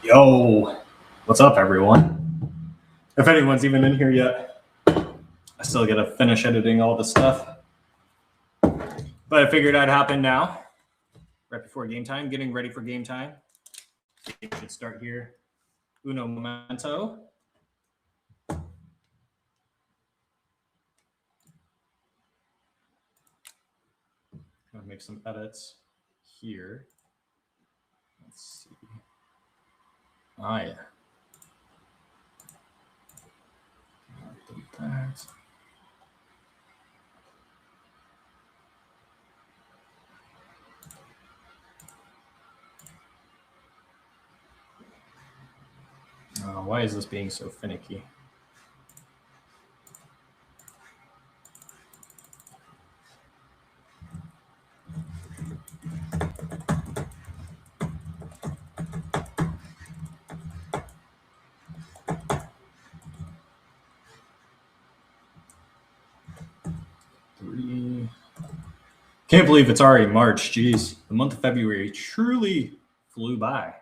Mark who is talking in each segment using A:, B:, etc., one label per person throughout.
A: Yo, what's up, everyone? If anyone's even in here yet, I still gotta finish editing all this stuff. But I figured I'd hop in now, right before game time, getting ready for game time. We should start here. Uno momento. Gonna make some edits here. Let's see. Oh, yeah. That. Why is this being so finicky? Can't believe it's already March. Jeez, the month of February truly flew by.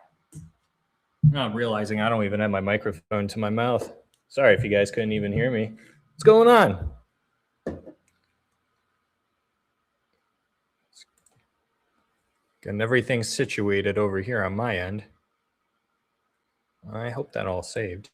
A: Now I'm realizing I don't even have my microphone to my mouth. Sorry if you guys couldn't even hear me. What's going on? Getting everything situated over here on my end. I hope that all saved.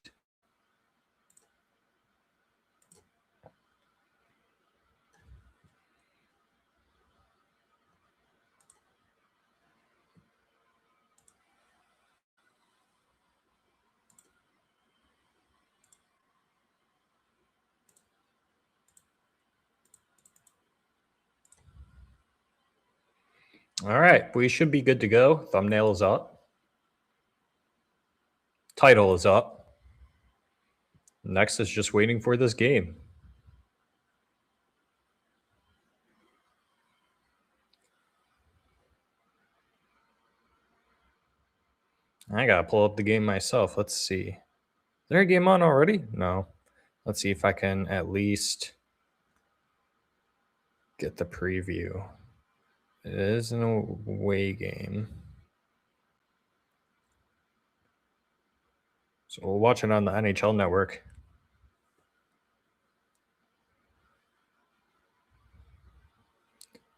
A: All right, we should be good to go. Thumbnail is up. Title is up. Next is just waiting for this game. I gotta pull up the game myself. Let's see. Is there a game on already? No. Let's see if I can at least get the preview. It is an away game. So we'll watch it on the NHL Network.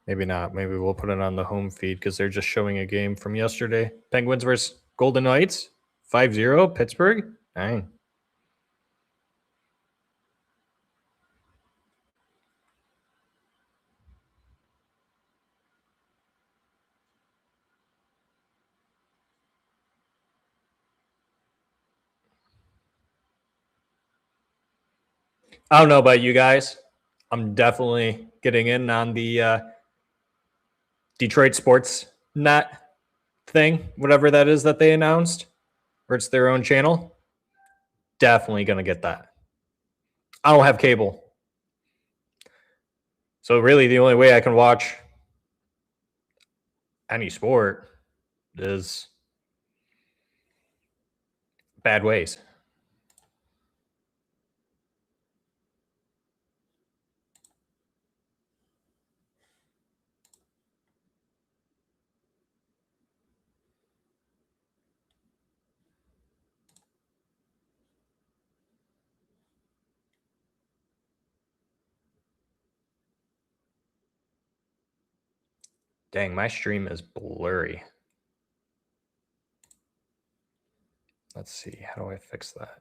A: Maybe not. Maybe we'll put it on the home feed because they're just showing a game from yesterday. Penguins versus Golden Knights. 5-0, Pittsburgh. Dang. I don't know about you guys. I'm definitely getting in on the Detroit Sports Net thing, whatever that is that they announced, or it's their own channel. Definitely going to get that. I don't have cable. So really the only way I can watch any sport is bad ways. Dang, my stream is blurry. Let's see. How do I fix that?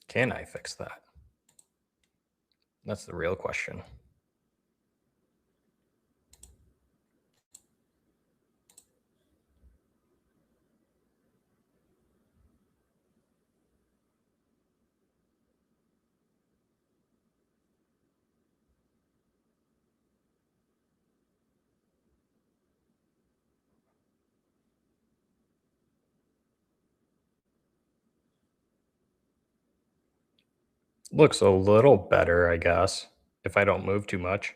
A: Can I fix that? That's the real question. Looks a little better, I guess, if I don't move too much.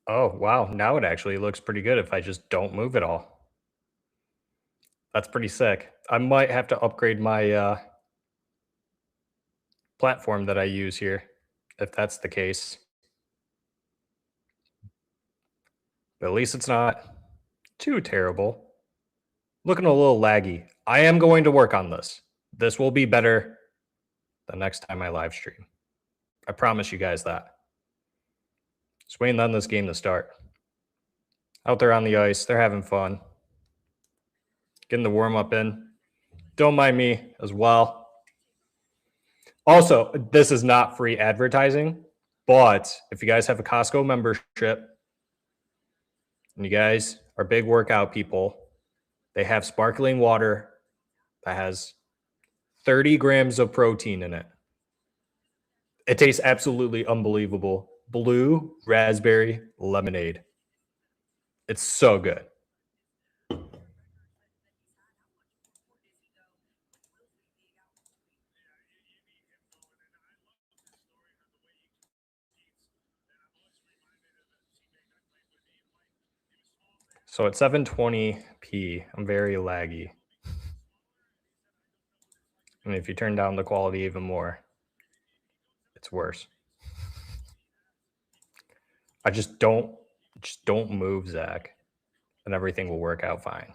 A: Oh, wow. Now it actually looks pretty good if I just don't move at all. That's pretty sick. I might have to upgrade my platform that I use here, if that's the case. But at least it's not too terrible. Looking a little laggy. I am going to work on this. This will be better the next time I live stream. I promise you guys that. Just waiting on this game to start. Out there on the ice, they're having fun. Getting the warm up in. Don't mind me as well. Also, this is not free advertising, but if you guys have a Costco membership and you guys are big workout people, they have sparkling water that has 30 grams of protein in it. It tastes absolutely unbelievable. Blue raspberry lemonade. It's so good. So at 720p, I'm very laggy. And if you turn down the quality even more, it's worse. I just don't move, Zach, and everything will work out fine.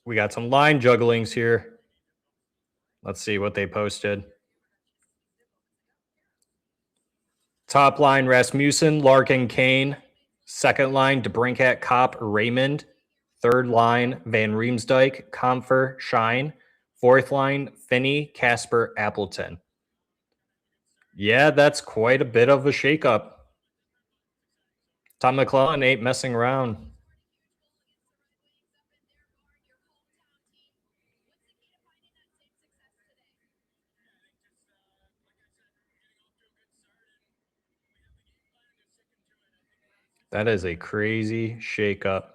A: We got some line jugglings here. Let's see what they posted. Top line, Rasmussen, Larkin, Kane. Second line, DeBrincat, Kopp, Raymond. Third line, Van Riemsdyk, Comfer, Shine. Fourth line, Finney, Casper, Appleton. Yeah, that's quite a bit of a shakeup. Tom McClellan ain't messing around. That is a crazy shakeup.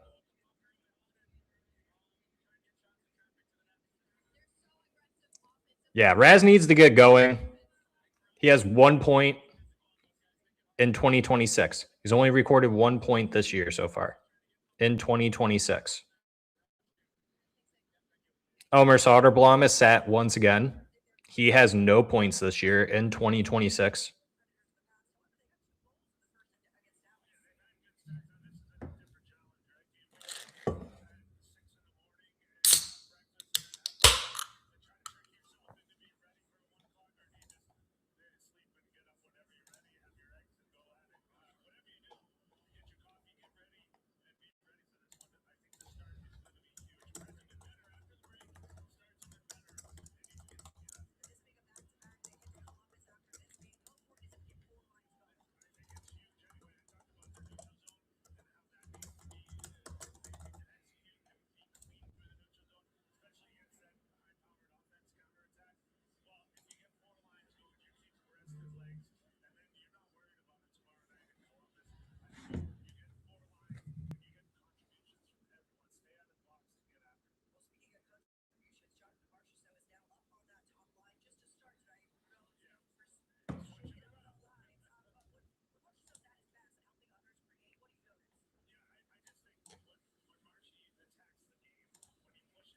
A: Yeah, Raz needs to get going. He has 1 point in 2026. He's only recorded 1 point this year so far in 2026. Omer Soderblom is sat once again. He has no points this year in 2026.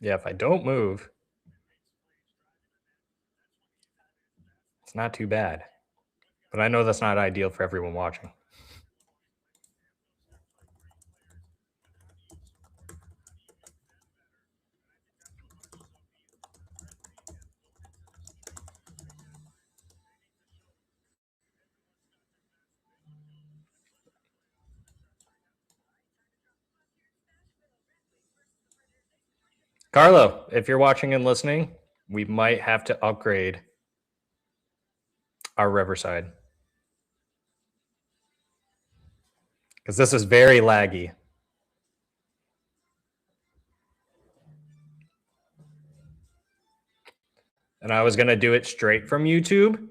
A: Yeah, if I don't move, it's not too bad. But I know that's not ideal for everyone watching. Carlo, if you're watching and listening, we might have to upgrade our Riverside. because this is very laggy. And I was going to do it straight from YouTube,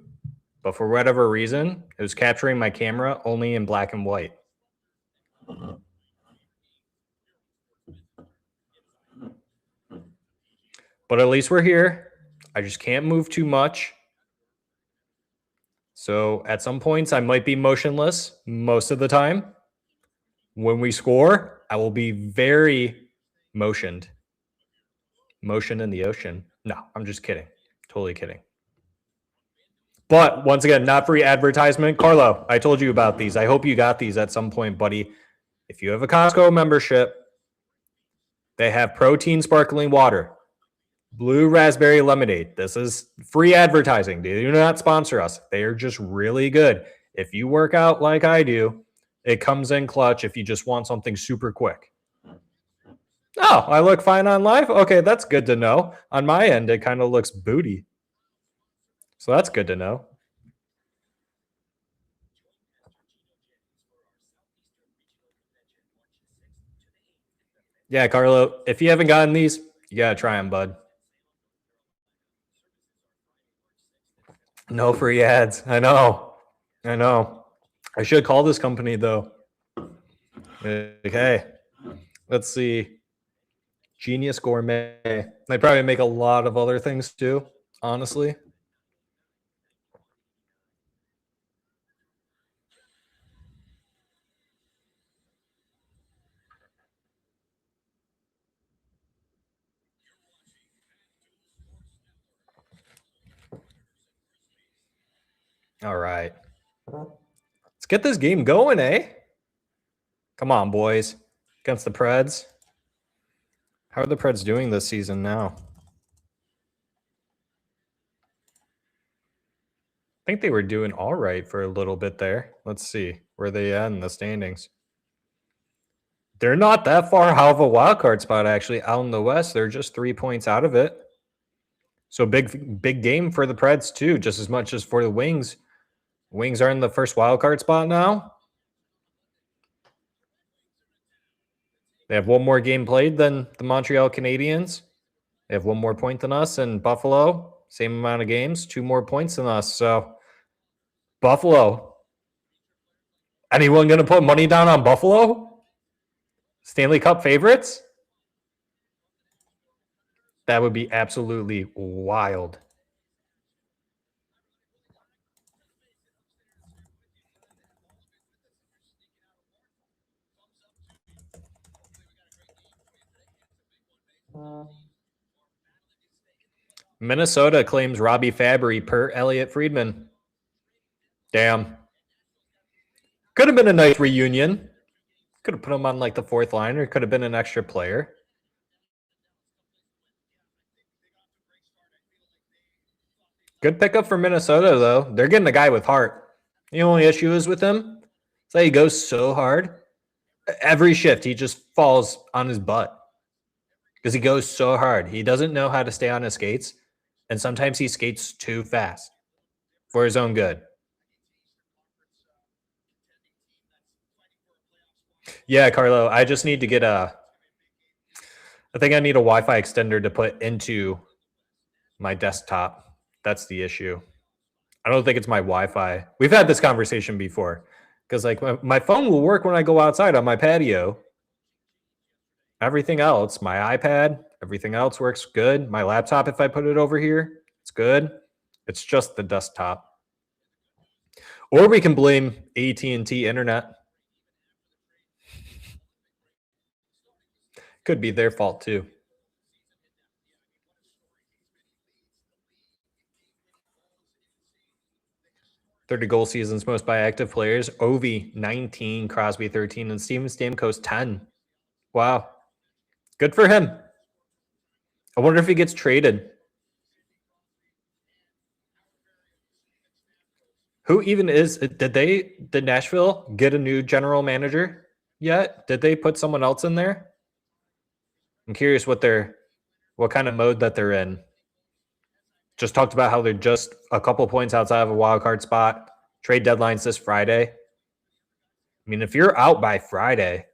A: but for whatever reason, it was capturing my camera only in black and white. But at least we're here. I just can't move too much. So at some points, I might be motionless most of the time. When we score, I will be very motioned. Motion in the ocean. No, I'm just kidding. Totally kidding. But once again, not free advertisement. Carlo, I told you about these. I hope you got these at some point, buddy. If you have a Costco membership, they have protein sparkling water, blue raspberry lemonade. This is free advertising. They do not sponsor us. They are just really good. If you work out like I do, it comes in clutch if you just want something super quick. Oh, I look fine on live? Okay, that's good to know. On my end, it kind of looks booty. So that's good to know. Yeah, Carlo, if you haven't gotten these, you got to try them, bud. No free ads. I know. I should call this company, though. Okay. Let's see. Genius Gourmet. They probably make a lot of other things too, honestly. All right. Let's get this game going, eh? Come on, boys. Against the Preds. How are the Preds doing this season now? I think they were doing all right for a little bit there. Let's see. Where they at in the standings? They're not that far out of a wild card spot, actually, out in the West. They're just 3 points out of it. So big game for the Preds, too, just as much as for the Wings. Wings are in the first wild card spot now. They have one more game played than the Montreal Canadiens. They have one more point than us, and Buffalo, same amount of games, 2 more points than us. So Buffalo. Anyone going to put money down on Buffalo? Stanley Cup favorites? That would be absolutely wild. Minnesota claims Robbie Fabry per Elliot Friedman. Damn. Could have been a nice reunion. Could have put him on like the 4th line, or could have been an extra player. Good pickup for Minnesota, though. They're getting a guy with heart. The only issue is with him is that he goes so hard. Every shift, he just falls on his butt because he goes so hard. He doesn't know how to stay on his skates, and sometimes he skates too fast for his own good. Yeah, Carlo, I just need to get I think I need a Wi-Fi extender to put into my desktop. That's the issue. I don't think it's my Wi-Fi. We've had this conversation before because like my phone will work when I go outside on my patio. Everything else, my iPad, everything else works good. My laptop, if I put it over here, it's good. It's just the desktop. Or we can blame AT&T Internet. Could be their fault too. 30 goal seasons most by active players. Ovi 19, Crosby 13, and Steven Stamkos 10. Wow. Good for him. I wonder if he gets traded. Who even is? Did Nashville get a new general manager yet? Did they put someone else in there? I'm curious what kind of mode that they're in. Just talked about how they're just a couple points outside of a wild card spot. Trade deadline's this Friday. I mean, if you're out by Friday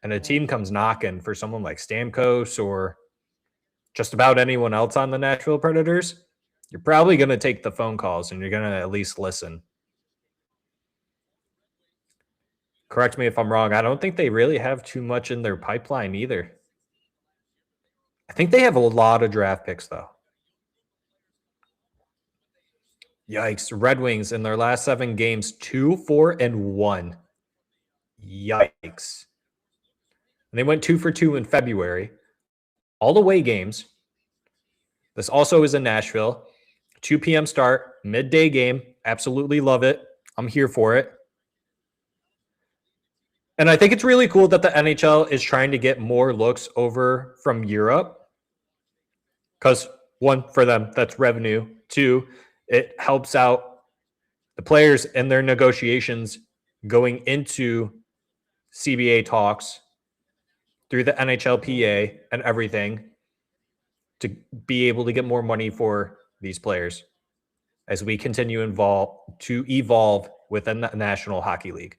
A: and a team comes knocking for someone like Stamkos or just about anyone else on the Nashville Predators, you're probably going to take the phone calls and you're going to at least listen. Correct me if I'm wrong. I don't think they really have too much in their pipeline either. I think they have a lot of draft picks, though. Yikes. Red Wings in their last 7 games, 2-4-1. Yikes. And they went 2 for 2 in February. All away games. This also is in Nashville. 2 p.m. start, midday game. Absolutely love it. I'm here for it. And I think it's really cool that the NHL is trying to get more looks over from Europe. Because, 1, for them, that's revenue. 2, it helps out the players in their negotiations going into CBA talks through the NHLPA and everything to be able to get more money for these players as we continue to evolve within the National Hockey League.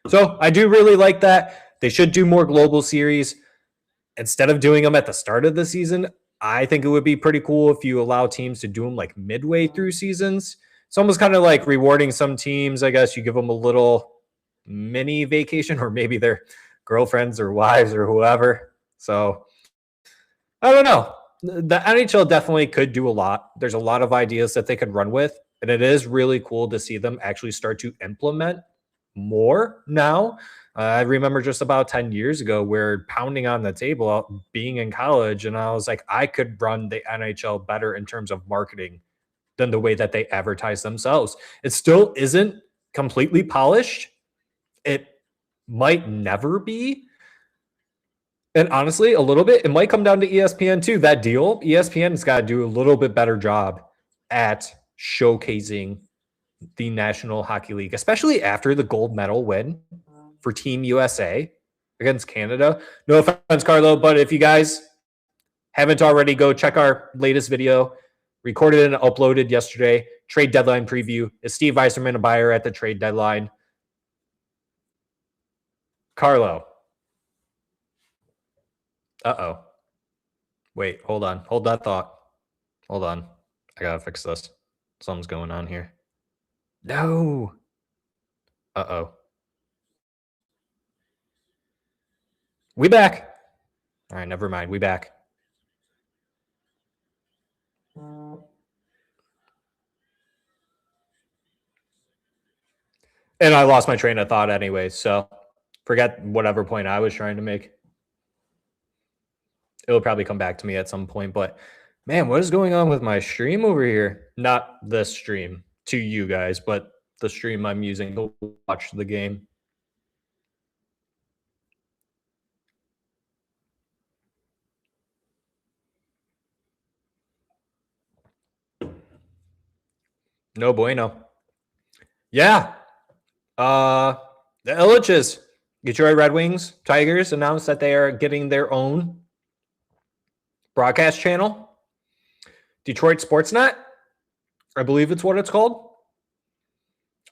A: So I do really like that. They should do more global series. Instead of doing them at the start of the season, I think it would be pretty cool if you allow teams to do them like midway through seasons. It's almost kind of like rewarding some teams. I guess you give them a little mini vacation, or maybe their girlfriends or wives or whoever. So I don't know. The NHL definitely could do a lot. There's a lot of ideas that they could run with, and it is really cool to see them actually start to implement more now. I remember just about 10 years ago, we're pounding on the table being in college, and I was like, I could run the NHL better in terms of marketing than the way that they advertise themselves. It still isn't completely polished. It might never be. And honestly, a little bit, it might come down to ESPN too. That deal, ESPN's got to do a little bit better job at showcasing the National Hockey League, especially after the gold medal win for Team USA against Canada. No offense, Carlo, but if you guys haven't already, go check our latest video, recorded and uploaded yesterday, trade deadline preview. Is Steve Yzerman a buyer at the trade deadline? Carlo. Uh-oh. Wait, hold on. Hold that thought. Hold on. I gotta fix this. Something's going on here. No. Uh-oh. We back. All right, never mind. We back. And I lost my train of thought anyway, so forget whatever point I was trying to make. It'll probably come back to me at some point, but man, what is going on with my stream over here? Not this stream to you guys, but the stream I'm using to watch the game. No bueno. Yeah. The Illiches, Detroit Red Wings, Tigers announced that they are getting their own broadcast channel. Detroit Sportsnet, I believe it's what it's called.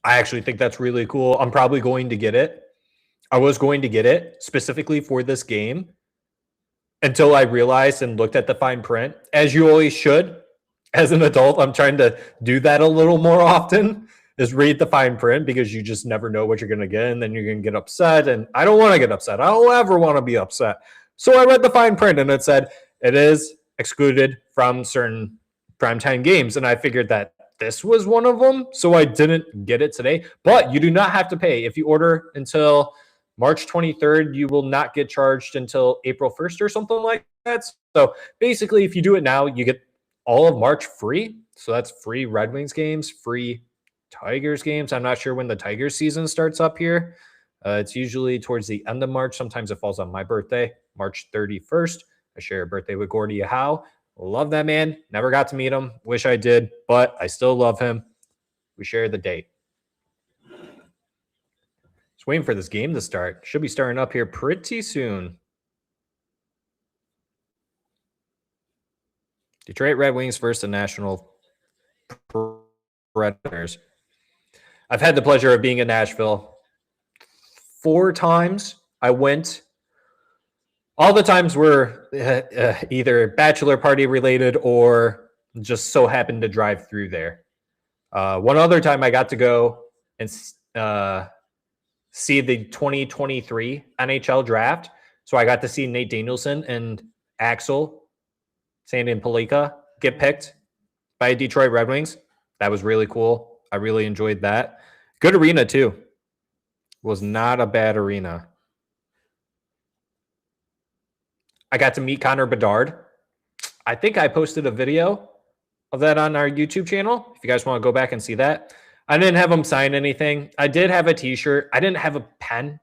A: I actually think that's really cool. I'm probably going to get it. I was going to get it specifically for this game until I realized and looked at the fine print, as you always should. As an adult, I'm trying to do that a little more often, is read the fine print, because you just never know what you're going to get, and then you're going to get upset, and I don't want to get upset. I don't ever want to be upset. So I read the fine print, and it said it is excluded from certain primetime games, and I figured that this was one of them, so I didn't get it today. But you do not have to pay. If you order until March 23rd, you will not get charged until April 1st or something like that. So basically, if you do it now, you get all of March free. So that's free Red Wings games, free Tigers games. I'm not sure when the Tigers season starts up here. It's usually towards the end of March. Sometimes it falls on my birthday, March 31st. I share a birthday with Gordie Howe. Love that man. Never got to meet him. Wish I did, but I still love him. We share the date. Just waiting for this game to start. Should be starting up here pretty soon. Detroit Red Wings versus the National Predators. I've had the pleasure of being in Nashville
B: 4 times I went. All the times were either bachelor party related or just so happened to drive through there. One other time I got to go and see the 2023 NHL draft. So I got to see Nate Danielson and Axel Sandin Palika get picked by Detroit Red Wings. That was really cool. I really enjoyed that. Good arena too. Was not a bad arena. I got to meet Connor Bedard. I think I posted a video of that on our YouTube channel. If you guys want to go back and see that. I didn't have him sign anything. I did have a t-shirt. I didn't have a pen.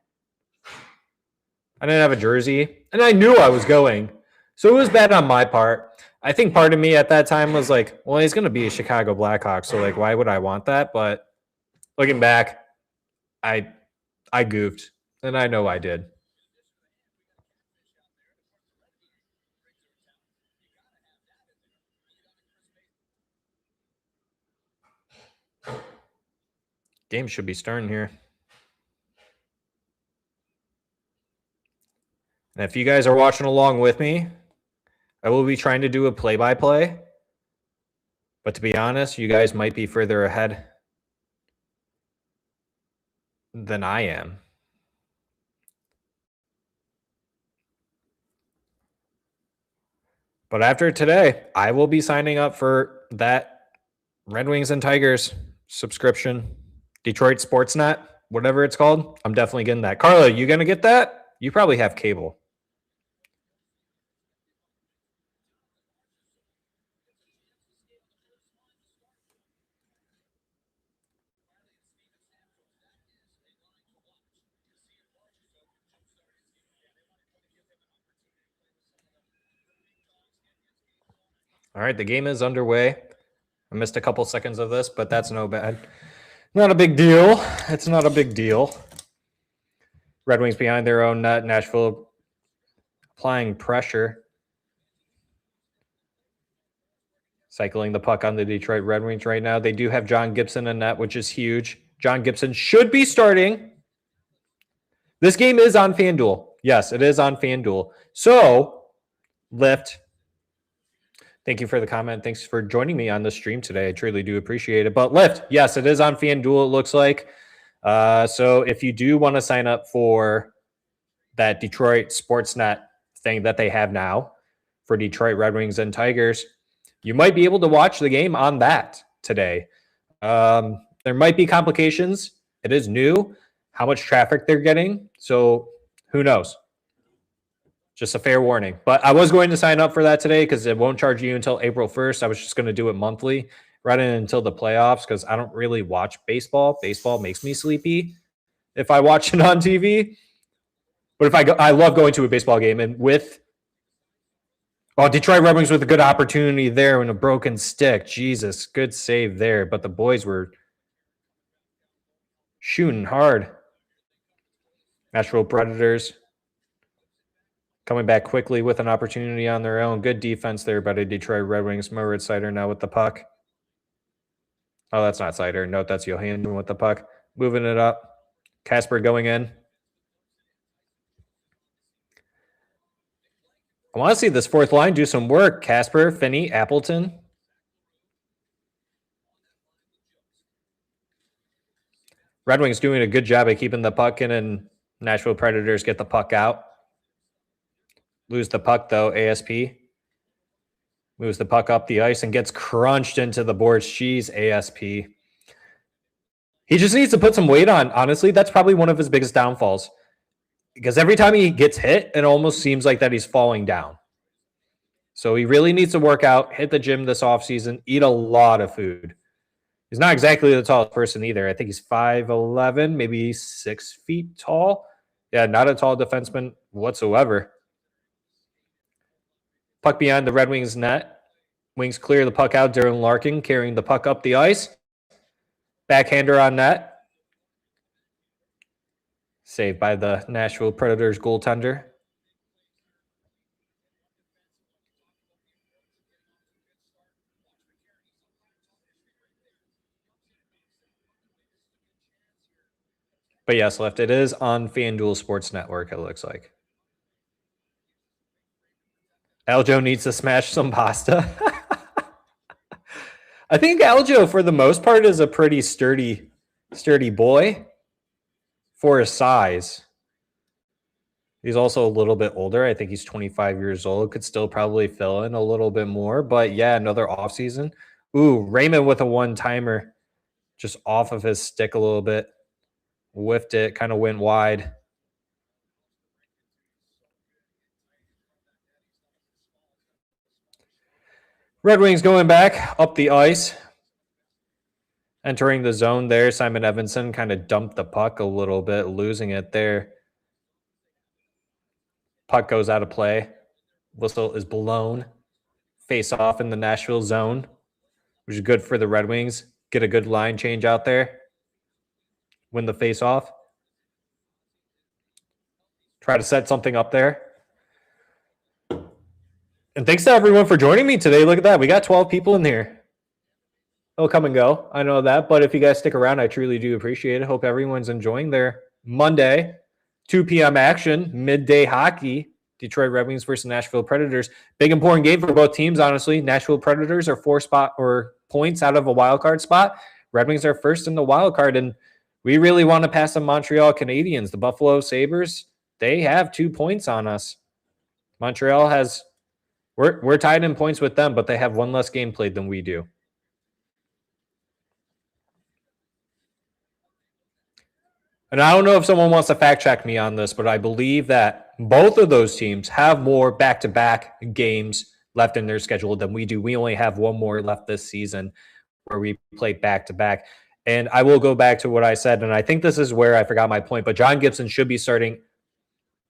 B: I didn't have a jersey. And I knew I was going. So it was bad on my part. I think part of me at that time was like, well, he's going to be a Chicago Blackhawk. So like, why would I want that? But looking back, I goofed. And I know I did. Game should be starting here. And if you guys are watching along with me, I will be trying to do a play-by-play. But to be honest, you guys might be further ahead than I am. But after today, I will be signing up for that Red Wings and Tigers subscription. Detroit Sportsnet, whatever it's called. I'm definitely getting that. Carla, you going to get that? You probably have cable. All right, the game is underway. I missed a couple seconds of this, but that's no bad. Not a big deal. It's not a big deal. Red Wings behind their own net. Nashville applying pressure. Cycling the puck on the Detroit Red Wings right now. They do have John Gibson in net, which is huge. John Gibson should be starting. This game is on FanDuel. Yes, it is on FanDuel. So, Lift, thank you for the comment. Thanks for joining me on the stream today. I truly do appreciate it. But Lift, yes, it is on FanDuel, it looks like. So if you do want to sign up for that Detroit Sportsnet thing that they have now for Detroit Red Wings and Tigers, you might be able to watch the game on that today. There might be complications. It is new, how much traffic they're getting. So who knows? Just a fair warning. But I was going to sign up for that today because it won't charge you until April 1st. I was just going to do it monthly rather than until the playoffs because I don't really watch baseball. Baseball makes me sleepy if I watch it on TV. But if I love going to a baseball game. And with Detroit Red Wings with a good opportunity there and a broken stick. Jesus, good save there. But the boys were shooting hard. Nashville Predators coming back quickly with an opportunity on their own. Good defense there by the Detroit Red Wings. Moritz Seider now with the puck. Oh, that's not Seider. No, that's Johansson with the puck. Moving it up. Casper going in. I want to see this fourth line do some work. Casper, Finney, Appleton. Red Wings doing a good job of keeping the puck in, and Nashville Predators get the puck out. Lose the puck, though. ASP moves the puck up the ice and gets crunched into the boards. Jeez, ASP. He just needs to put some weight on. Honestly, that's probably one of his biggest downfalls. Because every time he gets hit, it almost seems like that he's falling down. So he really needs to work out, hit the gym this offseason, eat a lot of food. He's not exactly the tallest person either. I think he's 5'11", maybe 6 feet tall. Yeah, not a tall defenseman whatsoever. Puck behind the Red Wings net. Wings clear the puck out. Darren Larkin carrying the puck up the ice. Backhander on net. Saved by the Nashville Predators goaltender. But yes, Left, it is on FanDuel Sports Network, it looks like. Aljo needs to smash some pasta. I think Aljo, for the most part, is a pretty sturdy boy for his size. He's also a little bit older. I think he's 25 years old. Could still probably fill in a little bit more. But yeah, another offseason. Ooh, Raymond with a one-timer. Just off of his stick a little bit. Whiffed it. Kind of went wide. Red Wings going back up the ice. Entering the zone there. Simon Evanson kind of dumped the puck a little bit. Losing it there. Puck goes out of play. Whistle is blown. Face off in the Nashville zone, which is good for the Red Wings. Get a good line change out there. Win the face off. Try to set something up there. And thanks to everyone for joining me today. Look at that. We got 12 people in here. They'll come and go. I know that. But if you guys stick around, I truly do appreciate it. Hope everyone's enjoying their Monday, 2 p.m. action, midday hockey. Detroit Red Wings versus Nashville Predators. Big important game for both teams, honestly. Nashville Predators are 4 spot or points out of a wild card spot. Red Wings are first in the wild card, and we really want to pass the Montreal Canadiens. The Buffalo Sabres, they have 2 points on us. Montreal has we're tied in points with them, but they have 1 less game played than we do. And I don't know if someone wants to fact check me on this, but I believe that both of those teams have more back-to-back games left in their schedule than we do. We only have 1 more left this season where we play back-to-back. And I will go back to what I said, and I think this is where I forgot my point, but John Gibson should be starting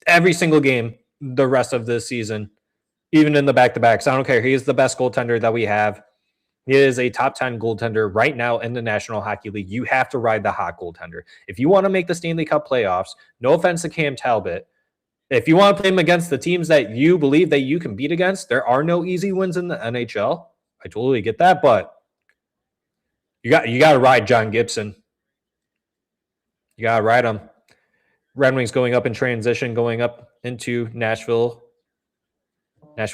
B: every single game the rest of this season, even in the back-to-backs. I don't care. He is the best goaltender that we have. He is a top 10 goaltender right now in the National Hockey League. You have to ride the hot goaltender. If you want to make the Stanley Cup playoffs, no offense to Cam Talbot, if you want to play him against the teams that you believe that you can beat against, there are no easy wins in the NHL. I totally get that, but you got to ride John Gibson. You got to ride him. Red Wings going up in transition, going up into Nashville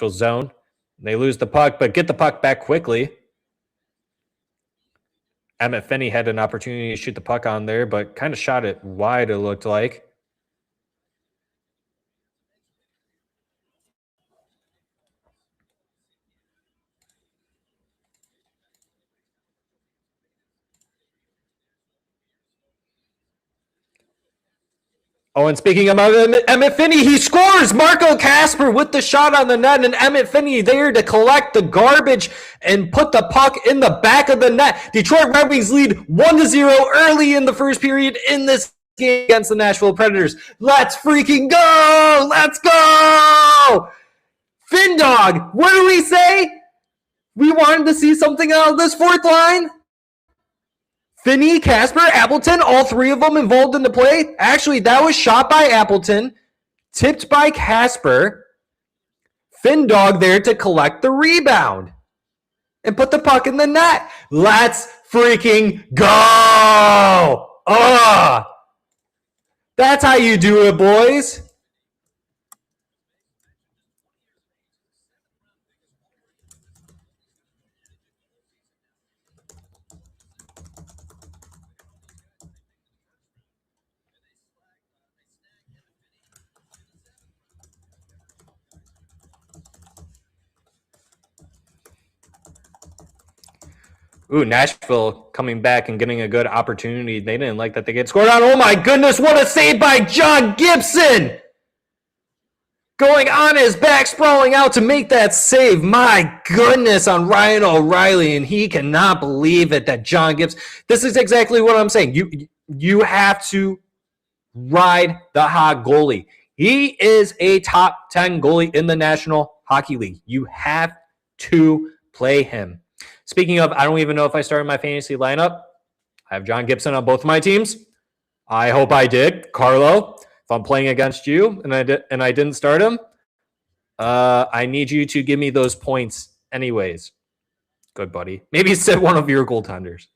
B: zone. They lose the puck, but get the puck back quickly. Emmett Finney had an opportunity to shoot the puck on there, but kind of shot it wide, it looked like. Oh, and speaking of Emmett Finney, he scores! Marco Kasper with the shot on the net, and Emmett Finney there to collect the garbage and put the puck in the back of the net. Detroit Red Wings lead 1-0 early in the first period in this game against the Nashville Predators. Let's freaking go! Let's go! Findog, what do we say? We wanted to see something out of this 4th line? Finney, Kasper, Appleton, all 3 of them involved in the play. Actually, that was shot by Appleton, tipped by Kasper. Findog there to collect the rebound and put the puck in the net. Let's freaking go! That's how you do it, boys. Ooh, Nashville coming back and getting a good opportunity. They didn't like that they get scored on. Oh my goodness, what a save by John Gibson! Going on his back, sprawling out to make that save. My goodness, on Ryan O'Reilly, and he cannot believe it that John Gibson. This is exactly what I'm saying. You have to ride the hot goalie. He is a top 10 goalie in the National Hockey League. You have to play him. Speaking of, I don't even know if I started my fantasy lineup. I have John Gibson on both of my teams. I hope I did. Carlo, if I'm playing against you and I didn't start him, I need you to give me those points anyways. Good, buddy. Maybe sit one of your goaltenders.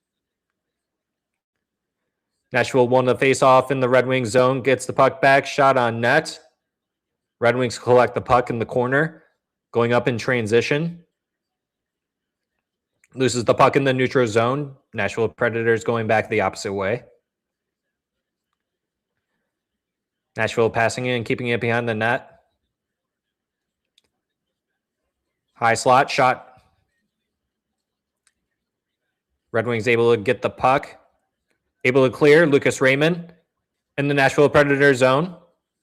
B: Nashville won the face-off in the Red Wings zone, gets the puck back, shot on net. Red Wings collect the puck in the corner, going up in transition. Loses the puck in the neutral zone. Nashville Predators going back the opposite way. Nashville passing it and keeping it behind the net. High slot shot. Red Wings able to get the puck. Able to clear. Lucas Raymond in the Nashville Predator zone.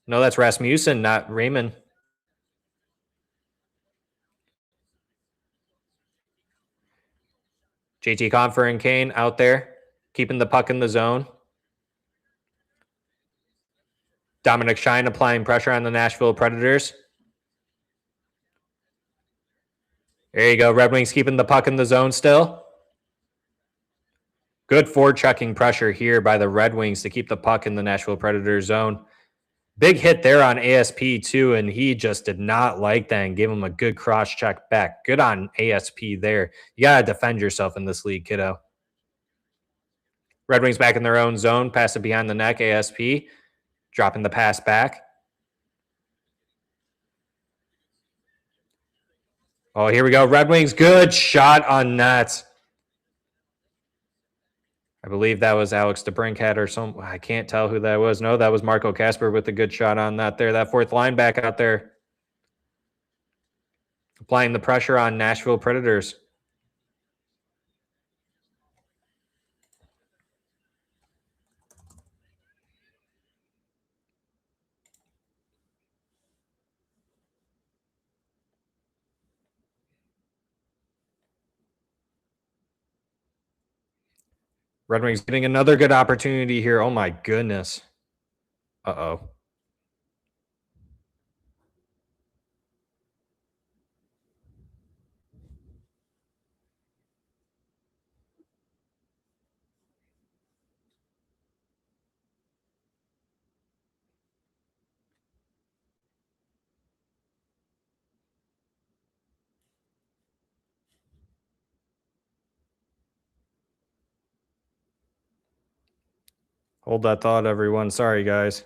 B: No, that's Rasmussen, not Raymond. JT Confer and Kane out there, keeping the puck in the zone. Dominic Shine applying pressure on the Nashville Predators. There you go. Red Wings keeping the puck in the zone still. Good forechecking pressure here by the Red Wings to keep the puck in the Nashville Predators zone. Big hit there on ASP too, and he just did not like that and gave him a good cross check back. Good on ASP there. You got to defend yourself in this league, kiddo. Red Wings back in their own zone. Pass it behind the neck. ASP dropping the pass back. Oh, here we go. Red Wings, good shot on net. I believe that was Alex DeBrincat or some. I can't tell who that was. No, that was Marco Kasper with a good shot on that there. That fourth line back out there. Applying the pressure on Nashville Predators. Red Wings getting another good opportunity here. Oh, my goodness. Uh-oh. Hold that thought, everyone. Sorry, guys.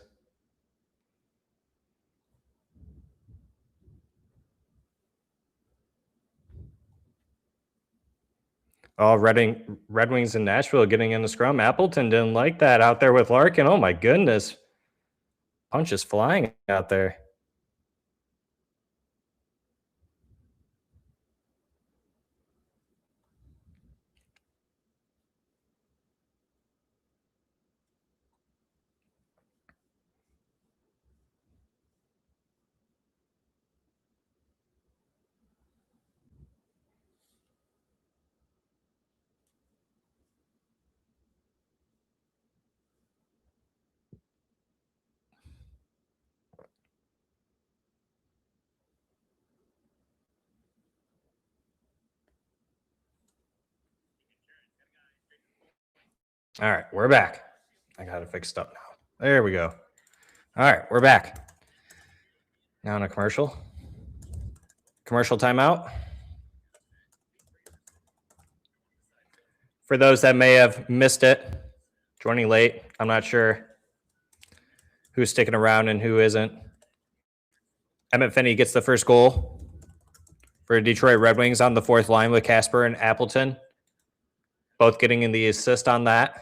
B: Oh, Red Wings in Nashville getting in the scrum. Appleton didn't like that out there with Larkin. Oh, my goodness. Punches flying out there. All right, we're back. I got it fixed up now. There we go. All right, we're back. Now in a commercial. Commercial timeout. For those that may have missed it, joining late, I'm not sure who's sticking around and who isn't. Emmett Finney gets the first goal for Detroit Red Wings on the fourth line with Kasper and Appleton, both getting in the assist on that.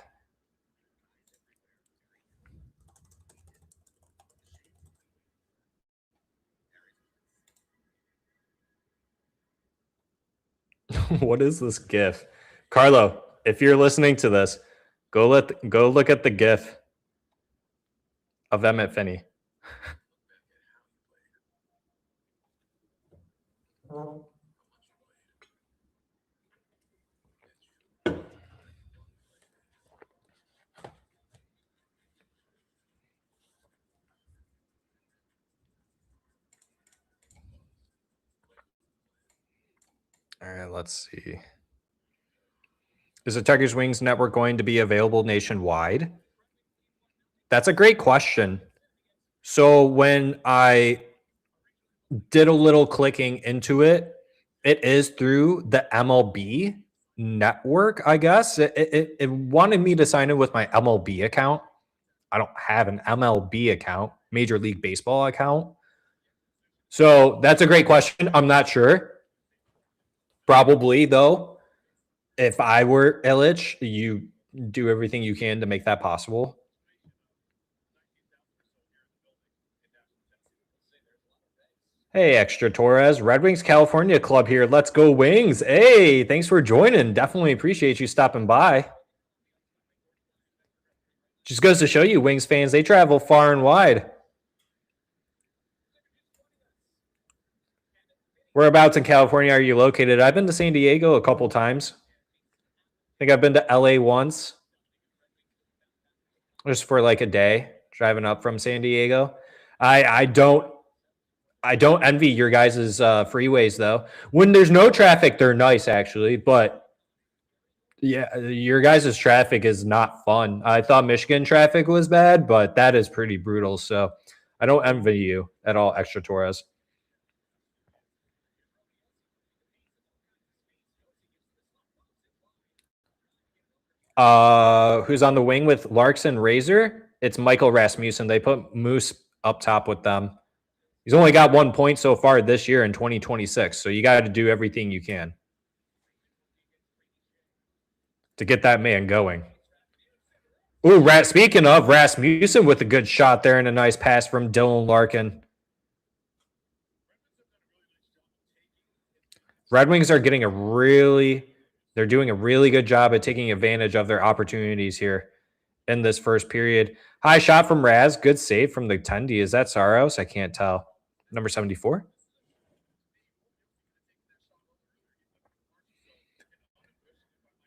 B: What is this GIF? Carlo, if you're listening to this, go look at the GIF of Emmett Finney. All right, let's see. Is the Tigers Wings network going to be available nationwide? That's a great question. So when I did a little clicking into it, it is through the MLB network, I guess. It wanted me to sign in with my MLB account. I don't have an MLB account, Major League Baseball account. So that's a great question. I'm not sure. Probably, though, if I were Illich, you do everything you can to make that possible. Hey, Extra Torres, Red Wings California Club here. Let's go Wings. Hey, thanks for joining. Definitely appreciate you stopping by. Just goes to show you, Wings fans, they travel far and wide. Whereabouts in California are you located? I've been to San Diego a couple times. I think I've been to LA once. Just for like a day, driving up from San Diego. I don't envy your guys' freeways, though. When there's no traffic, they're nice, actually. But yeah, your guys' traffic is not fun. I thought Michigan traffic was bad, but that is pretty brutal. So I don't envy you at all, Extra Torres. Who's on the wing with Larkson Razor? It's Michael Rasmussen. They put Moose up top with them. He's only got 1 point so far this year in 2026. So you got to do everything you can to get that man going. Ooh, speaking of Rasmussen with a good shot there and a nice pass from Dylan Larkin. Red Wings are getting they're doing a really good job at taking advantage of their opportunities here in this first period. High shot from Raz. Good save from the Tendi. Is that Saros? I can't tell. Number 74.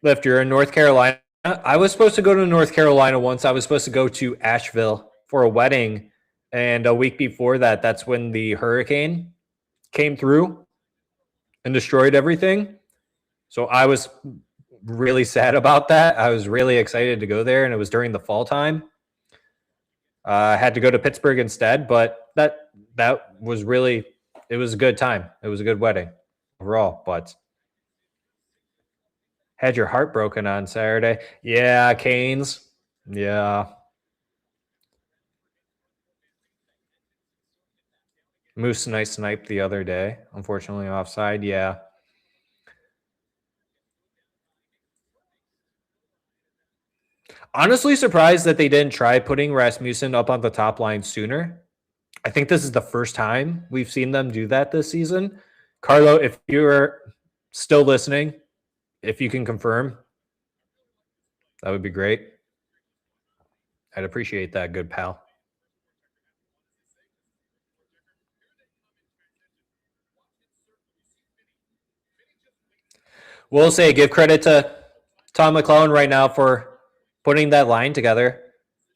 B: Lift, you're in North Carolina. I was supposed to go to North Carolina once. I was supposed to go to Asheville for a wedding. And a week before that, that's when the hurricane came through and destroyed everything. So I was really sad about that. I was really excited to go there, and it was during the fall time. I had to go to Pittsburgh instead, but that was really, it was a good time. It was a good wedding overall, but had your heart broken on Saturday. Yeah, Canes. Yeah. Moose nice snipe the other day. Unfortunately, offside. Yeah. Honestly surprised that they didn't try putting Rasmussen up on the top line sooner. I think this is the first time we've seen them do that this season. Carlo, if you're still listening, if you can confirm, that would be great. I'd appreciate that, good pal. We'll say give credit to Tom McClellan right now for putting that line together.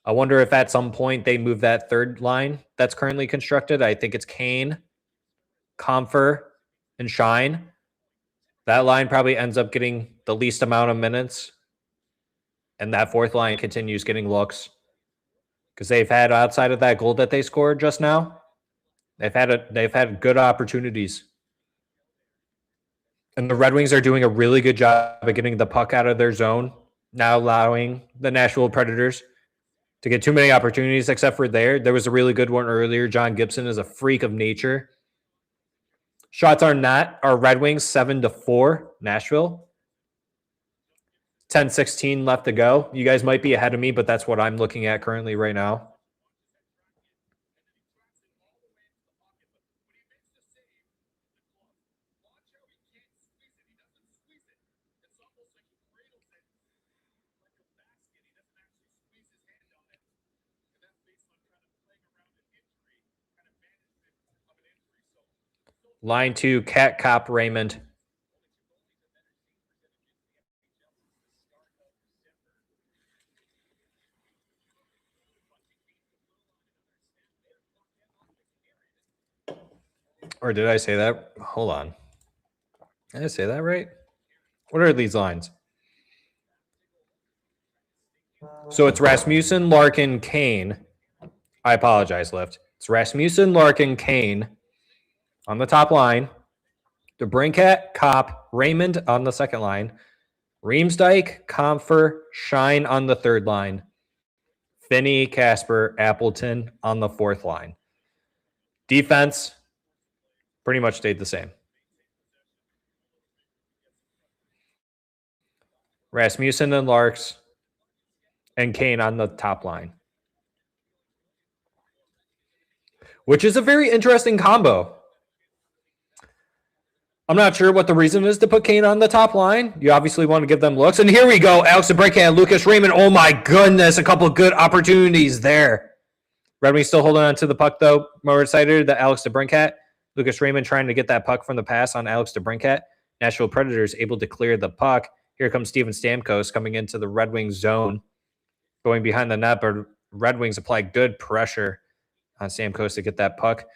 B: I wonder if at some point they move that third line that's currently constructed. I think it's Kane, Comfer, and Shine. That line probably ends up getting the least amount of minutes. And that fourth line continues getting looks. Because they've had, outside of that goal that they scored just now, they've had good opportunities. And the Red Wings are doing a really good job of getting the puck out of their zone, now allowing the Nashville Predators to get too many opportunities, except for there. There was a really good one earlier. John Gibson is a freak of nature. Shots are not our Red Wings 7-4, Nashville. 10-16 left to go. You guys might be ahead of me, but that's what I'm looking at currently right now. Line 2, Cat Cop Raymond. Or did I say that? Hold on. Did I say that right? What are these lines? So it's Rasmussen, Larkin, Kane. I apologize, Lift. It's Rasmussen, Larkin, Kane on the top line. DeBrincat, Cop, Raymond on the second line. Reemsdyke, Comfer, Shine on the third line. Finney, Casper, Appleton on the fourth line. Defense pretty much stayed the same. Rasmussen and Larks and Kane on the top line, which is a very interesting combo. I'm not sure what the reason is to put Kane on the top line. You obviously want to give them looks. And here we go. Alex DeBrincat, Lucas Raymond. Oh, my goodness. A couple of good opportunities there. Red Wings still holding on to the puck, though. More excited that Alex DeBrincat. Lucas Raymond trying to get that puck from the pass on Alex DeBrincat. Nashville Predators able to clear the puck. Here comes Steven Stamkos coming into the Red Wings zone. Going behind the net, but Red Wings apply good pressure on Stamkos to get that puck.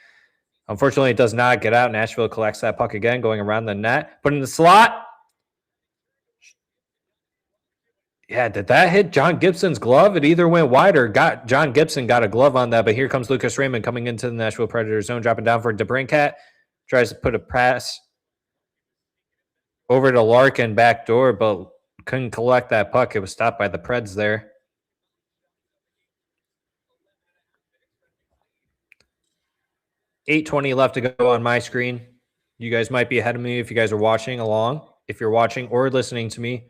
B: Unfortunately, it does not get out. Nashville collects that puck again, going around the net. Put in the slot. Yeah, did that hit John Gibson's glove? It either went wide or John Gibson got a glove on that. But here comes Lucas Raymond coming into the Nashville Predators zone, dropping down for DeBrincat. Tries to put a pass over to Larkin back door, but couldn't collect that puck. It was stopped by the Preds there. $8:20 left to go on my screen. You guys might be ahead of me if you guys are watching along. If you're watching or listening to me,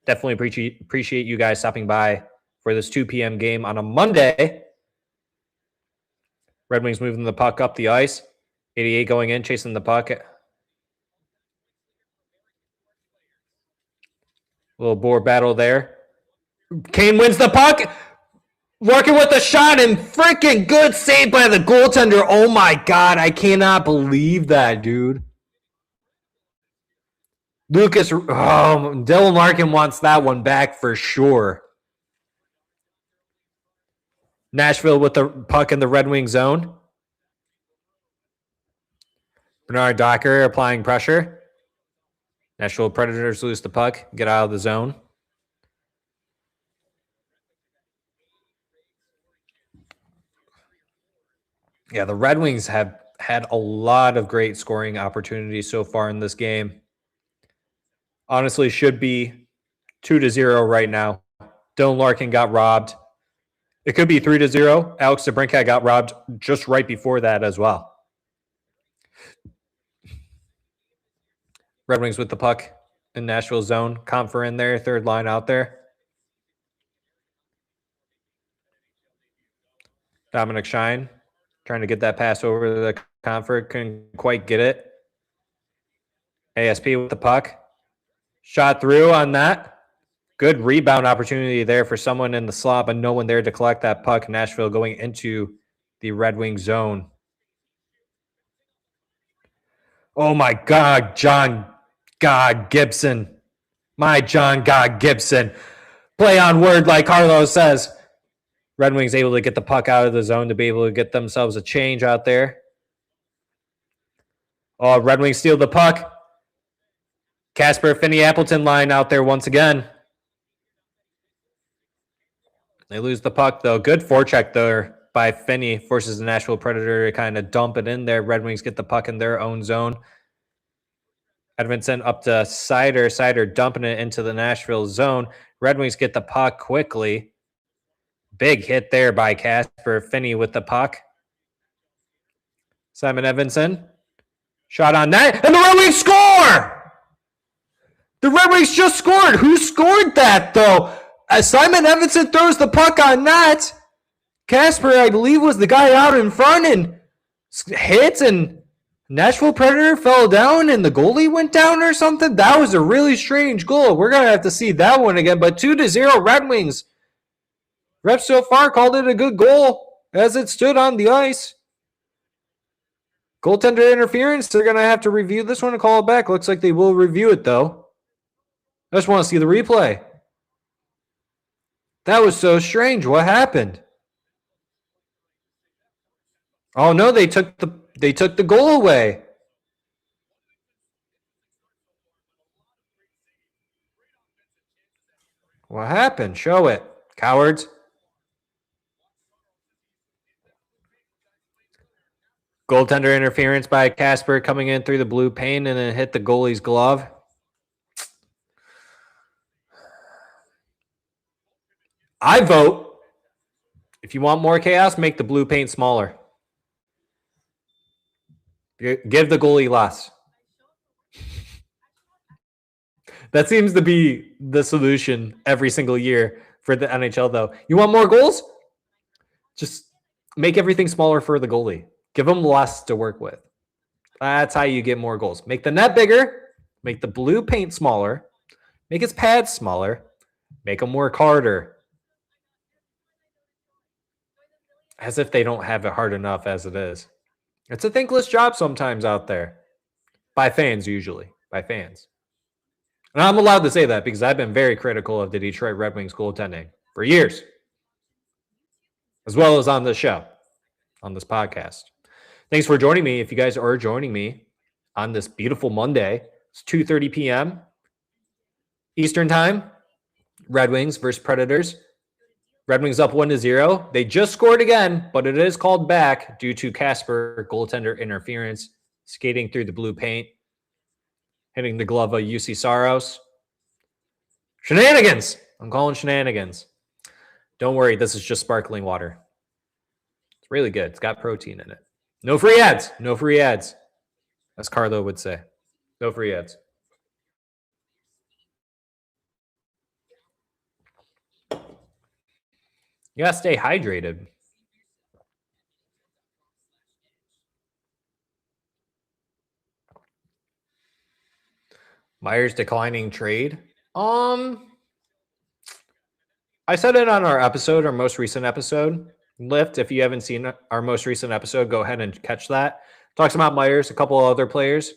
B: definitely appreciate you guys stopping by for this 2 p.m. game on a Monday. Red Wings moving the puck up the ice. 88 going in, chasing the puck. Little boar battle there. Kane wins the puck. Working with the shot and freaking good save by the goaltender. Oh my God, I believe that, dude. Dylan Larkin wants that one back for sure. Nashville with the puck in the Red Wing zone. Bernard Docker applying pressure. Nashville Predators lose the puck, get out of the zone. Yeah, the Red Wings have had a lot of great scoring opportunities so far in this game. Honestly, should be 2-0 right now. Dylan Larkin got robbed. It could be 3-0. Alex DeBrincat got robbed just right before that as well. Red Wings with the puck in Nashville zone. Comfer in there, third line out there. Dominic Shine trying to get that pass over to the Comfer. Couldn't quite get it. ASP with the puck. Shot through on that. Good rebound opportunity there for someone in the slot, but no one there to collect that puck. Nashville going into the Red Wing zone. Oh my God, John God Gibson. My John God Gibson. Play on word like Carlos says. Red Wings able to get the puck out of the zone to be able to get themselves a change out there. Oh, Red Wings steal the puck. Casper, Finney, Appleton line out there once again. They lose the puck, though. Good forecheck there by Finney. Forces the Nashville Predator to kind of dump it in there. Red Wings get the puck in their own zone. Edmondson up to Sider. Sider dumping it into the Nashville zone. Red Wings get the puck quickly. Big hit there by Casper. Finney with the puck. Simon Edmondson. Shot on net. And the Red Wings score! The Red Wings just scored. Who scored that, though? As Simon Edmondson throws the puck on net, Casper, I believe, was the guy out in front and hits, and Nashville Predator fell down and the goalie went down or something. That was a really strange goal. We're going to have to see that one again. But 2-0 Red Wings. Ref so far called it a good goal as it stood on the ice. Goaltender interference. They're going to have to review this one and call it back. Looks like they will review it, though. I just want to see the replay. That was so strange. What happened? Oh no, they took the goal away. What happened? Show it. Cowards. Goaltender interference by Casper coming in through the blue paint and then hit the goalie's glove. I vote, if you want more chaos, make the blue paint smaller. Give the goalie less. That seems to be the solution every single year for the NHL, though. You want more goals? Just make everything smaller for the goalie. Give him less to work with. That's how you get more goals. Make the net bigger. Make the blue paint smaller. Make his pads smaller. Make him work harder. As if they don't have it hard enough as it is. It's a thankless job sometimes out there. By fans, usually. By fans. And I'm allowed to say that because I've been very critical of the Detroit Red Wings goaltending for years. As well as on this show. On this podcast. Thanks for joining me. If you guys are joining me on this beautiful Monday, it's 2:30 p.m. Eastern Time. Red Wings versus Predators. Red Wings up 1-0. They just scored again, but it is called back due to Casper goaltender interference, skating through the blue paint, hitting the glove of UC Saros. Shenanigans! I'm calling shenanigans. Don't worry, this is just sparkling water. It's really good. It's got protein in it. No free ads. No free ads. As Carlo would say. No free ads. You gotta stay hydrated. Myers declining trade. I said it on our episode, our most recent episode. Lift, if you haven't seen our most recent episode, go ahead and catch that. Talks about Myers, a couple of other players.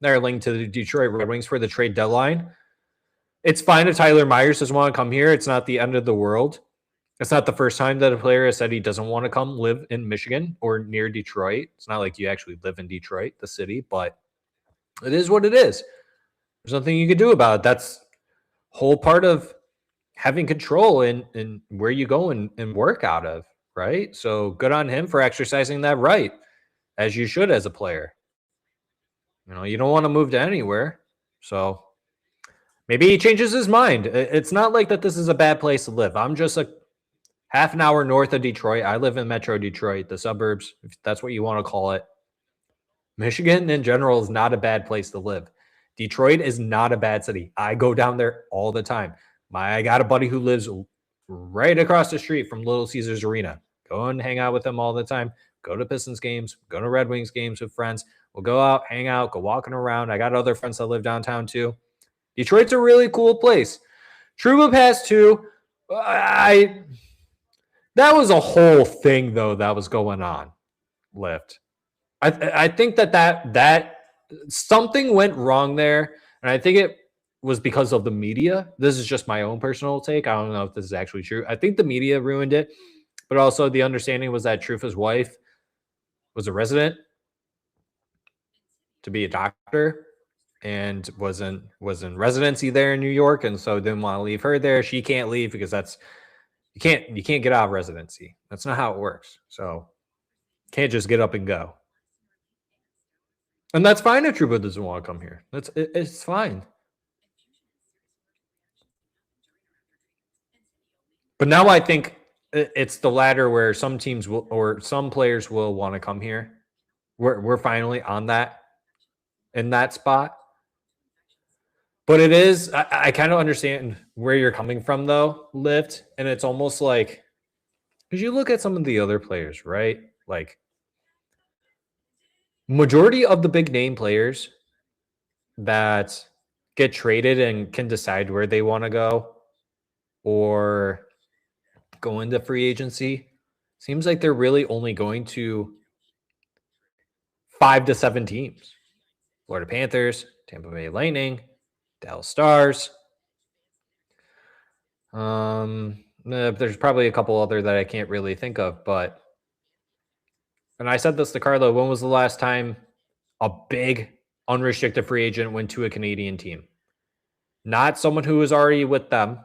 B: They're linked to the Detroit Red Wings for the trade deadline. It's fine if Tyler Myers doesn't want to come here. It's not the end of the world. It's not the first time that a player has said he doesn't want to come live in Michigan or near Detroit. It's not like you actually live in Detroit, the city, but it is what it is. There's nothing you can do about it. That's whole part of having control in where you go and work out of, right? So good on him for exercising that right, as you should as a player. You know, you don't want to move to anywhere. So maybe he changes his mind. It's not like that this is a bad place to live. I'm just a half an hour north of Detroit. I live in Metro Detroit, the suburbs, if that's what you want to call it. Michigan in general is not a bad place to live. Detroit is not a bad city. I go down there all the time. I got a buddy who lives right across the street from Little Caesars Arena. Go and hang out with him all the time. Go to Pistons games. Go to Red Wings games with friends. We'll go out, hang out, go walking around. I got other friends that live downtown too. Detroit's a really cool place. Trouba Pass too. That was a whole thing though that was going on. Lift. I think that something went wrong there, and I think it was because of the media. This is just my own personal take. I don't know if this is actually true. I think the media ruined it, but also the understanding was that Trufa's wife was a resident to be a doctor and was in residency there in New York, and so didn't want to leave her there. She can't leave because that's you can't get out of residency. That's not how it works. So can't just get up and go. And that's fine if Trouba doesn't want to come here. It's fine. But now I think it's the latter where some teams will or some players will want to come here. We're finally on that in that spot. But it is, I kind of understand where you're coming from though, Lift. And it's almost like, because you look at some of the other players, right? Like majority of the big name players that get traded and can decide where they want to go or go into free agency, seems like they're really only going to 5 to 7 teams. Florida Panthers, Tampa Bay Lightning, Dallas Stars. There's probably a couple other that I can't really think of, but and I said this to Carlo, when was the last time a big unrestricted free agent went to a Canadian team? Not someone who was already with them,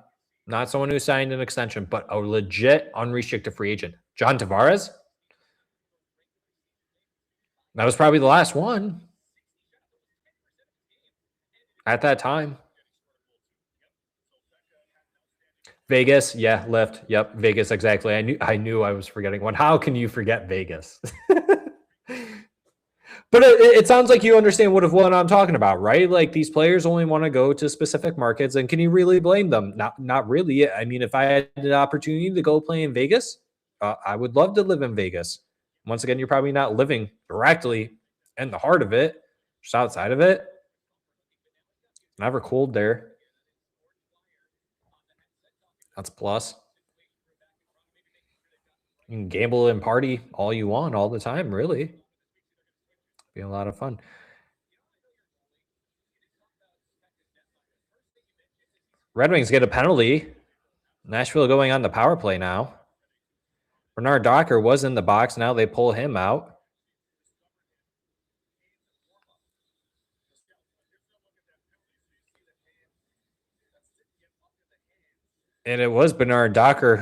B: not someone who signed an extension, but a legit unrestricted free agent. John Tavares? That was probably the last one at that time. Vegas, yeah, lift. Yep, Vegas, exactly. I knew I was forgetting one. How can you forget Vegas? But it sounds like you understand what I'm talking about, right? Like these players only want to go to specific markets, and can you really blame them? Not really. I mean, if I had the opportunity to go play in Vegas, I would love to live in Vegas. Once again, you're probably not living directly in the heart of it, just outside of it. Never cold there. That's a plus. You can gamble and party all you want all the time, really. Be a lot of fun. Red Wings get a penalty. Nashville going on the power play now. Bernard Docker was in the box. Now they pull him out. And it was Bernard Docker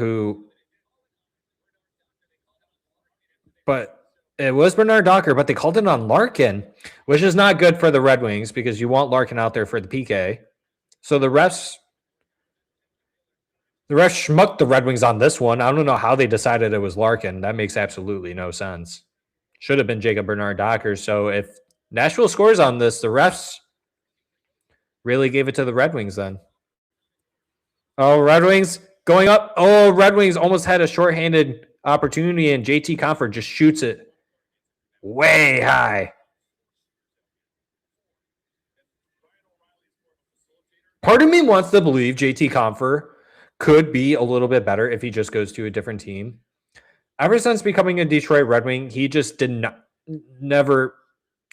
B: but they called it on Larkin, which is not good for the Red Wings because you want Larkin out there for the PK. So the refs schmucked the Red Wings on this one. I don't know how they decided it was Larkin. That makes absolutely no sense. Should have been Jacob Bernard Docker. So if Nashville scores on this, the refs really gave it to the Red Wings then. Oh, Red Wings going up. Oh, Red Wings almost had a shorthanded opportunity, and JT Comfort just shoots it way high. Part of me wants to believe JT Comfort could be a little bit better if he just goes to a different team. Ever since becoming a Detroit Red Wing, he just never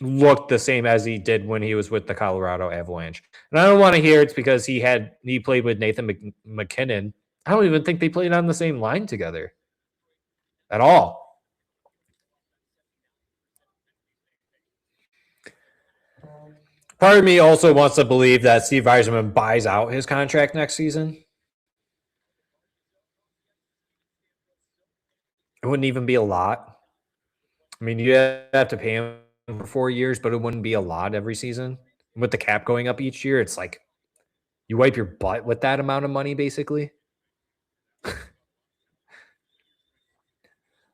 B: looked the same as he did when he was with the Colorado Avalanche. And I don't want to hear it's because he played with Nathan McKinnon. I don't even think they played on the same line together at all. Part of me also wants to believe that Steve Yzerman buys out his contract next season. It wouldn't even be a lot. I mean, you have to pay him for 4 years, but it wouldn't be a lot every season. With the cap going up each year, it's like you wipe your butt with that amount of money, basically.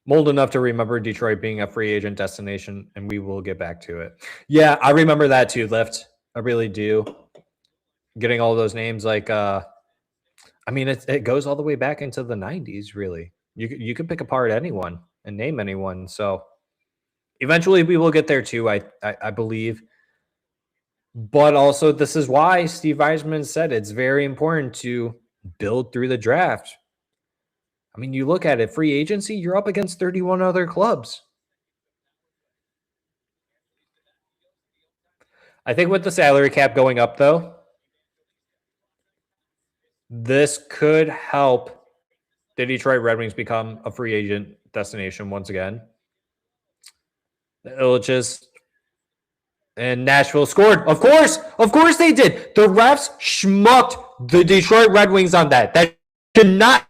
B: I'm old enough to remember Detroit being a free agent destination, and we will get back to it. Yeah, I remember that too, Lift. I really do. Getting all those names, like, I mean, it goes all the way back into the 90s, really. You could pick apart anyone and name anyone. So eventually we will get there too, I believe. But also, this is why Steve Yzerman said it's very important to build through the draft. I mean, you look at it, free agency, you're up against 31 other clubs. I think with the salary cap going up, though, this could help the Detroit Red Wings become a free agent destination once again. It'll just... And Nashville scored. Of course they did. The refs schmucked the Detroit Red Wings on that. That should not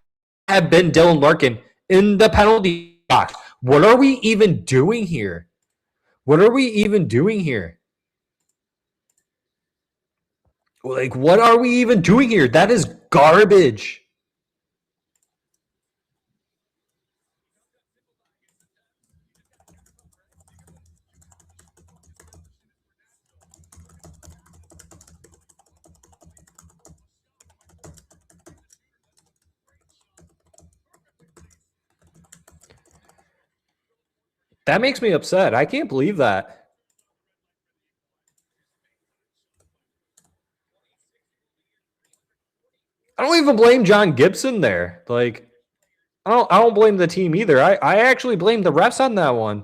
B: have been Dylan Larkin in the penalty box. What are we even doing here? Like, what are we even doing here? That is garbage. That makes me upset. I can't believe that. I don't even blame John Gibson there. Like, I don't blame the team either. I actually blame the refs on that one.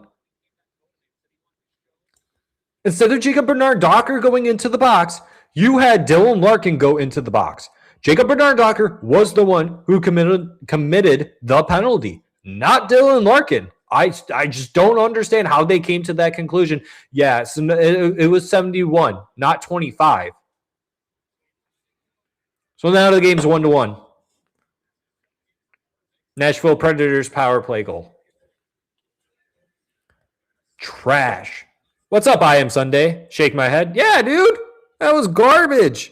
B: Instead of Jacob Bernard Docker going into the box, you had Dylan Larkin go into the box. Jacob Bernard Docker was the one who committed the penalty, not Dylan Larkin. I just don't understand how they came to that conclusion. Yeah, so it was 71, not 25. So now the game's 1-1. Nashville Predators power play goal. Trash. What's up, I Am Sunday? Shake my head. Yeah, dude. That was garbage.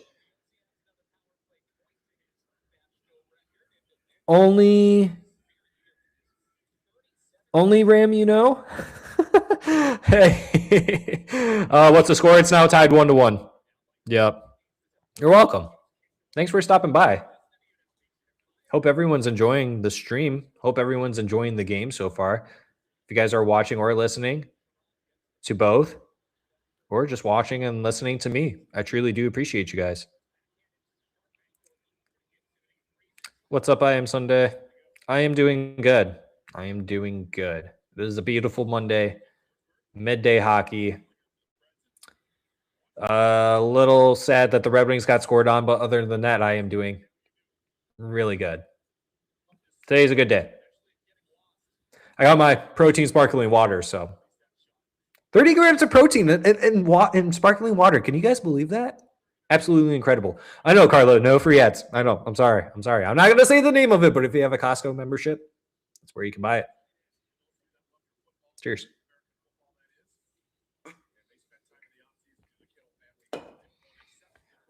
B: Only Ram, you know? Hey. What's the score? It's now tied 1-1. Yep. You're welcome. Thanks for stopping by. Hope everyone's enjoying the stream. Hope everyone's enjoying the game so far. If you guys are watching or listening to both, or just watching and listening to me, I truly do appreciate you guys. What's up? I am Sunday. I am doing good. I am doing good. This is a beautiful Monday. Midday hockey. A little sad that the Red Wings got scored on, but other than that, I am doing really good. Today's a good day. I got my protein sparkling water, so 30 grams of protein in sparkling water. Can you guys believe that? Absolutely incredible. I know, Carlo, no free ads. I know. I'm sorry. I'm not going to say the name of it, but if you have a Costco membership, that's where you can buy it. Cheers.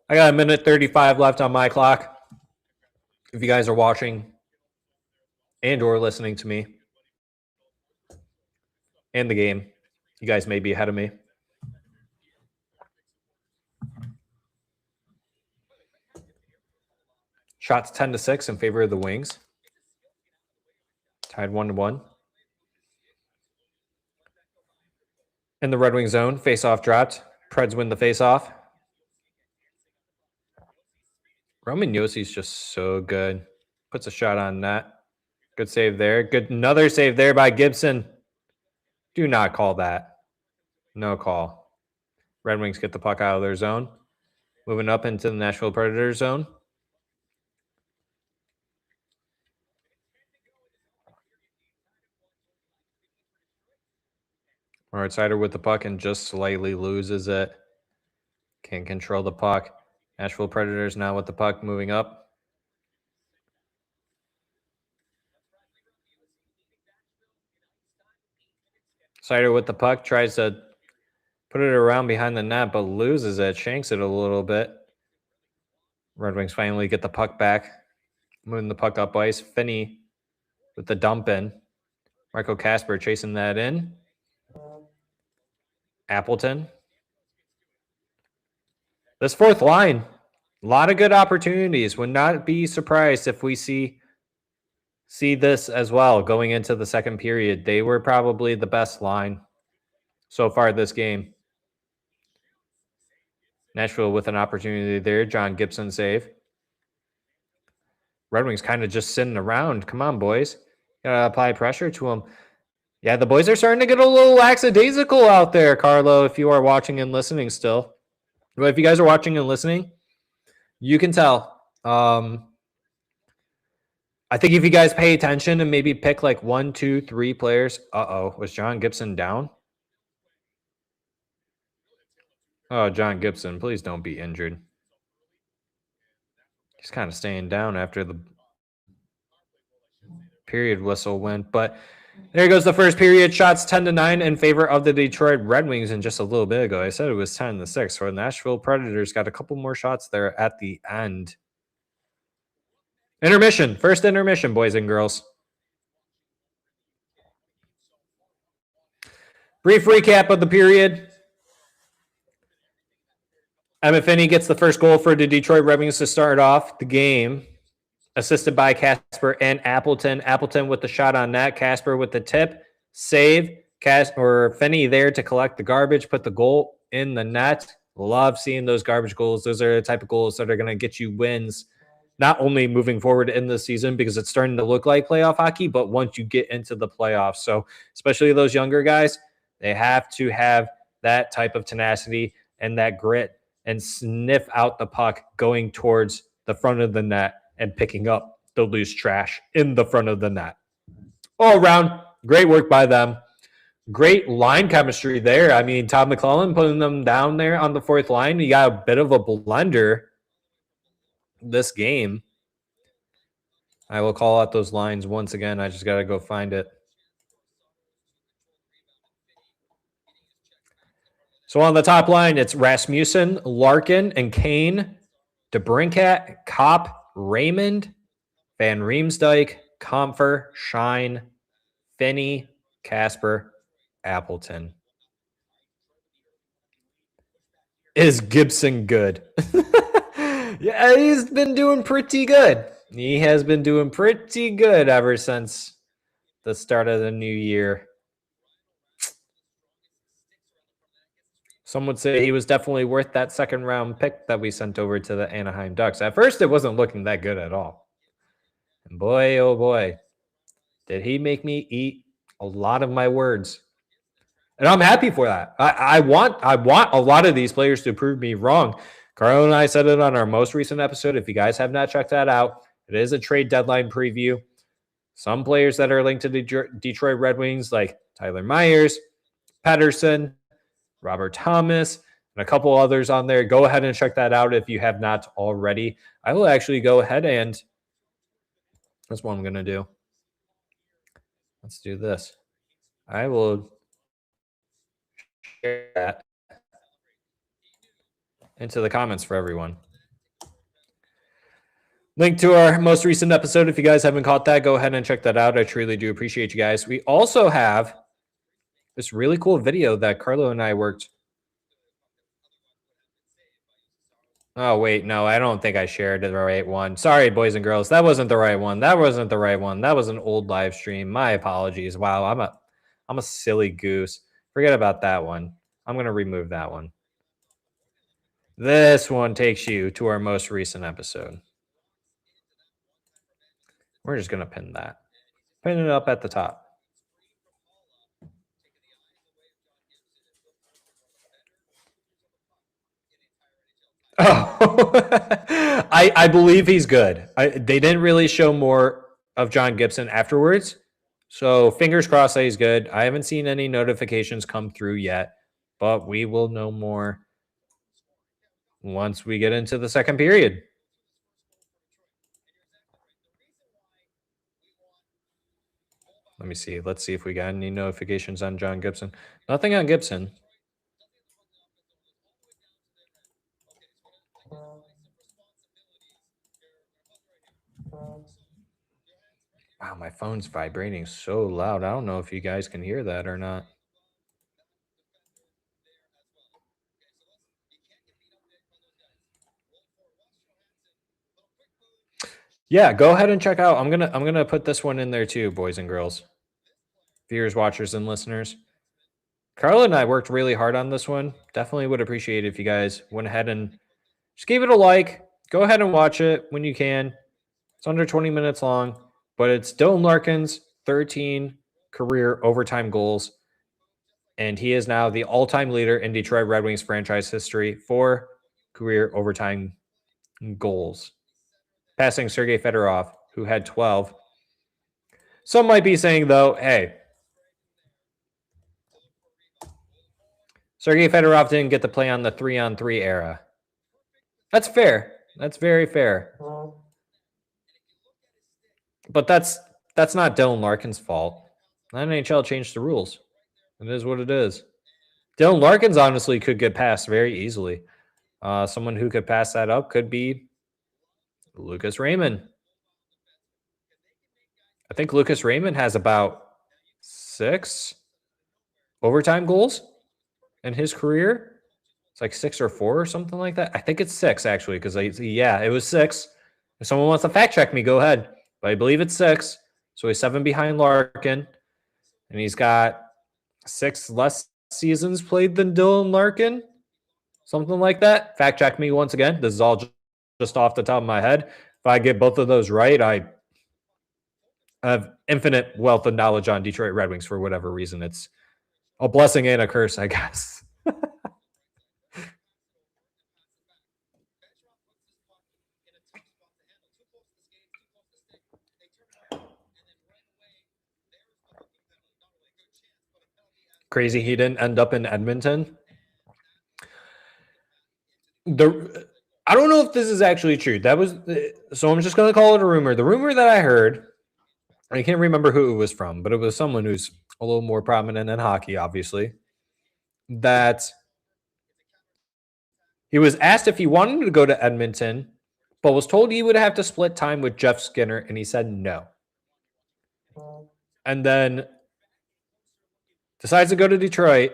B: I got 1:35 left on my clock. If you guys are watching and or listening to me and the game, you guys may be ahead of me. Shots 10-6 in favor of the Wings. Tied 1-1. In the Red Wing zone, face-off dropped. Preds win the face-off. Roman Yossi's just so good. Puts a shot on net. Good save there. Good, another save there by Gibson. Do not call that. No call. Red Wings get the puck out of their zone. Moving up into the Nashville Predators zone. Right-sider with the puck and just slightly loses it. Can't control the puck. Nashville Predators now with the puck moving up. Sider with the puck, tries to put it around behind the net, but loses it, shanks it a little bit. Red Wings finally get the puck back, moving the puck up ice. Finney with the dump in. Marco Kasper chasing that in. Appleton. This fourth line, a lot of good opportunities. Would not be surprised if we see this as well going into the second period. They were probably the best line so far this game. Nashville with an opportunity there. John Gibson save. Red Wings kind of just sitting around. Come on, boys. Gotta apply pressure to them. Yeah, the boys are starting to get a little lackadaisical out there, Carlo, if you are watching and listening still. But if you guys are watching and listening, you can tell. I think if you guys pay attention and maybe pick like 1, 2, 3 players. Uh-oh, was John Gibson down? Oh, John Gibson, please don't be injured. He's kind of staying down after the period whistle went. But there goes the first period. Shots 10-9 in favor of the Detroit Red Wings. And just a little bit ago, I said it was 10-6. So the Nashville Predators got a couple more shots there at the end. Intermission. First intermission, boys and girls. Brief recap of the period. Emmett Finney gets the first goal for the Detroit Red Wings to start off the game. Assisted by Kasper and Appleton. Appleton with the shot on net. Kasper with the tip. Save. Finney there to collect the garbage. Put the goal in the net. Love seeing those garbage goals. Those are the type of goals that are going to get you wins. Not only moving forward in the season because it's starting to look like playoff hockey, but once you get into the playoffs. So especially those younger guys, they have to have that type of tenacity and that grit and sniff out the puck going towards the front of the net and picking up the loose trash in the front of the net. All around, great work by them. Great line chemistry there. I mean, Todd McClellan putting them down there on the fourth line. You got a bit of a blender this game. I will call out those lines once again. I just got to go find it. So on the top line, it's Rasmussen, Larkin, and Kane, DeBrincat, Kopp, Raymond, Van Riemsdyk, Comfer, Shine, Finney, Casper, Appleton. Is Gibson good? Yeah, he's been doing pretty good. He has been doing pretty good ever since the start of the new year. Some would say he was definitely worth that second round pick that we sent over to the Anaheim Ducks. At first, it wasn't looking that good at all. And boy, oh boy, did he make me eat a lot of my words. And I'm happy for that. I want a lot of these players to prove me wrong. Carlo and I said it on our most recent episode. If you guys have not checked that out, it is a trade deadline preview. Some players that are linked to the Detroit Red Wings, like Tyler Myers, Pettersson, Robert Thomas, and a couple others on there. Go ahead and check that out if you have not already. I will actually go ahead and that's what I'm going to do. Let's do this. I will share that into the comments for everyone. Link to our most recent episode. If you guys haven't caught that, go ahead and check that out. I truly do appreciate you guys. We also have this really cool video that Carlo and I worked. Oh, wait. No, I don't think I shared the right one. Sorry, boys and girls. That wasn't the right one. That wasn't the right one. That was an old live stream. My apologies. Wow, I'm a silly goose. Forget about that one. I'm going to remove that one. This one takes you to our most recent episode. We're just going to pin that. Pin it up at the top. Oh, I believe he's good. They didn't really show more of John Gibson afterwards. So fingers crossed that he's good. I haven't seen any notifications come through yet, but we will know more once we get into the second period. Let me see. Let's see if we got any notifications on John Gibson. Nothing on Gibson. Wow, my phone's vibrating so loud. I don't know if you guys can hear that or not. Yeah, go ahead and check out. I'm gonna put this one in there too, boys and girls, viewers, watchers, and listeners. Carla and I worked really hard on this one. Definitely would appreciate it if you guys went ahead and just gave it a like. Go ahead and watch it when you can. It's under 20 minutes long, but it's Dylan Larkin's 13 career overtime goals, and he is now the all-time leader in Detroit Red Wings franchise history for career overtime goals, passing Sergei Fedorov, who had 12. Some might be saying, though, hey, Sergei Fedorov didn't get to play on the 3-on-3 era. That's fair. That's very fair. But that's not Dylan Larkin's fault. The NHL changed the rules. It is what it is. Dylan Larkins honestly could get passed very easily. Someone who could pass that up could be Lucas Raymond. I think Lucas Raymond has about 6 overtime goals in his career. It's like 6 or 4 or something like that. I think it's 6 actually, because it was 6. If someone wants to fact check me, go ahead. But I believe it's 6. So he's 7 behind Larkin, and he's got 6 less seasons played than Dylan Larkin, something like that. Fact check me once again. This is all just off the top of my head. If I get both of those right, I have infinite wealth of knowledge on Detroit Red Wings for whatever reason. It's a blessing and a curse, I guess. Crazy he didn't end up in Edmonton. I don't know if this is actually true. So I'm just going to call it a rumor. The rumor that I heard, I can't remember who it was from, but it was someone who's a little more prominent in hockey, obviously, that he was asked if he wanted to go to Edmonton but was told he would have to split time with Jeff Skinner, and he said no. And then decides to go to Detroit.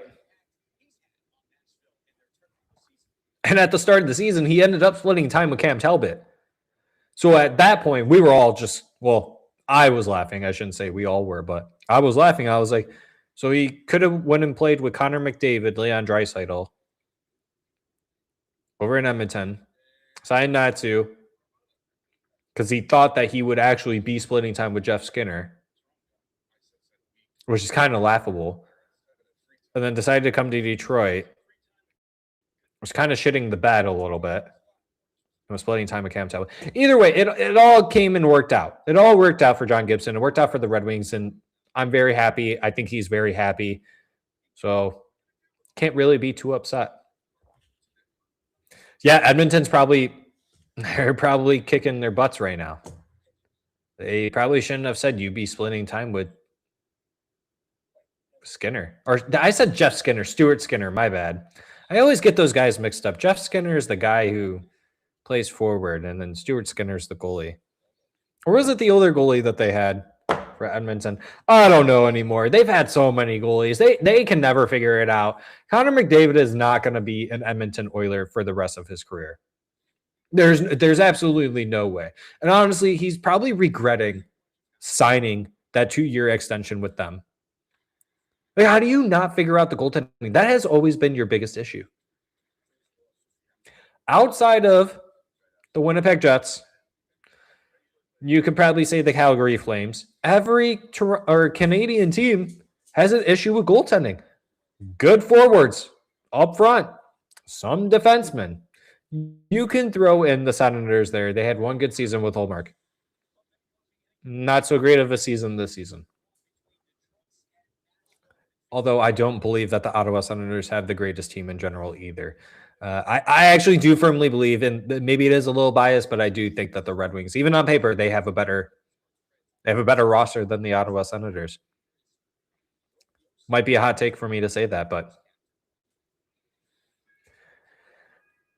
B: And at the start of the season, he ended up splitting time with Cam Talbot. So at that point, we were all just, well, I was laughing. I shouldn't say we all were, but I was laughing. I was like, so he could have went and played with Connor McDavid, Leon Draisaitl over in Edmonton, signed not to, because he thought that he would actually be splitting time with Jeff Skinner, which is kind of laughable. And then decided to come to Detroit. Was kind of shitting the bed a little bit. And was splitting time with Cam Talbot. Either way, it all came and worked out. It all worked out for John Gibson. It worked out for the Red Wings, and I'm very happy. I think he's very happy. So can't really be too upset. Yeah, Edmonton's they're probably kicking their butts right now. They probably shouldn't have said you'd be splitting time with Skinner. Or I said Jeff Skinner, Stuart Skinner, my bad. I always get those guys mixed up. Jeff Skinner is the guy who plays forward, and then Stuart Skinner's the goalie. Or was it the older goalie that they had for Edmonton? I don't know anymore. They've had so many goalies. They can never figure it out. Connor McDavid is not going to be an Edmonton Oiler for the rest of his career. There's absolutely no way. And honestly, he's probably regretting signing that 2-year extension with them. Like, how do you not figure out the goaltending? That has always been your biggest issue. Outside of the Winnipeg Jets, you could probably say the Calgary Flames. Every Canadian team has an issue with goaltending. Good forwards up front, some defensemen. You can throw in the Senators there. They had one good season with Hallmark. Not so great of a season this season. Although I don't believe that the Ottawa Senators have the greatest team in general either. I actually do firmly believe, and maybe it is a little biased, but I do think that the Red Wings, even on paper, they have a better roster than the Ottawa Senators. Might be a hot take for me to say that, but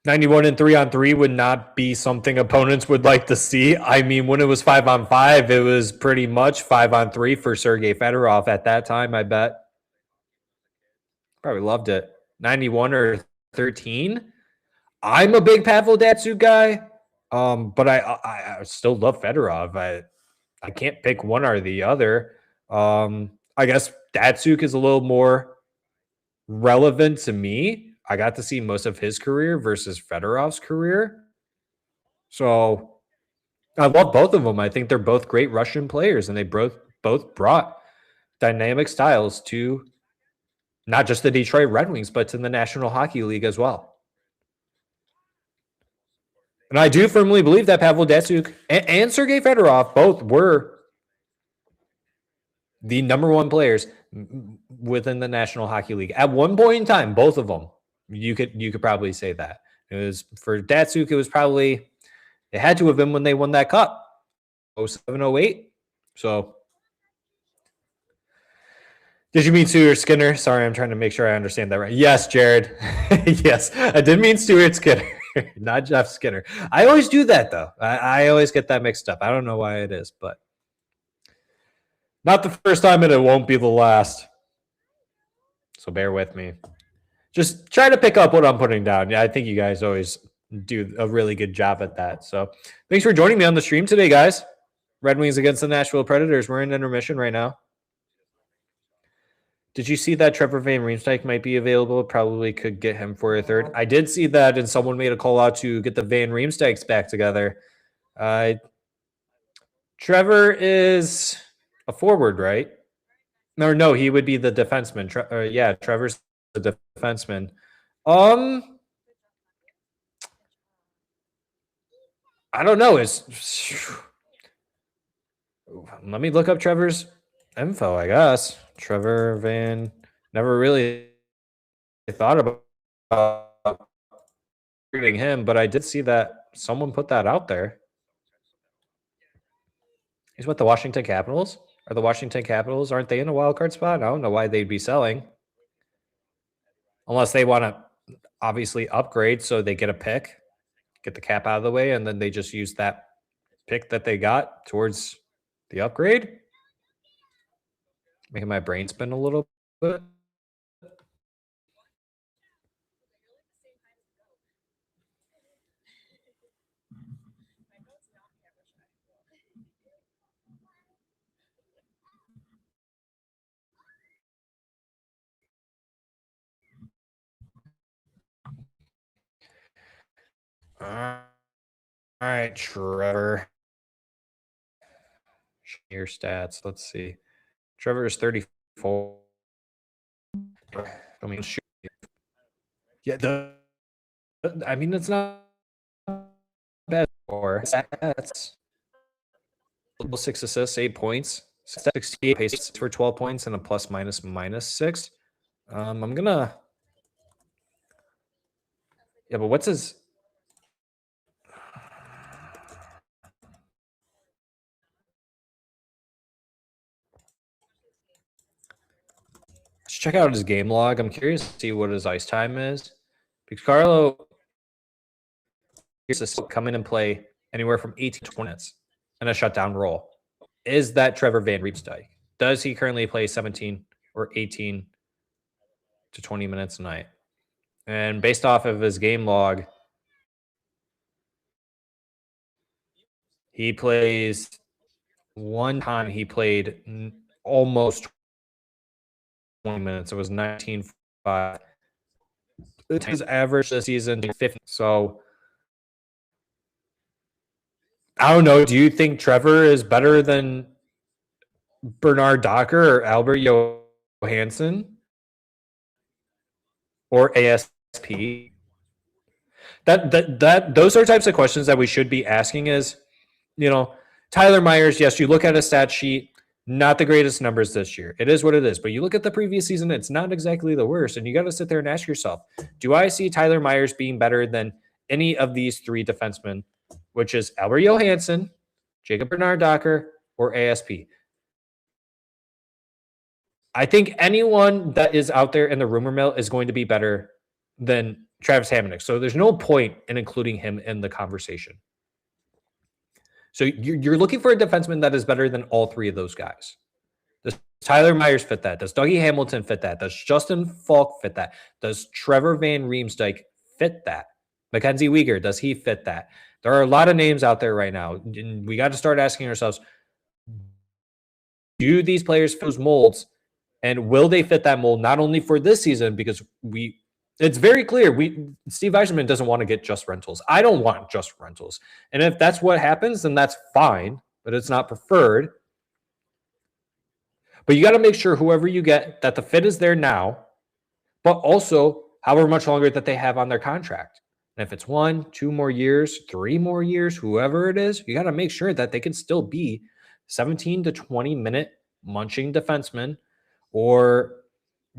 B: 91 and 3-on-3 would not be something opponents would like to see. I mean, when it was 5-on-5, it was pretty much 5-on-3 for Sergei Fedorov at that time, I bet. Probably loved it. 91 or 13. I'm a big Pavel Datsyuk guy, but I still love Fedorov. I can't pick one or the other. I guess Datsyuk is a little more relevant to me. I got to see most of his career versus Fedorov's career. So I love both of them. I think they're both great Russian players, and they both brought dynamic styles to not just the Detroit Red Wings, but to the National Hockey League as well. And I do firmly believe that Pavel Datsyuk and Sergei Fedorov both were the number one players within the National Hockey League. At one point in time, both of them, you could probably say that. It was for Datsyuk, it had to have been when they won that cup, 07-08. So did you mean Stuart Skinner? Sorry, I'm trying to make sure I understand that right. Yes, Jared. Yes, I did mean Stuart Skinner, not Jeff Skinner. I always do that, though. I always get that mixed up. I don't know why it is, but not the first time, and it won't be the last. So bear with me. Just try to pick up what I'm putting down. Yeah, I think you guys always do a really good job at that. So thanks for joining me on the stream today, guys. Red Wings against the Nashville Predators. We're in intermission right now. Did you see that Trevor Van Riemsdyk might be available? Probably could get him for a third. I did see that, and someone made a call out to get the Van Riemsdyks back together. Trevor is a forward, right? No, he would be the defenseman. Trevor's the defenseman. I don't know. Let me look up Trevor's info, I guess. Trevor Van, never really thought about reading him, but I did see that someone put that out there. He's with the Washington Capitals. Are the Washington Capitals, aren't they in a wild card spot? I don't know why they'd be selling. Unless they want to obviously upgrade so they get a pick. get the cap out of the way, and then they just use that pick that they got towards the upgrade. Making my brain spin a little bit. All right, Trevor. Your stats. Let's see. Trevor is 34. I mean, shoot. Yeah, I mean, it's not bad for stats. 6 assists, 8 points, 68 pace for 12 points, and a plus minus 6. I'm gonna. Yeah, but what's his? Let's check out his game log. I'm curious to see what his ice time is. Because Carlo used to come in and play anywhere from 18 to 20 minutes in a shutdown role. Is that Trevor Van Riemsdyk? Does he currently play 17 or 18 to 20 minutes a night? And based off of his game log, he plays one time he played almost 20 minutes. It was 19.5. His average this season 50. So I don't know. Do you think Trevor is better than Bernard Docker or Albert Johansson or ASP? Those are types of questions that we should be asking. Is, Tyler Myers, yes, you look at a stat sheet, not the greatest numbers this year. It is what it is. But you look at the previous season, it's not exactly the worst. And you got to sit there and ask yourself, do I see Tyler Myers being better than any of these three defensemen, which is Albert Johansson, Jacob Bernard Docker, or ASP? I think anyone that is out there in the rumor mill is going to be better than Travis Hamonic. So there's no point in including him in the conversation. So you're looking for a defenseman that is better than all three of those guys. Does Tyler Myers fit that? Does Dougie Hamilton fit that? Does Justin Falk fit that? Does Trevor Van Riemsdyk fit that? Mackenzie Weegar, does he fit that? There are a lot of names out there right now. And we got to start asking ourselves, do these players fit those molds? And will they fit that mold not only for this season, because it's very clear Steve Yzerman doesn't want to get just rentals. I don't want just rentals. And if that's what happens, then that's fine, but it's not preferred. But you got to make sure whoever you get, that the fit is there now, but also however much longer that they have on their contract. And if it's 1, 2 more years, 3 more years, whoever it is, you got to make sure that they can still be 17 to 20 minute munching defensemen. Or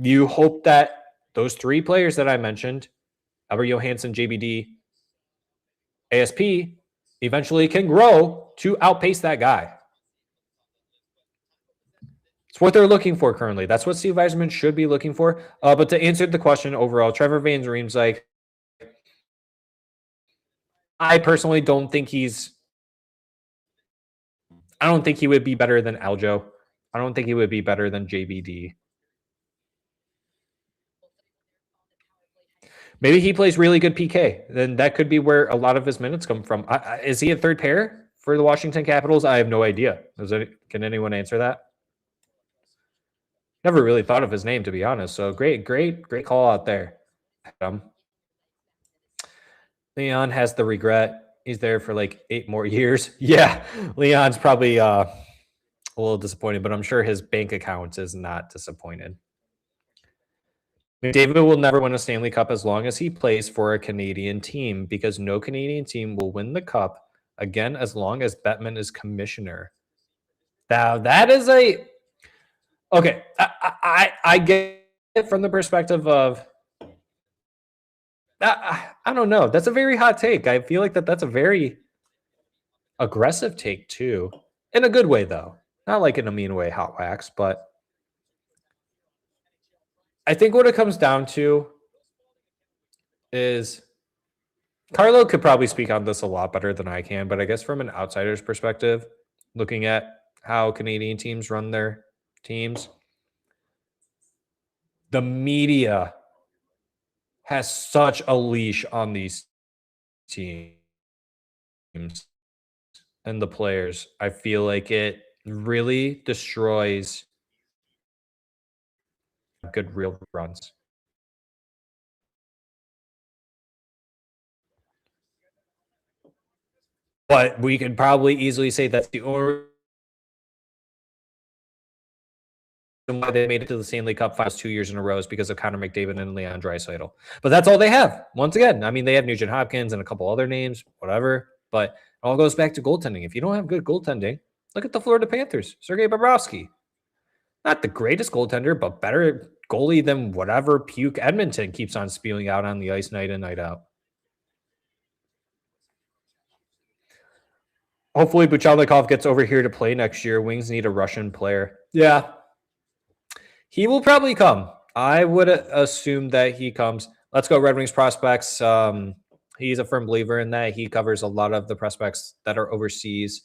B: you hope that those three players that I mentioned, Albert Johansson, JBD, ASP, eventually can grow to outpace that guy. It's what they're looking for currently. That's what Steve Yzerman should be looking for. But to answer the question overall, Trevor Van Riemsdyk, I personally don't think he would be better than Aljo. I don't think he would be better than JBD. Maybe he plays really good PK. Then that could be where a lot of his minutes come from. Is he a third pair for the Washington Capitals? I have no idea. Can anyone answer that? Never really thought of his name, to be honest. So great call out there. Leon has the regret. He's there for like 8 more years. Yeah, Leon's probably a little disappointed, but I'm sure his bank account is not disappointed. McDavid will never win a Stanley Cup as long as he plays for a Canadian team, because no Canadian team will win the Cup again as long as Bettman is commissioner. Now, that is okay. I get it from the perspective of, I don't know. That's a very hot take. I feel like that's a very aggressive take too, in a good way though. Not like in a mean way, hot wax, but I think what it comes down to is Carlo could probably speak on this a lot better than I can, but I guess from an outsider's perspective, looking at how Canadian teams run their teams, the media has such a leash on these teams and the players. I feel like it really destroys good real runs. But we could probably easily say that's the only reason why they made it to the Stanley Cup finals 2 years in a row is because of Connor McDavid and Leon Draisaitl. But that's all they have. Once again, I mean, they have Nugent Hopkins and a couple other names, whatever. But it all goes back to goaltending. If you don't have good goaltending, look at the Florida Panthers. Sergei Bobrovsky. Not the greatest goaltender, but better goalie than whatever puke Edmonton keeps on spewing out on the ice night in, night out. Hopefully Buchelnikov gets over here to play next year. Wings need a Russian player. Yeah. He will probably come. I would assume that he comes. Let's go Red Wings prospects. He's a firm believer in that. He covers a lot of the prospects that are overseas.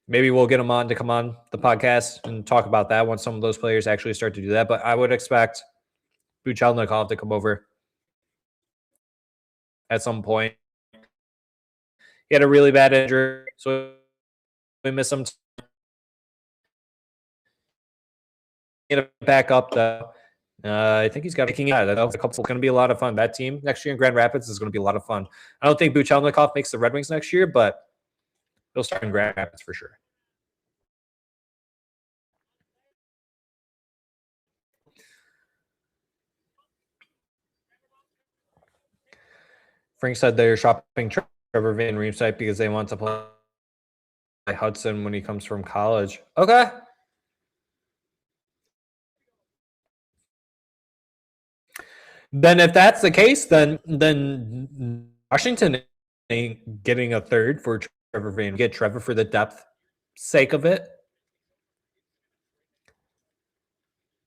B: Maybe we'll get him on to come on the podcast and talk about that once some of those players actually start to do that. But I would expect Buchelnikov to come over at some point. He had a really bad injury, so we miss him. Get back up though. I think he's got making it. That's a couple. It's going to be a lot of fun. That team next year in Grand Rapids is going to be a lot of fun. I don't think Buchelnikov makes the Red Wings next year, but he'll start in Grand Rapids for sure. Frank said they're shopping Trevor Van Riemsdyk because they want to play Hudson when he comes from college. Okay. Then if that's the case, then Washington ain't getting a third for Trevor Van. Get Trevor for the depth sake of it.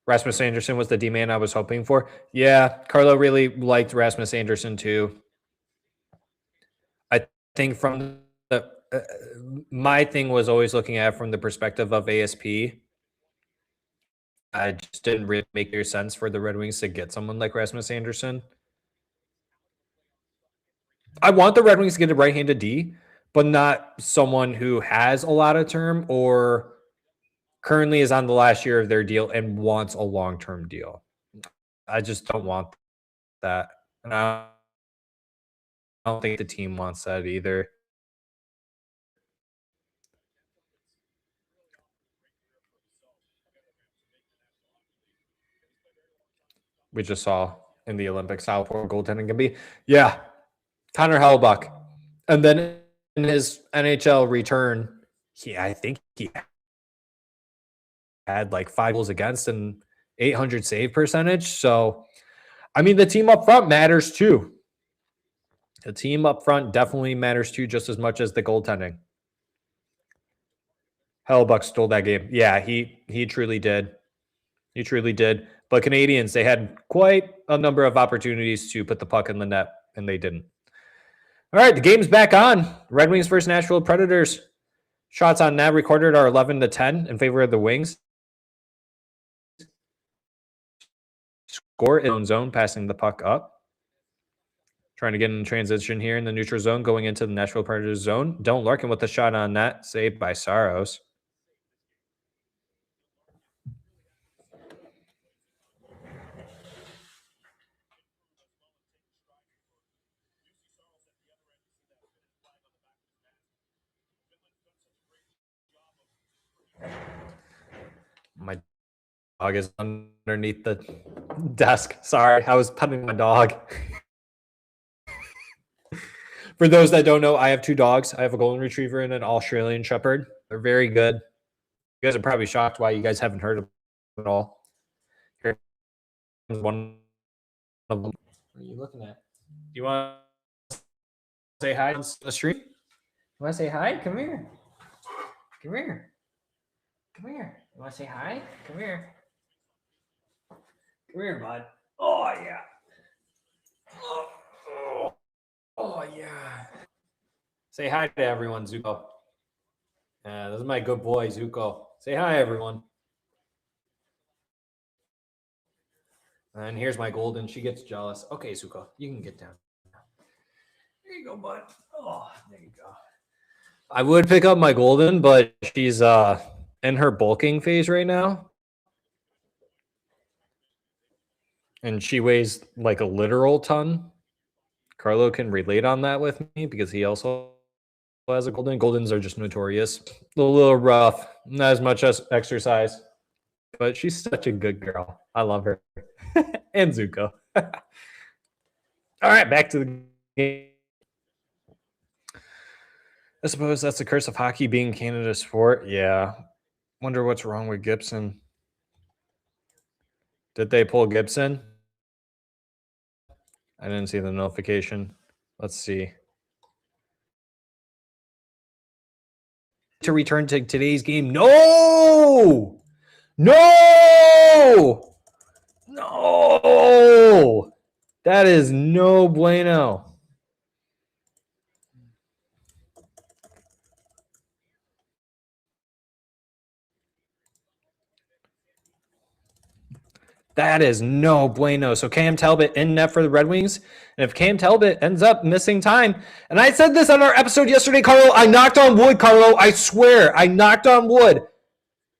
B: Rasmus Anderson was the D-man I was hoping for. Yeah, Carlo really liked Rasmus Anderson too. I think from the my thing was always looking at it from the perspective of ASP. I just didn't really make your sense for the Red Wings to get someone like Rasmus Anderson. I want the Red Wings to get a right-handed D, but not someone who has a lot of term or currently is on the last year of their deal and wants a long-term deal. I just don't want that. And I don't think the team wants that either. We just saw in the Olympics how poor goaltending can be. Yeah, Connor Hellebuyck. And then in his NHL return, I think he had like 5 goals against and 800 save percentage. So, I mean, the team up front matters too. The team up front definitely matters too, just as much as the goaltending. Hellebuyck stole that game. Yeah, he truly did. He truly did. But Canadians, they had quite a number of opportunities to put the puck in the net, and they didn't. All right, the game's back on. Red Wings versus Nashville Predators. Shots on net recorded are 11-10 in favor of the Wings. Score in zone, passing the puck up. Trying to get in transition here in the neutral zone, going into the Nashville Predators zone. Don't Larkin with the shot on net, saved by Saros. My dog is underneath the desk. Sorry, I was petting my dog. For those that don't know, I have 2 dogs. I have a golden retriever and an Australian shepherd. They're very good. You guys are probably shocked why you guys haven't heard of them at all. Here's one of them. What are you looking at? Do you want to say hi on the street? You want to say hi? Come here. Come here. Come here. You want to say hi? Come here. Come here, bud. Oh, yeah. Oh. Say hi to everyone, Zuko. This is my good boy, Zuko. Say hi, everyone. And here's my golden. She gets jealous. Okay, Zuko, you can get down. There you go, bud. Oh, there you go. I would pick up my golden, but she's in her bulking phase right now. And she weighs like a literal ton. Carlo can relate on that with me because he also has a golden. Goldens are just notorious. A little rough, not as much as exercise. But she's such a good girl. I love her. And Zuko. All right, back to the game. I suppose that's the curse of hockey being Canada's sport. Yeah. Wonder what's wrong with Gibson. Did they pull Gibson? I didn't see the notification. Let's see. To return to today's game. No! No! No! That is no bueno. That is no bueno. So Cam Talbot in net for the Red Wings. And if Cam Talbot ends up missing time, and I said this on our episode yesterday, Carlo, I knocked on wood, Carlo. I swear, I knocked on wood.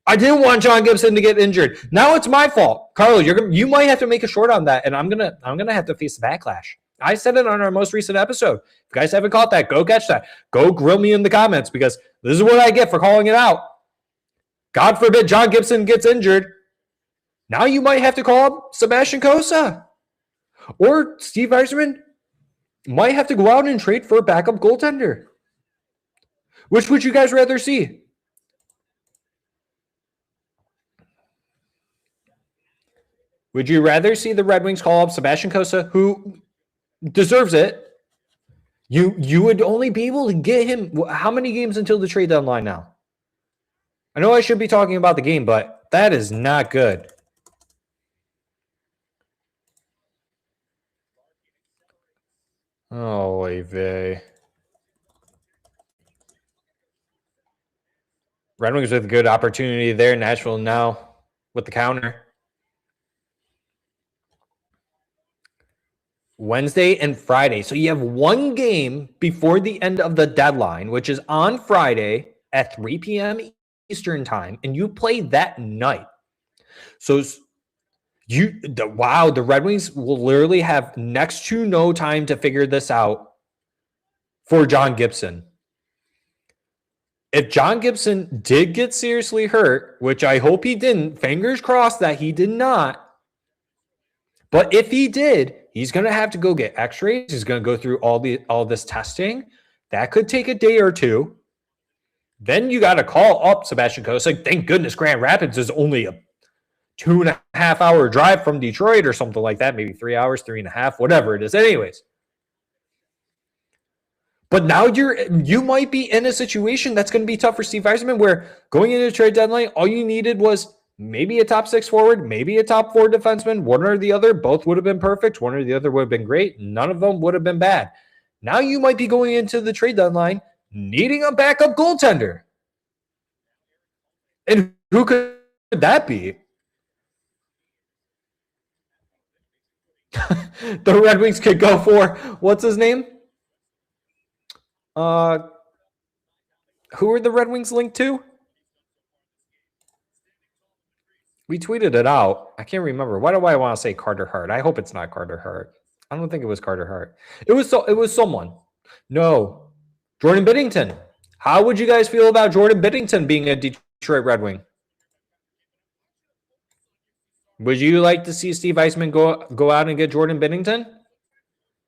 B: I didn't want John Gibson to get injured. Now it's my fault, Carlo. You might have to make a short on that, and I'm gonna have to face the backlash. I said it on our most recent episode. If you guys haven't caught that, go catch that. Go grill me in the comments because this is what I get for calling it out. God forbid John Gibson gets injured. Now you might have to call up Sebastian Cossa. Or Steve Yzerman might have to go out and trade for a backup goaltender. Which would you guys rather see? Would you rather see the Red Wings call up Sebastian Cossa, who deserves it? You would only be able to get him how many games until the trade deadline now? I know I should be talking about the game, but that is not good. Oh, vey. Red Wings with a good opportunity there. Nashville now with the counter. Wednesday and Friday. So you have one game before the end of the deadline, which is on Friday at 3 p.m. Eastern time, and you play that night. So the Red Wings will literally have next to no time to figure this out for John Gibson. If John Gibson did get seriously hurt, which I hope he didn't, fingers crossed that he did not, but if he did, he's going to have to go get x-rays. He's going to go through all this testing. That could take a day or two. Then you got to call up Sebastian Cossa. Thank goodness Grand Rapids is only a 2.5 hour drive from Detroit or something like that. Maybe 3 hours, 3.5, whatever it is. Anyways. But now you might be in a situation that's going to be tough for Steve Yzerman, where going into the trade deadline, all you needed was maybe a top 6 forward, maybe a top 4 defenseman, one or the other. Both would have been perfect. One or the other would have been great. None of them would have been bad. Now you might be going into the trade deadline needing a backup goaltender. And who could that be? The Red Wings could go for, what's his name? Who are the Red Wings linked to? We tweeted it out. I can't remember. Why do I want to say Carter Hart? I hope it's not Carter Hart. I don't think it was Carter Hart. It was someone. No. Jordan Binnington. How would you guys feel about Jordan Binnington being a Detroit Red Wing? Would you like to see Steve Yzerman go out and get Jordan Binnington?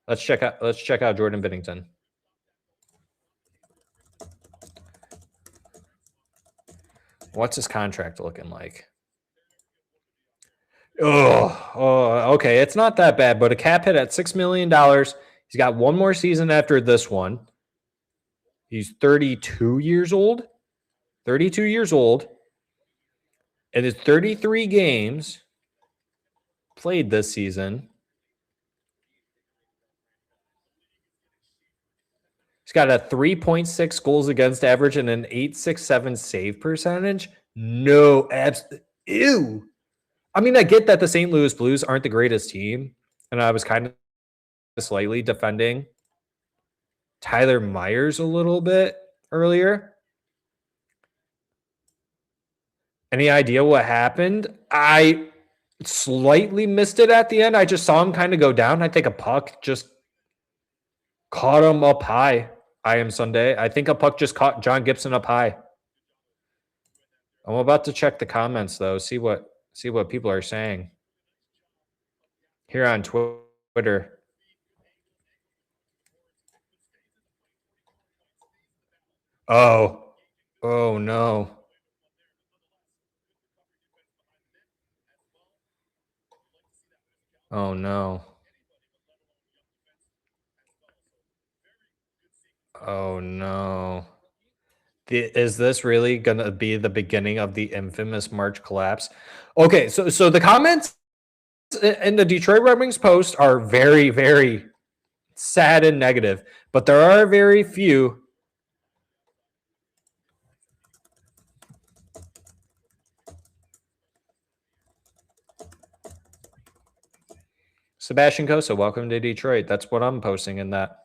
B: Let's check out Jordan Binnington. What's his contract looking like? Oh, okay. It's not that bad, but a cap hit at $6 million. He's got one more season after this one. He's 32 years old. 32 years old. And his 33 games played this season. He's He's got a 3.6 goals against average and an 8.67 save percentage. No, ew. I mean, I get that the St. Louis Blues aren't the greatest team, and I was kind of slightly defending Tyler Myers a little bit earlier. Any idea what happened? I slightly missed it at the end. I just saw him kind of go down. I think a puck just caught him up high. I am Sunday. I think a puck just caught John Gibson up high. I'm about to check the comments though. See what people are saying here on Twitter. Oh no. Oh no. Oh no. Is this really going to be the beginning of the infamous March collapse? Okay, so the comments in the Detroit Red Wings post are very, very sad and negative, but there are very few. Sebastian Cossa, welcome to Detroit. That's what I'm posting in that.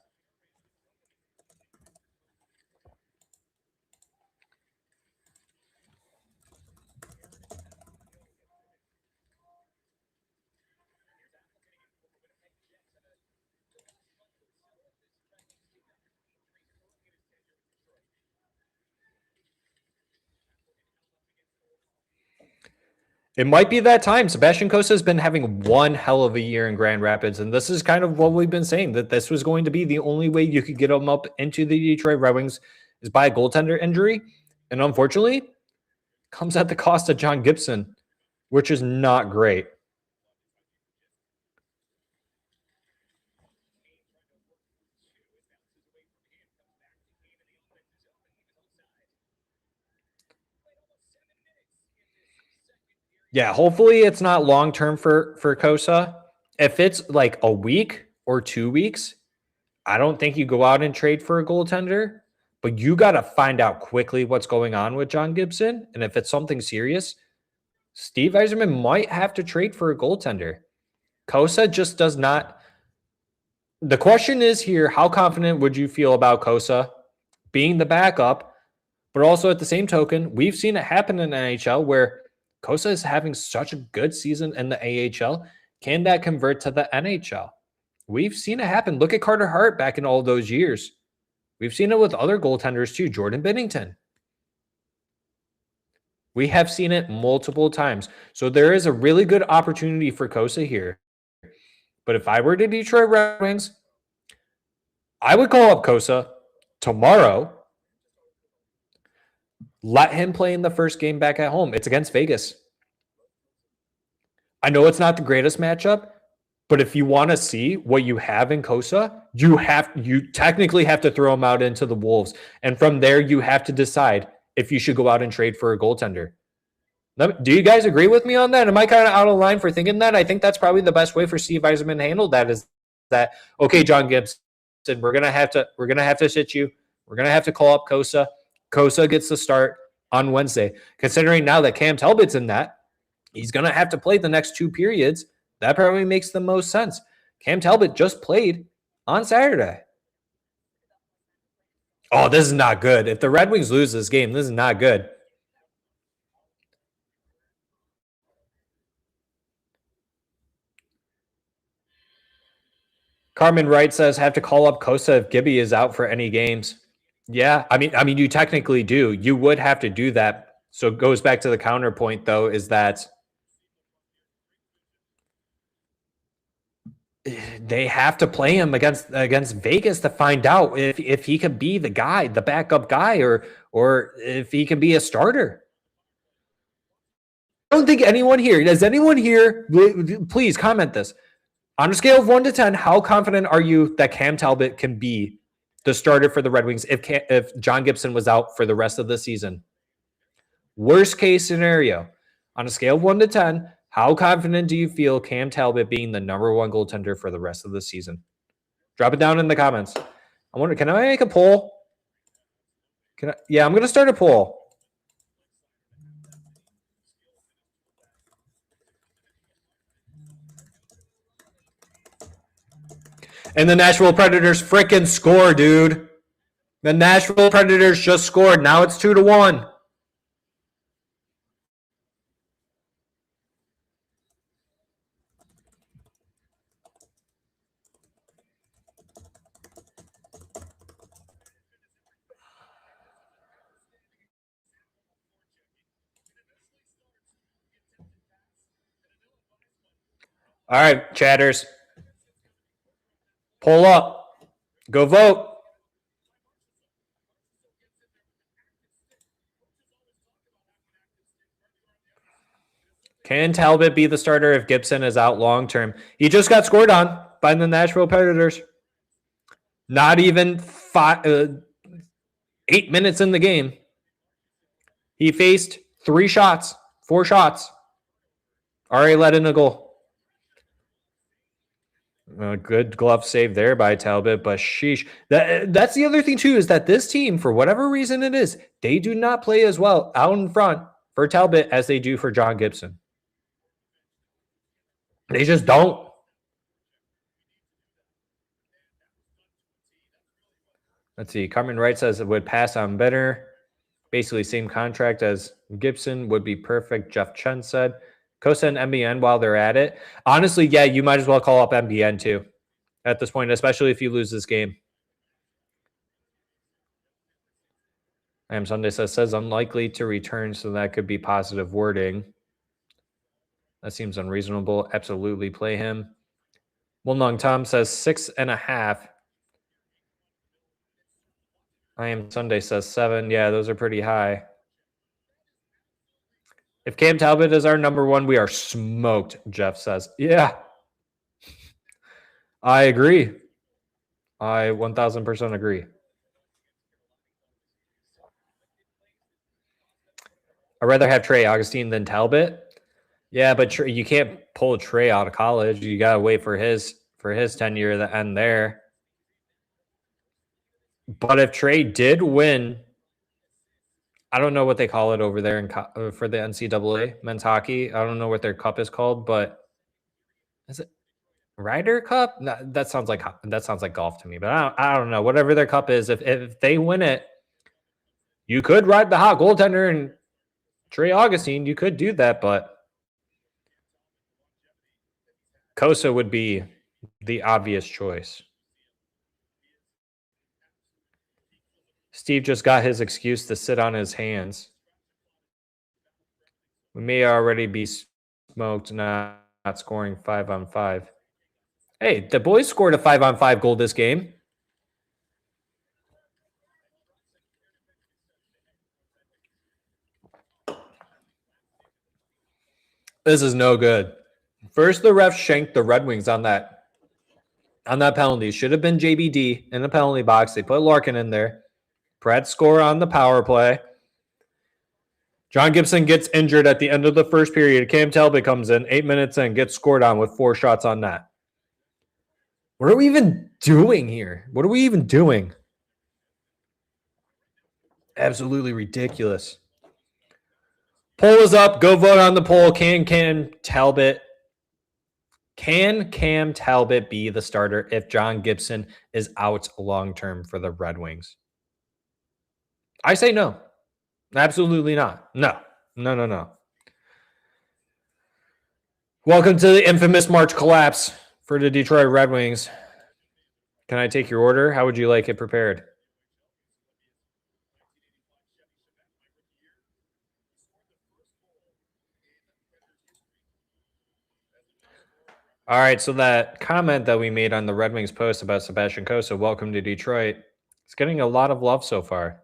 B: It might be that time. Sebastian Cossa has been having one hell of a year in Grand Rapids, and this is kind of what we've been saying, that this was going to be the only way you could get him up into the Detroit Red Wings is by a goaltender injury. And unfortunately, comes at the cost of John Gibson, which is not great. Yeah, hopefully it's not long term for Cossa. If it's like a week or 2 weeks, I don't think you go out and trade for a goaltender, but you got to find out quickly what's going on with John Gibson. And if it's something serious, Steve Yzerman might have to trade for a goaltender. Cossa just does not. The question is here, how confident would you feel about Cossa being the backup? But also at the same token, we've seen it happen in the NHL where Cossa is having such a good season in the AHL. Can that convert to the NHL? We've seen it happen. Look at Carter Hart back in all those years. We've seen it with other goaltenders too. Jordan Binnington. We have seen it multiple times. So there is a really good opportunity for Cossa here. But if I were the Detroit Red Wings, I would call up Cossa tomorrow. Let him play in the first game back at home. It's against Vegas. I know it's not the greatest matchup, but if you want to see what you have in Cossa, you technically have to throw him out into the Wolves. And from there, you have to decide if you should go out and trade for a goaltender. Do you guys agree with me on that? Am I kind of out of line for thinking that? I think that's probably the best way for Steve Yzerman to handle that is that, okay, John Gibson, we're gonna have to sit you. We're gonna have to call up Cossa. Cossa gets the start on Wednesday. Considering now that Cam Talbot's in that, he's gonna have to play the next 2 periods. That probably makes the most sense. Cam Talbot just played on Saturday. Oh, this is not good. If the Red Wings lose this game, this is not good. Carmen Wright says, have to call up Cossa if Gibby is out for any games. Yeah, I mean, you technically do. You would have to do that. So it goes back to the counterpoint, though, is that they have to play him against Vegas to find out if he could be the guy, the backup guy, or if he can be a starter. I don't think anyone here, does anyone here, please comment this. On a scale of 1 to 10, how confident are you that Cam Talbot can be the starter for the Red Wings if John Gibson was out for the rest of the season? Worst case scenario, on a scale of 1 to 10, how confident do you feel Cam Talbot being the #1 goaltender for the rest of the season? Drop it down in the comments. I wonder, can I make a poll? Can I? Yeah, I'm going to start a poll. And the Nashville Predators freaking score, dude. The Nashville Predators just scored. Now it's 2-1. All right, chatters. Pull up. Go vote. Can Talbot be the starter if Gibson is out long term? He just got scored on by the Nashville Predators. Not even 8 minutes in the game. He faced 4 shots. Already let in a goal. A good glove save there by Talbot, but sheesh. That's the other thing, too, is that this team, for whatever reason it is, they do not play as well out in front for Talbot as they do for John Gibson. They just don't. Let's see. Carmen Wright says it would pass on better. Basically, same contract as Gibson would be perfect, Jeff Chen said. Kosa and MBN while they're at it. Honestly, yeah, you might as well call up MBN too at this point, especially if you lose this game. I am Sunday says unlikely to return, so that could be positive wording. That seems unreasonable. Absolutely play him. Wilnong Tom says 6.5. I am Sunday says 7. Yeah, those are pretty high. If Cam Talbot is our number 1, we are smoked, Jeff says. Yeah. I agree. I 1,000% agree. I'd rather have Trey Augustine than Talbot. Yeah, but you can't pull Trey out of college. You got to wait for his tenure to end there. But if Trey did win, I don't know what they call it over there for the NCAA men's hockey. I don't know what their cup is called, but is it Ryder Cup? No, that sounds like golf to me. But I don't know. Whatever their cup is, if they win it, you could ride the hot goaltender and Trey Augustine. You could do that, but Kosa would be the obvious choice. Steve just got his excuse to sit on his hands. We may already be smoked, not scoring 5-on-5. Hey, the boys scored a 5-on-5 goal this game. This is no good. First, the ref shanked the Red Wings on that penalty. Should have been JBD in the penalty box. They put Larkin in there. Pratt score on the power play. John Gibson gets injured at the end of the first period. Cam Talbot comes in 8 minutes in, gets scored on with 4 shots on net. What are we even doing here? What are we even doing? Absolutely ridiculous. Poll is up. Go vote on the poll. Can Cam Talbot be the starter if John Gibson is out long-term for the Red Wings? I say no. Absolutely not. No. Welcome to the infamous March collapse for the Detroit Red Wings. Can I take your order? How would you like it prepared? All right, so that comment that we made on the Red Wings post about Sebastian Kosa, welcome to Detroit, it's getting a lot of love so far.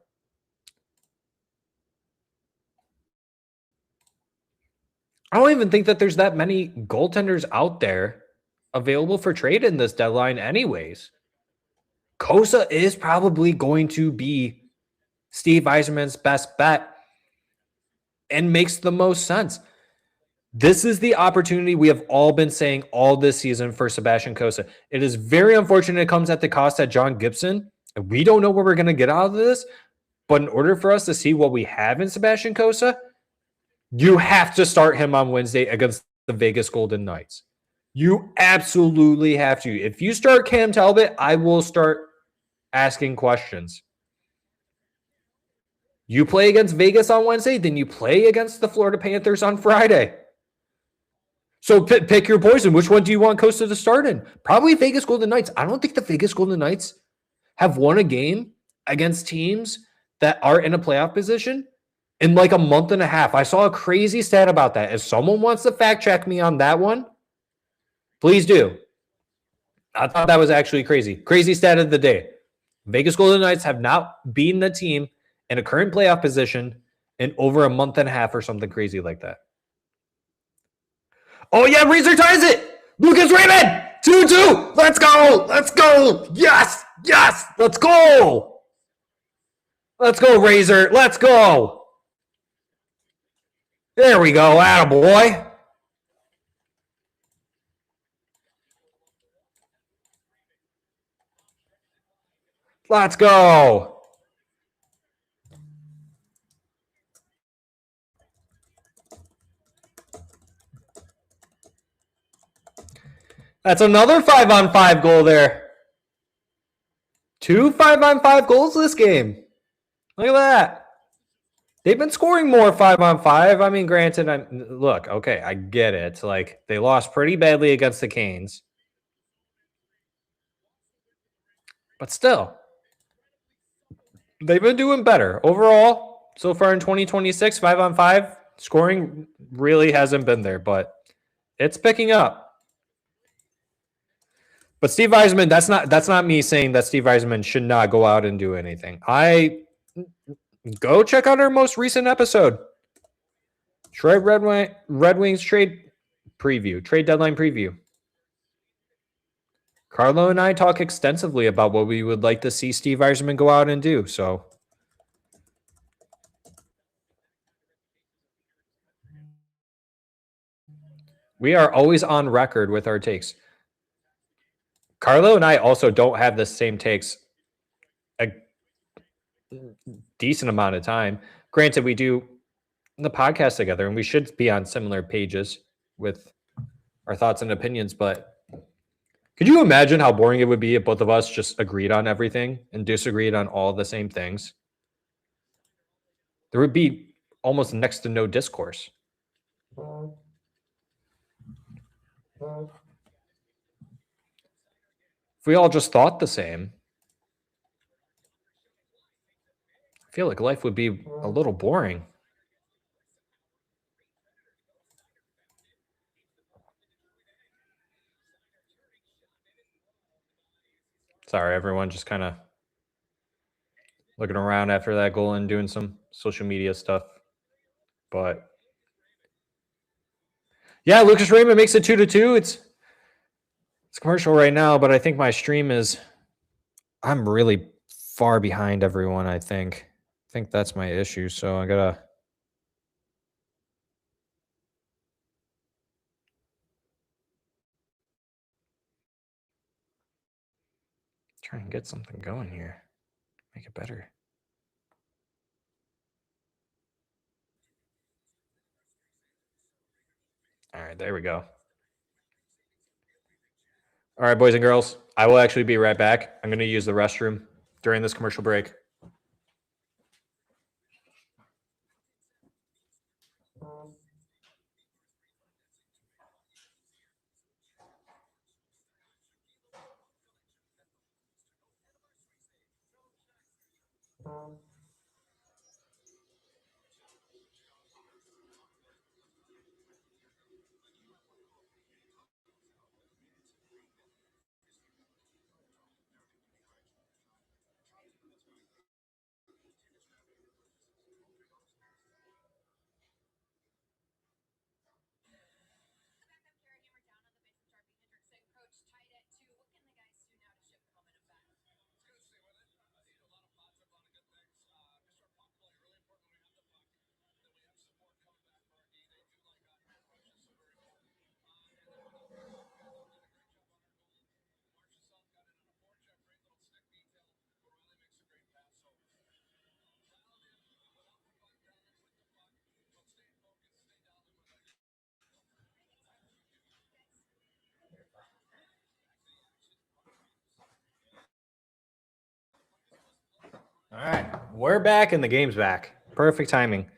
B: I don't even think that there's that many goaltenders out there available for trade in this deadline anyways. Kosa is probably going to be Steve Yzerman's best bet and makes the most sense. This is the opportunity we have all been saying all this season for Sebastian Kosa. It is very unfortunate it comes at the cost at John Gibson, We don't know what we're going to get out of this, but in order for us to see what we have in Sebastian Cosa, you have to start him on Wednesday against the Vegas Golden Knights. You absolutely have to. If you start Cam Talbot, I will start asking questions. You play against Vegas on Wednesday, then you play against the Florida Panthers on Friday. So pick your poison. Which one do you want Costa to start in? Probably Vegas Golden Knights. I don't think the Vegas Golden Knights have won a game against teams that are in a playoff position in like a month and a half. I saw a crazy stat about that. If someone wants to fact check me on that one, please do. I thought that was actually crazy. Crazy stat of the day. Vegas Golden Knights have not beaten the team in a current playoff position in over a month and a half or something crazy like that. Oh, yeah, Razor ties it. Lucas Raymond, 2-2. Let's go. Let's go. Yes. Yes. Let's go. Let's go, Razor. Let's go. There we go. Attaboy. Let's go. That's another 5-on-5 goal there. 2 5-on-5 goals this game. Look at that. They've been scoring more 5-on-5. I mean, granted, look, okay, I get it. Like, they lost pretty badly against the Canes. But still, they've been doing better. Overall, so far in 2026, 5-on-5, scoring really hasn't been there, but it's picking up. But Steve Yzerman, that's not me saying that Steve Yzerman should not go out and do anything. Go check out our most recent episode. Detroit Red Wings trade deadline preview. Carlo and I talk extensively about what we would like to see Steve Yzerman go out and do. So we are always on record with our takes. Carlo and I also don't have the same takes a decent amount of time. Granted, we do the podcast together and we should be on similar pages with our thoughts and opinions, but could you imagine how boring it would be if both of us just agreed on everything and disagreed on all the same things? There would be almost next to no discourse. If we all just thought the same, I feel like life would be a little boring. Sorry, everyone, just kind of looking around after that goal and doing some social media stuff. But yeah, Lucas Raymond makes it 2-2. It's commercial right now, but I think my stream I'm really far behind everyone, I think. I think that's my issue, so I gotta try and get something going here. Make it better. All right, there we go. All right, boys and girls, I will actually be right back. I'm going to use the restroom during this commercial break. right. We're back and the game's back. Perfect timing.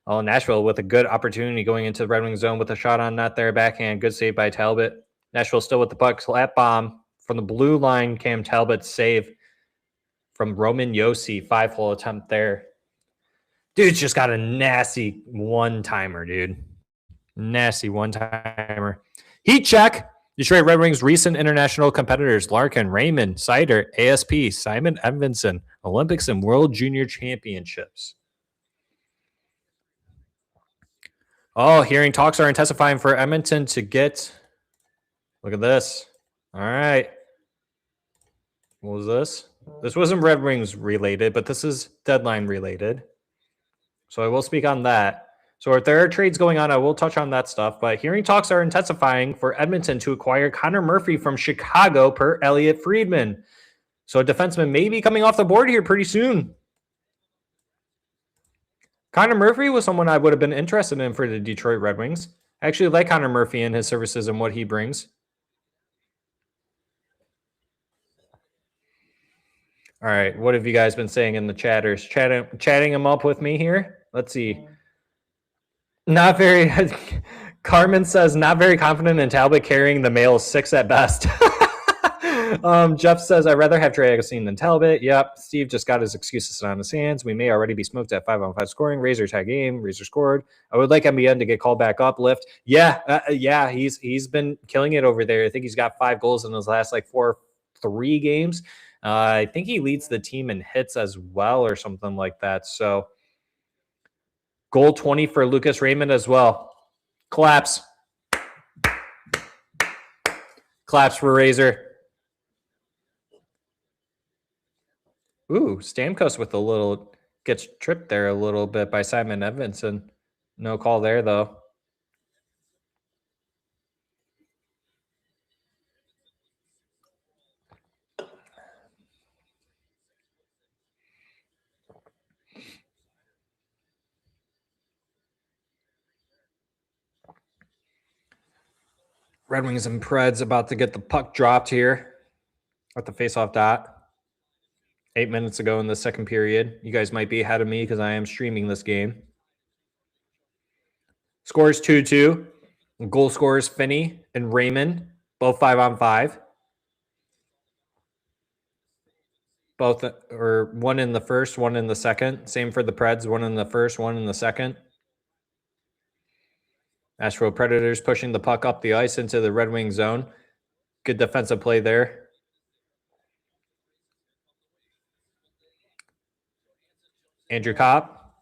B: Oh, Nashville with a good opportunity going into the Red Wings zone with a shot on net there, backhand. Good save by Talbot. Nashville still with the puck. Slap bomb from the blue line. Cam Talbot save from Roman Yossi. 5-hole attempt there. Dude's just got a nasty one-timer, dude. Nasty one-timer. Heat check. Detroit Red Wings recent international competitors: Larkin, Raymond, Sider, ASP, Simon Edmondson, Olympics and World Junior Championships. Oh, hearing talks are intensifying for Edmonton to get. Look at this. All right. What was this? This wasn't Red Wings related, but this is deadline related. So I will speak on that. So if there are trades going on, I will touch on that stuff. But hearing talks are intensifying for Edmonton to acquire Connor Murphy from Chicago per Elliot Friedman. So a defenseman may be coming off the board here pretty soon. Connor Murphy was someone I would have been interested in for the Detroit Red Wings. I actually like Connor Murphy and his services and what he brings. All right, what have you guys been saying in the chatters? Chatting them up with me here? Let's see. Not very. Carmen says, not very confident in Talbot carrying the male 6 at best. Jeff says, I'd rather have Trey Agassi than Talbot. Yep. Steve just got his excuses on his hands. We may already be smoked at 5-on-5 scoring. Razor tie game. Razor scored. I would like MBN to get called back up. Lift. Yeah. He's been killing it over there. I think he's got 5 goals in his last 3 games. I think he leads the team in hits as well or something like that. So goal 20 for Lucas Raymond as well. Claps. Claps for Razor. Ooh, Stamkos with a little, gets tripped there a little bit by Simon Edmondson. No call there, though. Red Wings and Preds about to get the puck dropped here at the faceoff dot. 8 minutes ago in the second period. You guys might be ahead of me because I am streaming this game. Scores 2-2. Goal scorers Finney and Raymond, both 5-on-5. Both or one in the first, one in the second. Same for the Preds, one in the first, one in the second. Nashville Predators pushing the puck up the ice into the Red Wing zone. Good defensive play there. Andrew Kopp.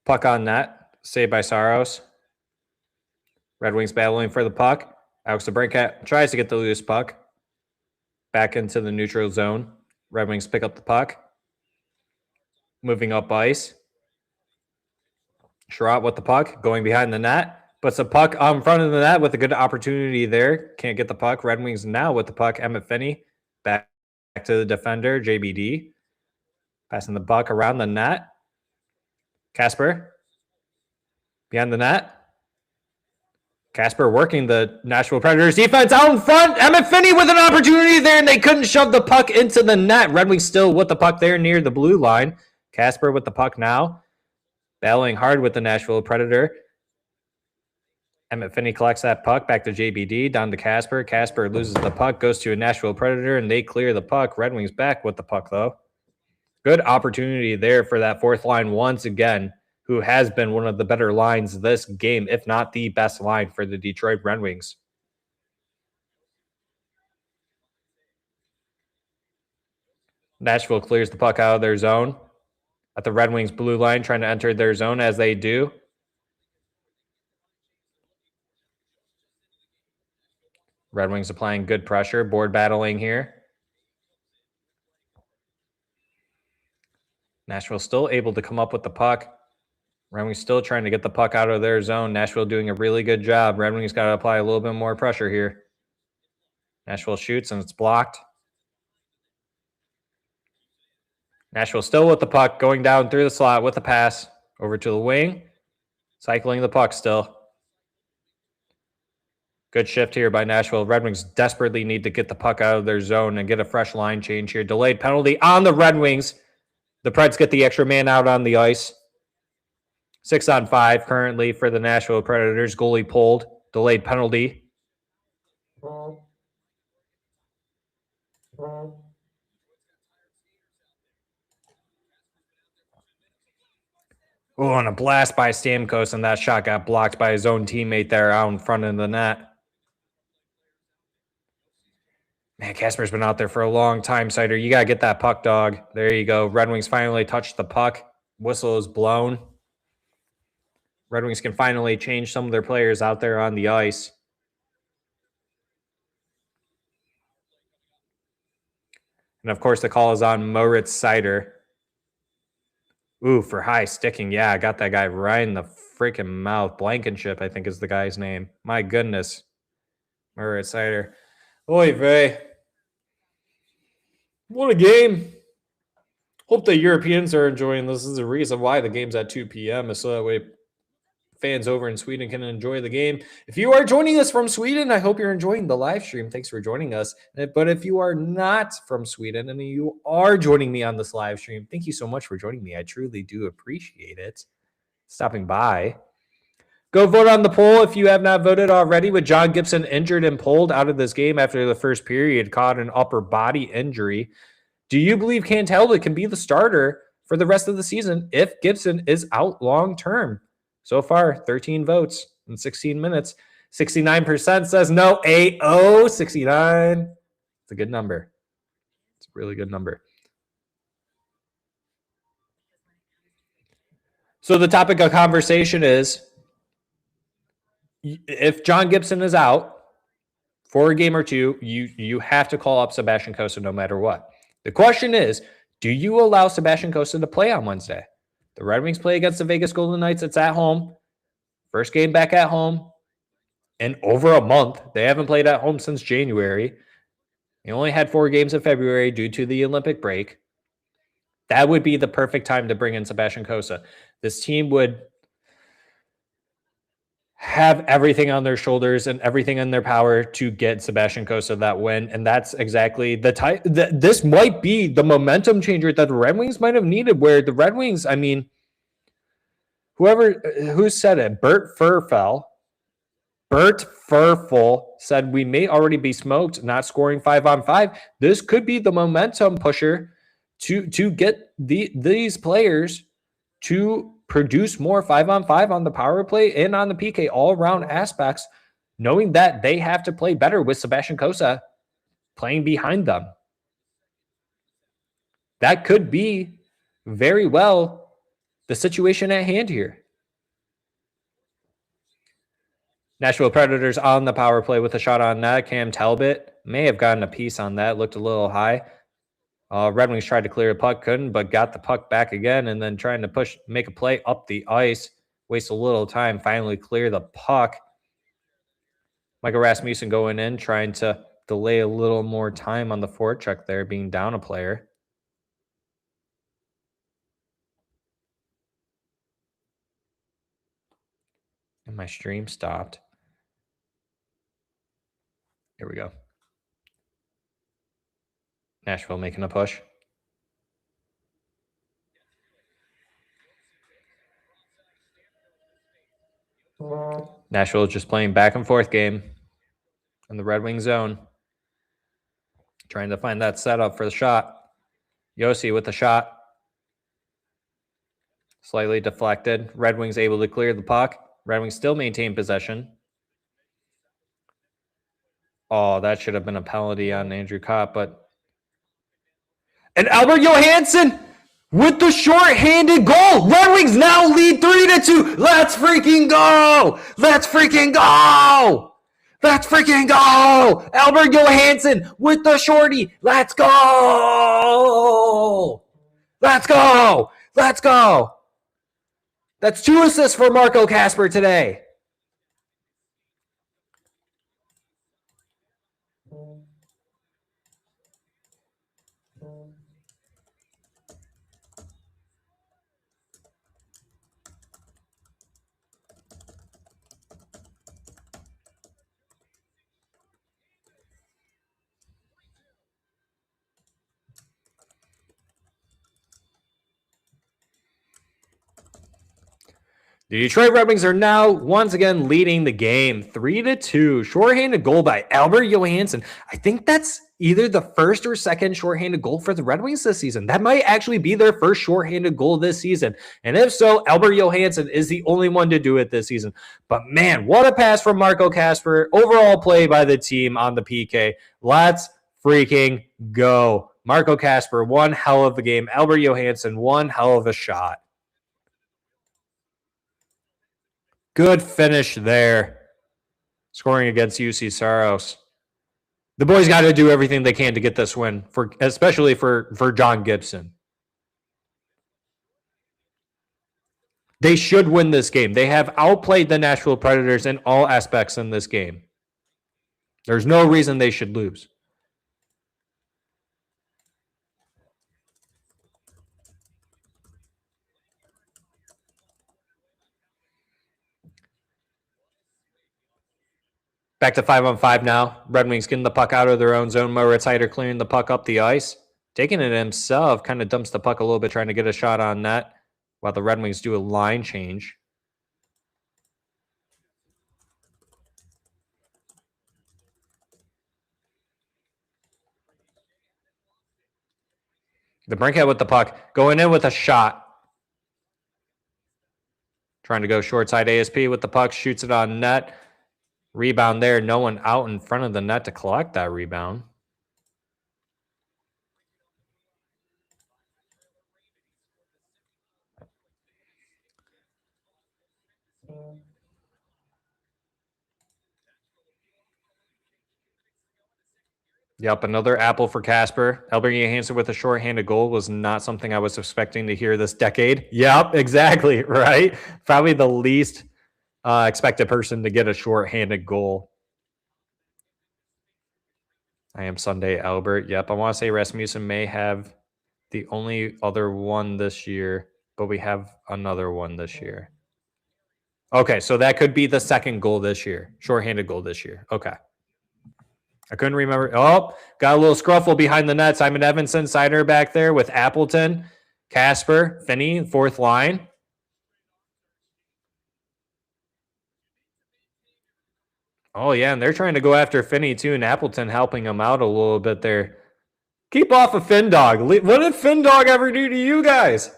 B: Puck on net. Saved by Saros. Red Wings battling for the puck. Alex DeBrincat tries to get the loose puck. Back into the neutral zone. Red Wings pick up the puck. Moving up ice. Sherratt with the puck. Going behind the net. Puts the puck in front of the net with a good opportunity there. Can't get the puck. Red Wings now with the puck. Emmett Finney. Back to the defender. JBD. Passing the puck around the net. Casper. Behind the net. Casper working the Nashville Predators defense out in front. Emmett Finney with an opportunity there, and they couldn't shove the puck into the net. Red Wings still with the puck there near the blue line. Casper with the puck now. Battling hard with the Nashville Predator. Emmett Finney collects that puck back to JBD, down to Casper. Casper loses the puck, goes to a Nashville Predator, and they clear the puck. Red Wings back with the puck, though. Good opportunity there for that fourth line once again, who has been one of the better lines this game, if not the best line for the Detroit Red Wings. Nashville clears the puck out of their zone at the Red Wings blue line, trying to enter their zone as they do. Red Wings applying good pressure, board battling here. Nashville still able to come up with the puck. Red Wings still trying to get the puck out of their zone. Nashville doing a really good job. Red Wings got to apply a little bit more pressure here. Nashville shoots, and it's blocked. Nashville still with the puck, going down through the slot with the pass. Over to the wing. Cycling the puck still. Good shift here by Nashville. Red Wings desperately need to get the puck out of their zone and get a fresh line change here. Delayed penalty on the Red Wings. The Preds get the extra man out on the ice. 6-on-5 currently for the Nashville Predators. Goalie pulled. Delayed penalty. Oh, and a blast by Stamkos, and that shot got blocked by his own teammate there out in front of the net. Man, Casper's been out there for a long time, Sider. You got to get that puck, dog. There you go. Red Wings finally touched the puck. Whistle is blown. Red Wings can finally change some of their players out there on the ice. And, of course, the call is on Moritz Seider. Ooh, for high sticking. Yeah, I got that guy right in the freaking mouth. Blankenship, I think, is the guy's name. My goodness. Moritz Seider. Oy vey. What a game. Hope the Europeans are enjoying this. This is the reason why the game's at 2 p.m. is so that way fans over in Sweden can enjoy the game. If you are joining us from Sweden, I hope you're enjoying the live stream. Thanks for joining us. But if you are not from Sweden and you are joining me on this live stream, thank you so much for joining me. I truly do appreciate it. Stopping by. Go vote on the poll if you have not voted already. With John Gibson injured and pulled out of this game after the first period, caught an upper body injury. Do you believe Cam Talbot can be the starter for the rest of the season if Gibson is out long term? So far, 13 votes in 16 minutes. 69% says no. 8-0, 69. It's a good number. It's a really good number. So the topic of conversation is, if John Gibson is out for a game or two, you have to call up Sebastian Cossa no matter what. The question is, do you allow Sebastian Cossa to play on Wednesday? The Red Wings play against the Vegas Golden Knights. It's at home. First game back at home in over a month. They haven't played at home since January. They only had 4 games in February due to the Olympic break. That would be the perfect time to bring in Sebastian Cossa. This team would have everything on their shoulders and everything in their power to get Sebastian Cossa that win. And that's exactly the type. This might be the momentum changer that the Red Wings might have needed, where the Red Wings, I mean, who said it? Bert Furfel said, we may already be smoked, not scoring 5-on-5. This could be the momentum pusher to get these players to produce more 5-on-5 on the power play and on the PK, all-around aspects, knowing that they have to play better with Sebastian Cossa playing behind them. That could be very well the situation at hand here. Nashville Predators on the power play with a shot on net. Cam Talbot may have gotten a piece on that. Looked a little high. Red Wings tried to clear the puck, couldn't, but got the puck back again, and then trying to make a play up the ice. Waste a little time, finally clear the puck. Michael Rasmussen going in, trying to delay a little more time on the forecheck there, being down a player. And my stream stopped. Here we go. Nashville making a push. Nashville just playing back and forth game in the Red Wing zone. Trying to find that setup for the shot. Yossi with the shot. Slightly deflected. Red Wings able to clear the puck. Red Wings still maintain possession. Oh, that should have been a penalty on Andrew Kopp, but... And Albert Johansson with the short-handed goal. Red Wings now lead 3-2. Let's freaking go! Let's freaking go! Let's freaking go! Albert Johansson with the shorty. Let's go! Let's go! Let's go! That's 2 assists for Marco Kasper today. The Detroit Red Wings are now once again leading the game 3-2. Shorthanded goal by Albert Johansson. I think that's either the first or second shorthanded goal for the Red Wings this season. That might actually be their first shorthanded goal this season. And if so, Albert Johansson is the only one to do it this season. But man, what a pass from Marco Kasper. Overall play by the team on the PK. Let's freaking go. Marco Kasper, one hell of a game. Albert Johansson, one hell of a shot. Good finish there. Scoring against UC Saros. The boys got to do everything they can to get this win, especially for John Gibson. They should win this game. They have outplayed the Nashville Predators in all aspects in this game. There's no reason they should lose. Back to 5-on-5 now. Red Wings getting the puck out of their own zone. Moritz Heider clearing the puck up the ice. Taking it himself, kind of dumps the puck a little bit, trying to get a shot on net while the Red Wings do a line change. The Brinkhead with the puck. Going in with a shot. Trying to go short side. ASP with the puck. Shoots it on net. Rebound there. No one out in front of the net to collect that rebound. Yep, another apple for Kasper. Albert Johansson with a shorthanded goal was not something I was expecting to hear this decade. Yep, exactly, right? Probably the least expected person to get a shorthanded goal. I am Sunday Albert. Yep, I want to say Rasmussen may have the only other one this year, but we have another one this year. Okay, so that could be the second goal this year, shorthanded goal this year. Okay. I couldn't remember. Oh, got a little scruffle behind the net. Simon Evanson, Sider back there with Appleton, Kasper, Finney, fourth line. Oh, yeah, and they're trying to go after Finney, too, and Appleton helping him out a little bit there. Keep off of Finn Dog. What did Finn Dog ever do to you guys?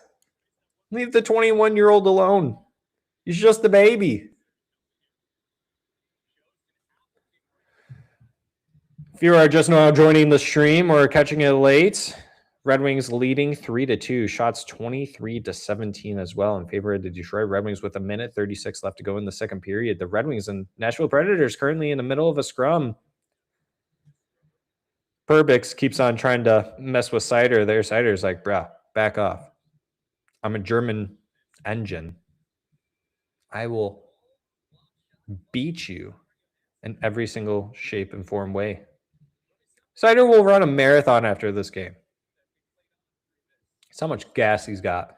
B: Leave the 21-year-old alone. He's just a baby. If you are just now joining the stream or catching it late, Red Wings leading 3-2. Shots 23-17 as well in favor of the Detroit Red Wings with 1:36 left to go in the second period. The Red Wings and Nashville Predators currently in the middle of a scrum. Perbix keeps on trying to mess with Sider there. Sider's like, bruh, back off. I'm a German engine. I will beat you in every single shape and form way. Sider will run a marathon after this game. That's how much gas he's got.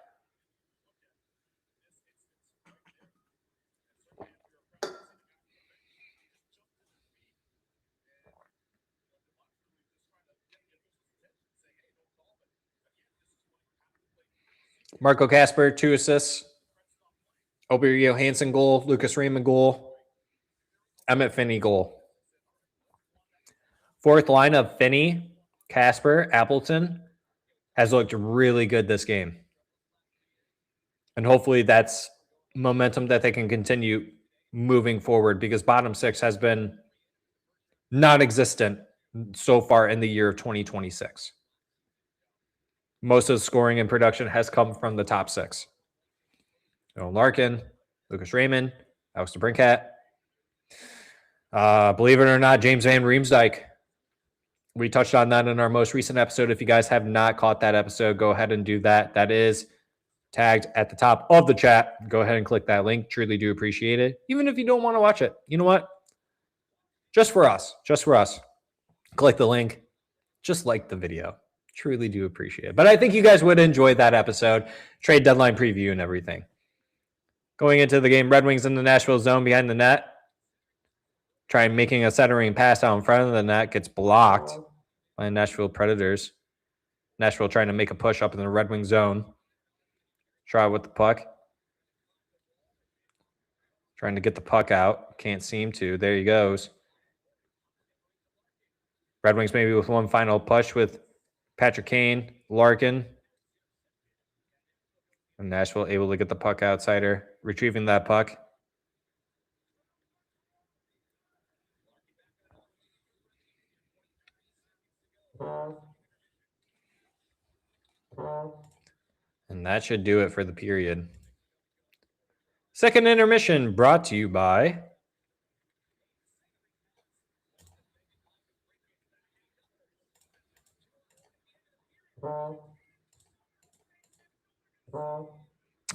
B: Marco Kasper, 2 assists. Albert Johansson goal. Lucas Raymond goal. Emmett Finney goal. Fourth line of Finney, Kasper, Appleton has looked really good this game. And hopefully that's momentum that they can continue moving forward because bottom six has been non-existent so far in the year of 2026. Most of the scoring and production has come from the top six. Larkin, Lucas Raymond, Alex DeBrincat. Believe it or not, James Van Riemsdyk. We touched on that in our most recent episode. If you guys have not caught that episode, go ahead and do that. That is tagged at the top of the chat. Go ahead and click that link. Truly do appreciate it. Even if you don't want to watch it. You know what? Just for us. Click the link. Just like the video. Truly do appreciate it. But I think you guys would enjoy that episode. Trade deadline preview and everything. Going into the game, Red Wings in the Nashville zone behind the net. Trying making a centering pass out in front of the net. Gets blocked by Nashville Predators. Nashville trying to make a push up in the Red Wing zone. Try with the puck. Trying to get the puck out. Can't seem to. There he goes. Red Wings maybe with one final push with Patrick Kane, Larkin. And Nashville able to get the puck outsider, retrieving that puck. And that should do it for the period. Second intermission brought to you by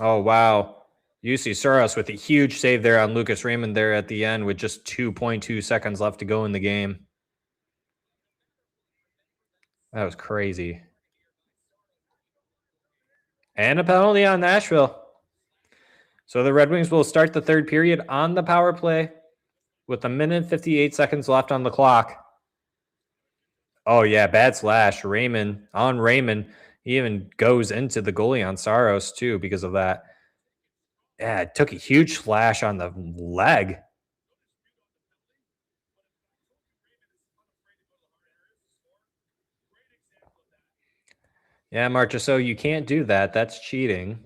B: oh, wow. UC Soros with a huge save there on Lucas Raymond there at the end with just 2.2 seconds left to go in the game. That was crazy. And a penalty on Nashville. So the Red Wings will start the third period on the power play with 1:58 left on the clock. Oh, yeah, bad slash. Raymond. He even goes into the goalie on Saros, too, because of that. Yeah, it took a huge slash on the leg. Yeah, Marchessault, you can't do that. That's cheating.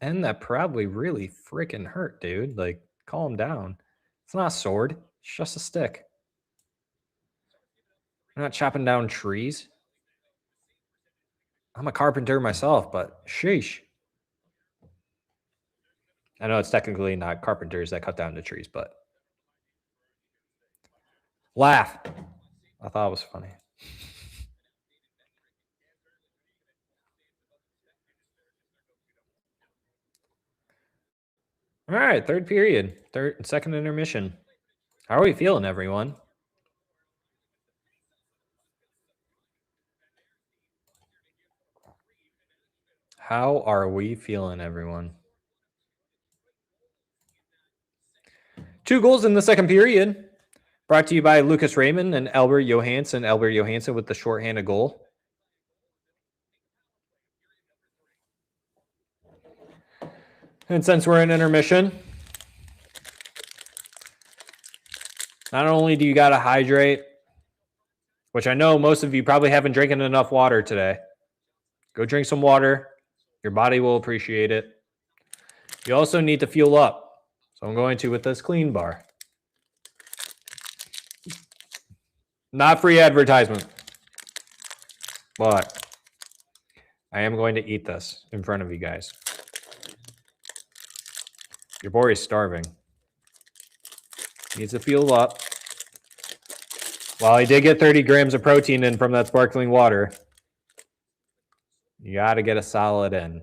B: And that probably really freaking hurt, dude. Like, calm down. It's not a sword. It's just a stick. I'm not chopping down trees. I'm a carpenter myself, but sheesh. I know it's technically not carpenters that cut down the trees, but laugh. I thought it was funny. All right, third period, second intermission. How are we feeling, everyone? How are we feeling, everyone? 2 goals in the second period. Brought to you by Lucas Raymond and Albert Johansson. Albert Johansson with the shorthanded goal. And since we're in intermission, not only do you got to hydrate, which I know most of you probably haven't drinking enough water today. Go drink some water. Your body will appreciate it. You also need to fuel up. So I'm going to with this clean bar. Not free advertisement. But I am going to eat this in front of you guys. Your boy is starving. Needs to fuel up. While I did get 30 grams of protein in from that sparkling water, you got to get a solid in.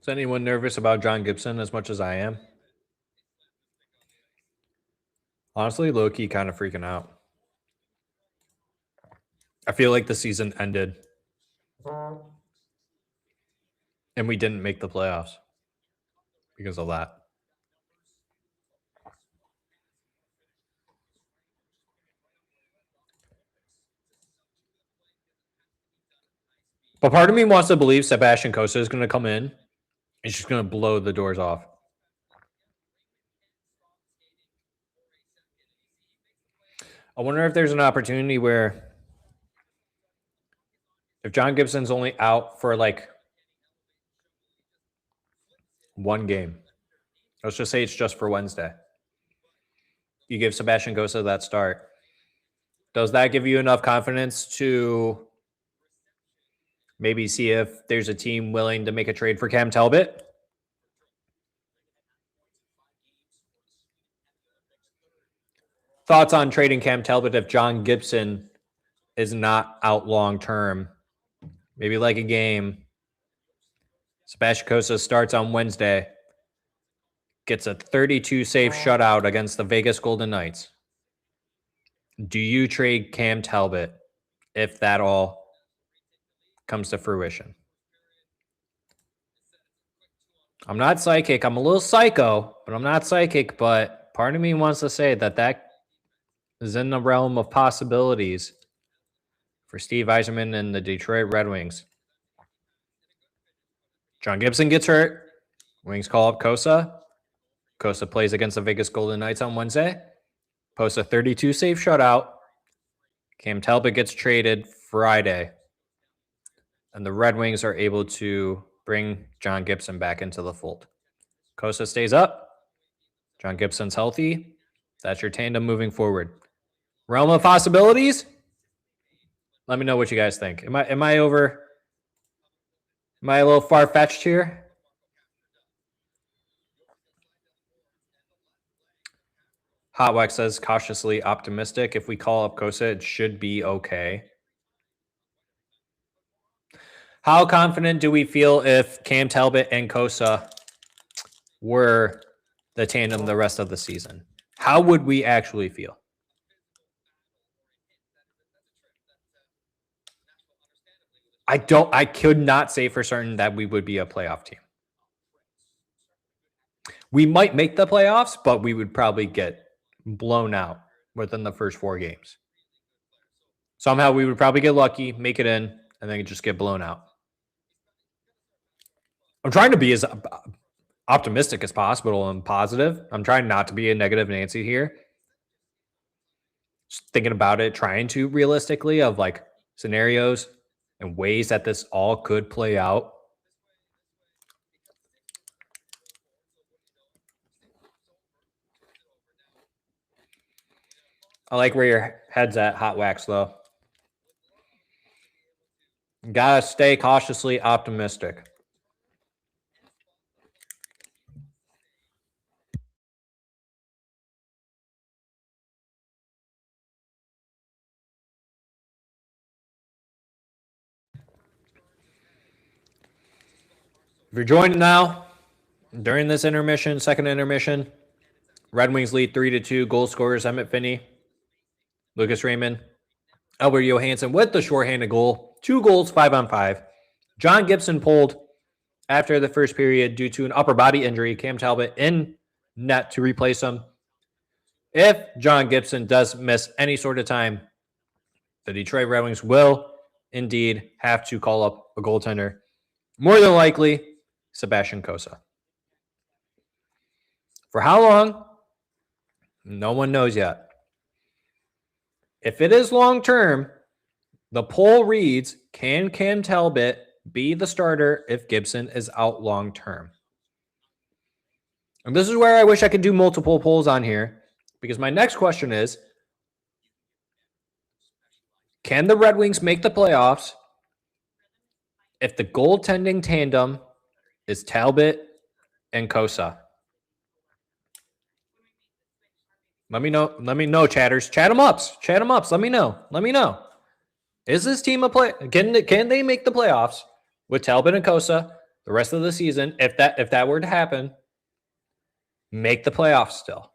B: Is anyone nervous about John Gibson as much as I am? Honestly, low-key kind of freaking out. I feel like the season ended and we didn't make the playoffs because of that. But part of me wants to believe Sebastian Costa is going to come in and she's going to blow the doors off. I wonder if there's an opportunity where if John Gibson's only out for like one game, let's just say it's just for Wednesday, you give Sebastian Costa that start. Does that give you enough confidence to maybe see if there's a team willing to make a trade for Cam Talbot? Thoughts on trading Cam Talbot if John Gibson is not out long term? Maybe like a game. Sebastian Cosa starts on Wednesday. Gets a 32-save shutout against the Vegas Golden Knights. Do you trade Cam Talbot if that all comes to fruition? I'm not psychic. I'm a little psycho, but I'm not psychic. But part of me wants to say that is in the realm of possibilities for Steve Yzerman and the Detroit Red Wings. John Gibson gets hurt. Wings call up Cosa. Cosa plays against the Vegas Golden Knights on Wednesday. Posts a 32-save shutout. Cam Talbot gets traded Friday. And the Red Wings are able to bring John Gibson back into the fold. Cosa stays up. John Gibson's healthy. That's your tandem moving forward. Realm of possibilities? Let me know what you guys think. Am I a little far-fetched here? Hotwax says cautiously optimistic. If we call up Cosa, it should be okay. How confident do we feel if Cam Talbot and Cosa were the tandem the rest of the season? How would we actually feel? I could not say for certain that we would be a playoff team. We might make the playoffs, but we would probably get blown out within the first 4 games. Somehow we would probably get lucky, make it in, and then just get blown out. I'm trying to be as optimistic as possible and positive. I'm trying not to be a negative Nancy here. Just thinking about it, trying to realistically of like scenarios and ways that this all could play out. I like where your head's at, Hot Wax, though. Gotta stay cautiously optimistic. If you're joining now, during this intermission, second intermission, Red Wings lead 3-2. Goal scorers, Emmett Finney, Lucas Raymond, Albert Johansson with the shorthanded goal. 2 goals, 5-on-5. John Gibson pulled after the first period due to an upper body injury. Cam Talbot in net to replace him. If John Gibson does miss any sort of time, the Detroit Red Wings will indeed have to call up a goaltender. More than likely, Sebastian Cosa. For how long? No one knows yet. If it is long-term, the poll reads, can Cam Talbot be the starter if Gibson is out long-term? And this is where I wish I could do multiple polls on here, because my next question is, can the Red Wings make the playoffs if the goaltending tandem is Talbot and Cosa? Let me know, chatters. Chat them up. Let me know. Is this team a play? Can they make the playoffs with Talbot and Cosa the rest of the season? If that were to happen, make the playoffs still.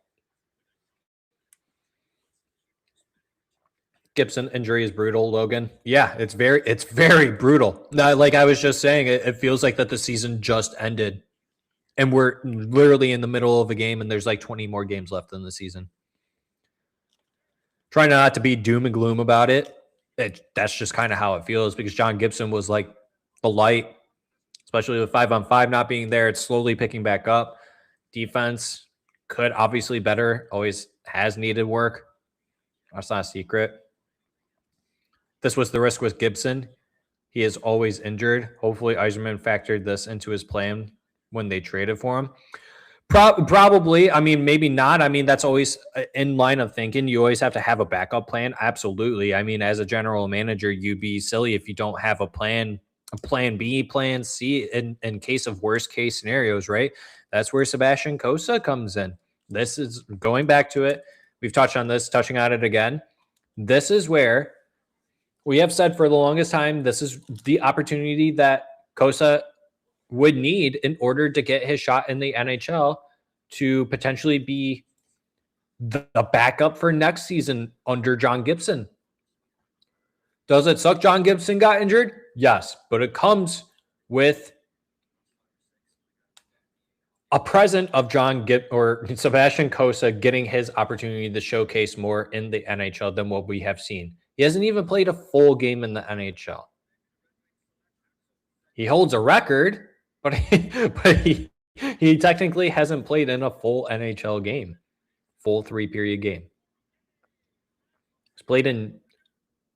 B: Gibson injury is brutal, Logan. Yeah, it's very brutal. Like I was just saying, it feels like that the season just ended, and we're literally in the middle of a game, and there's like 20 more games left in the season. Trying not to be doom and gloom about it. That's just kind of how it feels, because John Gibson was like the light, especially with 5-on-5 not being there. It's slowly picking back up. Defense could obviously better, always has needed work. That's not a secret. This was the risk with Gibson. He is always injured. Hopefully Yzerman factored this into his plan when they traded for him. Probably. I mean, maybe not. I mean, that's always in line of thinking. You always have to have a backup plan. Absolutely. I mean, as a general manager, you'd be silly if you don't have a plan B, plan C in case of worst case scenarios, right? That's where Sebastian Cosa comes in. This is going back to it. We've touched on this, touching on it again. This is where we have said for the longest time, this is the opportunity that Cosa would need in order to get his shot in the NHL to potentially be the backup for next season under John Gibson. Does it suck John Gibson got injured? Yes, but it comes with a present of Sebastian Cossa getting his opportunity to showcase more in the NHL than what we have seen. He hasn't even played a full game in the NHL. He holds a record, but he technically hasn't played in a full NHL game, full 3-period game. He's played in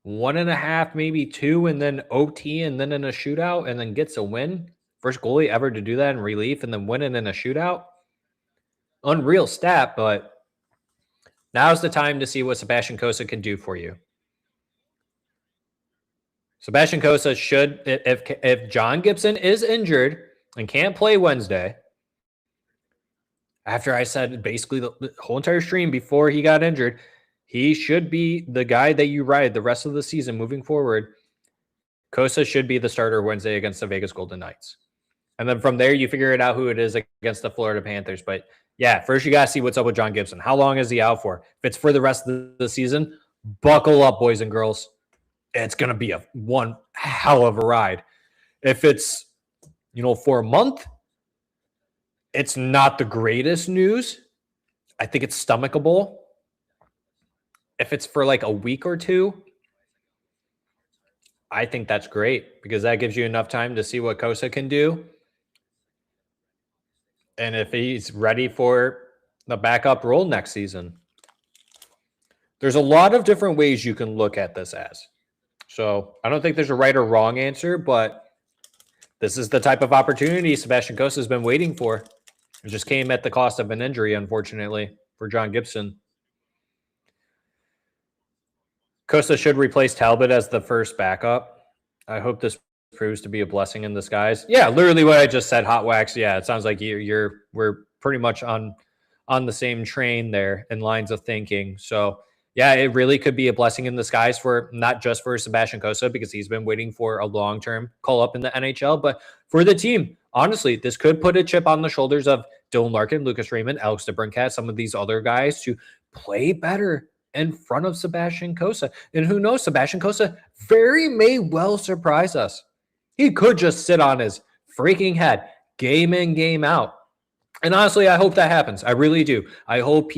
B: 1.5, maybe 2, and then OT, and then in a shootout, and then gets a win. First goalie ever to do that in relief and then win it in a shootout. Unreal stat, but now's the time to see what Sebastian Cossa can do for you. Sebastian Cossa should, if John Gibson is injured and can't play Wednesday, after I said basically the whole entire stream before he got injured, he should be the guy that you ride the rest of the season moving forward. Cossa should be the starter Wednesday against the Vegas Golden Knights. And then from there, you figure it out who it is against the Florida Panthers. But yeah, first you got to see what's up with John Gibson. How long is he out for? If it's for the rest of the season, buckle up, boys and girls. It's going to be one hell of a ride. If it's, for a month, it's not the greatest news. I think it's stomachable. If it's for like a week or two, I think that's great because that gives you enough time to see what Cossa can do. And if he's ready for the backup role next season. There's a lot of different ways you can look at this as. So I don't think there's a right or wrong answer, but this is the type of opportunity Sebastian Cossa has been waiting for. It just came at the cost of an injury, unfortunately, for John Gibson. Cossa should replace Talbot as the first backup. I hope this proves to be a blessing in disguise. Yeah, literally what I just said, Hot Wax. Yeah, it sounds like we're pretty much on the same train there in lines of thinking. So yeah, it really could be a blessing in disguise for not just for Sebastian Cossa because he's been waiting for a long-term call-up in the NHL, but for the team. Honestly, this could put a chip on the shoulders of Dylan Larkin, Lucas Raymond, Alex DeBrincat, some of these other guys to play better in front of Sebastian Cossa. And who knows, Sebastian Cossa very may well surprise us. He could just sit on his freaking head, game in, game out. And honestly, I hope that happens. I really do. I hope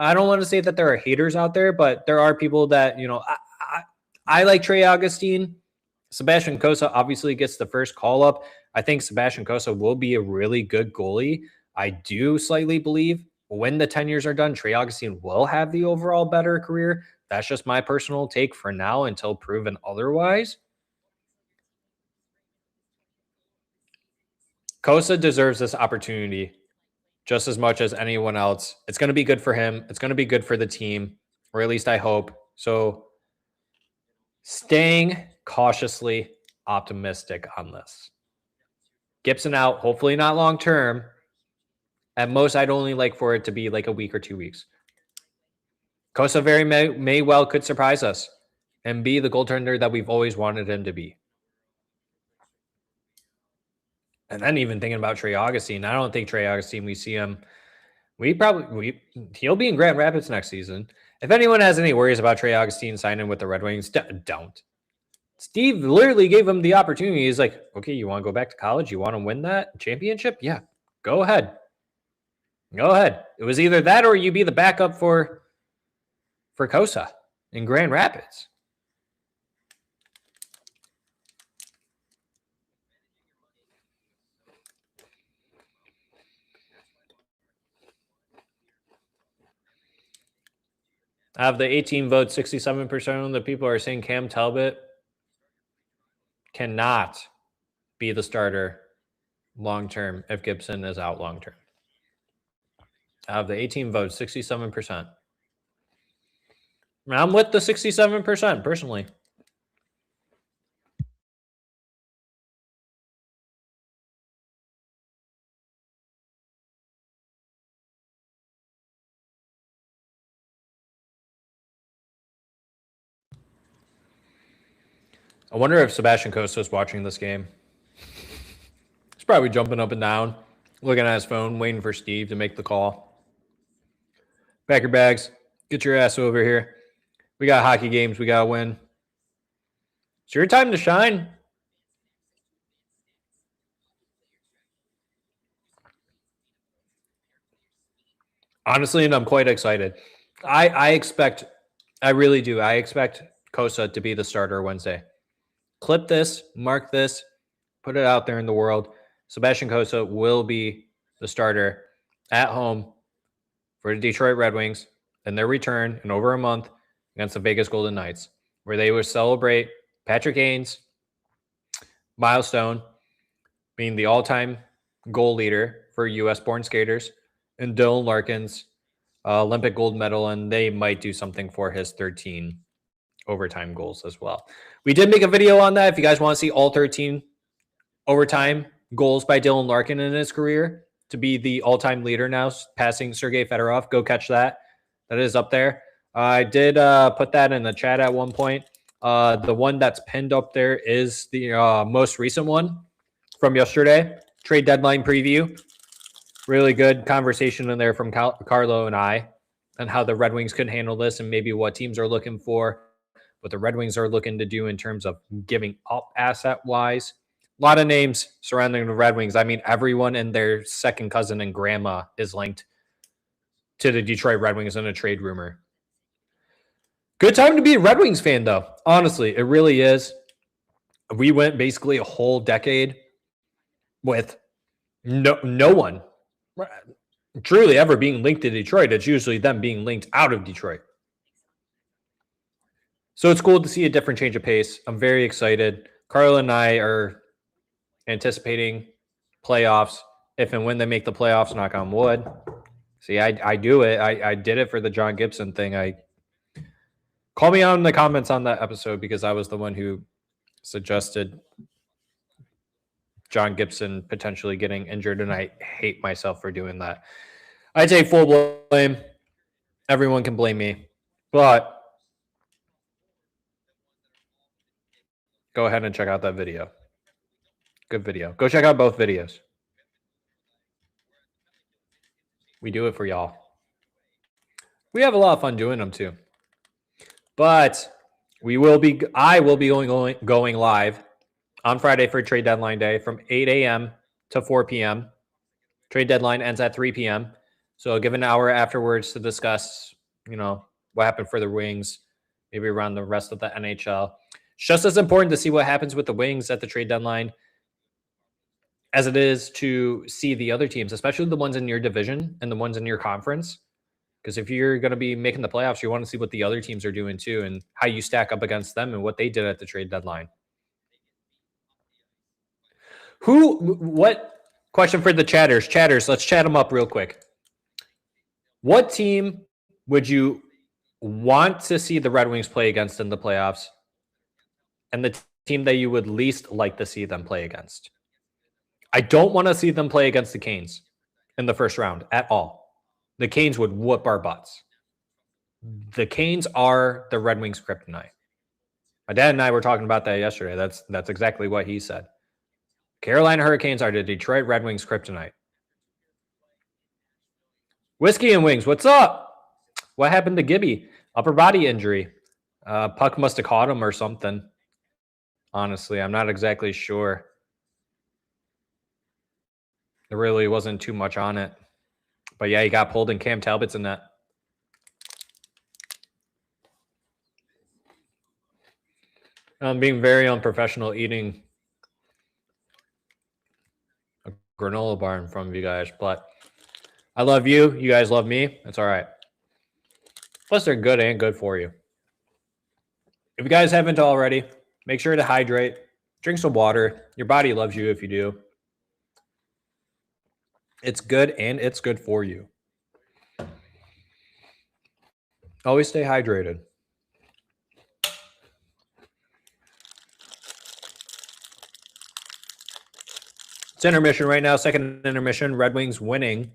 B: I don't want to say that there are haters out there, but there are people that, I like Trey Augustine. Sebastian Cossa obviously gets the first call up. I think Sebastian Cossa will be a really good goalie. I do slightly believe when the 10 years are done, Trey Augustine will have the overall better career. That's just my personal take for now until proven otherwise. Cossa deserves this opportunity just as much as anyone else. It's going to be good for him. It's going to be good for the team, or at least I hope. So staying cautiously optimistic on this. Gibson out, hopefully not long term. At most, I'd only like for it to be like a week or 2 weeks. Cossa very may well could surprise us and be the goaltender that we've always wanted him to be. And then even thinking about Trey Augustine, I don't think Trey Augustine, we see him. He'll be in Grand Rapids next season. If anyone has any worries about Trey Augustine signing with the Red Wings, don't. Steve literally gave him the opportunity. He's like, okay, you want to go back to college? You want to win that championship? Yeah, go ahead. Go ahead. It was either that or you be the backup for Cossa in Grand Rapids. Out of the 18 votes, 67% of the people are saying Cam Talbot cannot be the starter long-term if Gibson is out long-term. Out of the 18 votes, 67%. I'm with the 67% personally. I wonder if Sebastian Cossa is watching this game. He's probably jumping up and down, looking at his phone, waiting for Steve to make the call. Pack your bags. Get your ass over here. We got hockey games we got to win. It's your time to shine. Honestly, and I'm quite excited. I really do. I expect Kosa to be the starter Wednesday. Clip this, mark this, put it out there in the world. Sebastian Kosa will be the starter at home for the Detroit Red Wings in their return in over a month against the Vegas Golden Knights, where they will celebrate Patrick Kane's milestone being the all-time goal leader for U.S.-born skaters and Dylan Larkin's Olympic gold medal, and they might do something for his 13 overtime goals as well. We did make a video on that. If you guys want to see all 13 overtime goals by Dylan Larkin in his career to be the all-time leader now, passing Sergei Fedorov, go catch that. That is up there. I did put that in the chat at one point. The one that's pinned up there is the most recent one from yesterday, trade deadline preview. Really good conversation in there from Carlo and I on how the Red Wings could handle this and maybe what teams are looking for, what the Red Wings are looking to do in terms of giving up asset-wise. A lot of names surrounding the Red Wings. I mean, everyone and their second cousin and grandma is linked to the Detroit Red Wings in a trade rumor. Good time to be a Red Wings fan, though. Honestly, it really is. We went basically a whole decade with no one truly ever being linked to Detroit. It's usually them being linked out of Detroit. So it's cool to see a different change of pace. I'm very excited. Carl and I are anticipating playoffs. If and when they make the playoffs, knock on wood. See, I do it. I did it for the John Gibson thing. Call me out in the comments on that episode because I was the one who suggested John Gibson potentially getting injured, and I hate myself for doing that. I take full blame. Everyone can blame me, but go ahead and check out that video. Good video. Go check out both videos. We do it for y'all. We have a lot of fun doing them too. But I will be going live on Friday for trade deadline day from 8 a.m. to 4 p.m. Trade deadline ends at 3 p.m. So I'll give an hour afterwards to discuss, what happened for the Wings, maybe around the rest of the NHL. It's just as important to see what happens with the Wings at the trade deadline as it is to see the other teams, especially the ones in your division and the ones in your conference. Because if you're going to be making the playoffs, you want to see what the other teams are doing too and how you stack up against them and what they did at the trade deadline. What question for the chatters? Chatters, let's chat them up real quick. What team would you want to see the Red Wings play against in the playoffs? And the team that you would least like to see them play against? I don't want to see them play against the Canes in the first round at all. The Canes would whoop our butts. The Canes are the Red Wings' kryptonite. My dad and I were talking about that yesterday. That's exactly what he said. Carolina Hurricanes are the Detroit Red Wings' kryptonite. Whiskey and Wings, what's up? What happened to Gibby? Upper body injury. Puck must have caught him or something. Honestly, I'm not exactly sure. There really wasn't too much on it. But yeah, he got pulled in Cam Talbot's in that. I'm being very unprofessional eating a granola bar in front of you guys. But I love you. You guys love me. It's all right. Plus, they're good and good for you. If you guys haven't already, make sure to hydrate. Drink some water. Your body loves you if you do. It's good and it's good for you. Always stay hydrated. It's intermission right now. Second intermission. Red Wings winning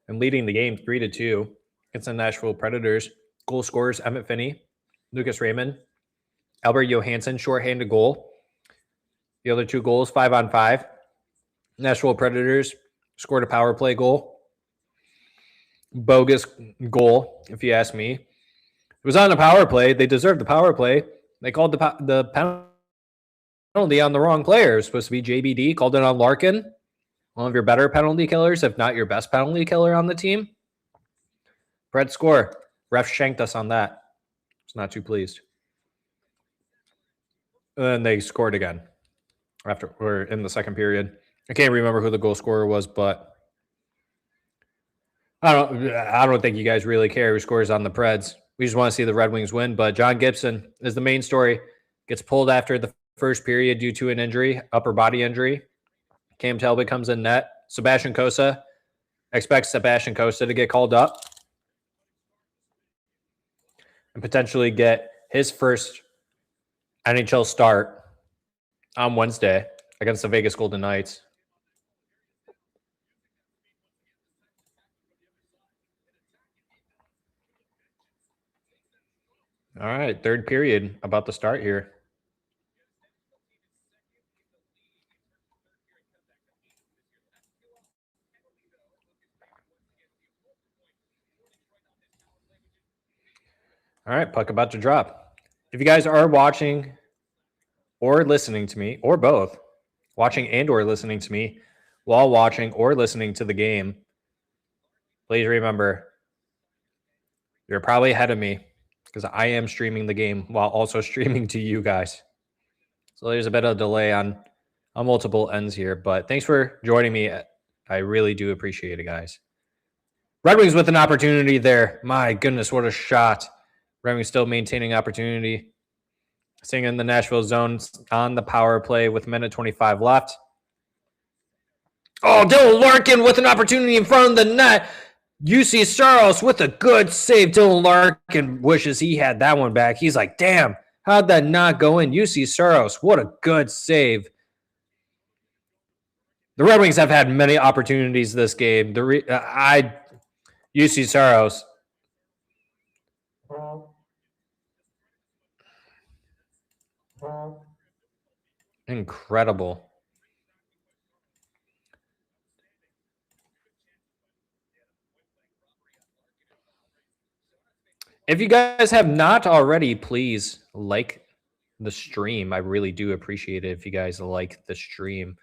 B: and leading the game 3-2 against the Nashville Predators. Goal scorers Emmett Finney, Lucas Raymond, Albert Johansson, shorthanded goal. The other two goals, 5-on-5. Nashville Predators scored a power play goal. Bogus goal, if you ask me. It was on a power play. They deserved the power play. They called the penalty on the wrong player. It was supposed to be JBD. Called it on Larkin. One of your better penalty killers, if not your best penalty killer on the team. Brett score. Ref shanked us on that. I was not too pleased. And then they scored again after we're in the second period. I can't remember who the goal scorer was, but I don't think you guys really care who scores on the Preds. We just want to see the Red Wings win. But John Gibson is the main story. Gets pulled after the first period due to an injury, upper body injury. Cam Talbot comes in net. Sebastian Cossa expects Sebastian Cossa to get called up and potentially get his first NHL start on Wednesday against the Vegas Golden Knights. All right, third period about to start here. All right, puck about to drop. If you guys are watching or listening to me, or both, watching and or listening to me while watching or listening to the game, please remember you're probably ahead of me because I am streaming the game while also streaming to you guys. So there's a bit of delay on multiple ends here, but thanks for joining me. I really do appreciate it, guys. Red Wings with an opportunity there. My goodness, what a shot. Red Wings still maintaining opportunity. Staying in the Nashville zone on the power play with minute 25 left. Oh, Dylan Larkin with an opportunity in front of the net. UC Saros with a good save. Dylan Larkin wishes he had that one back. He's like, damn, how'd that not go in? UC Saros, what a good save. The Red Wings have had many opportunities this game. UC Saros. Incredible. If you guys have not already, please like the stream. I really do appreciate it if you guys like the stream.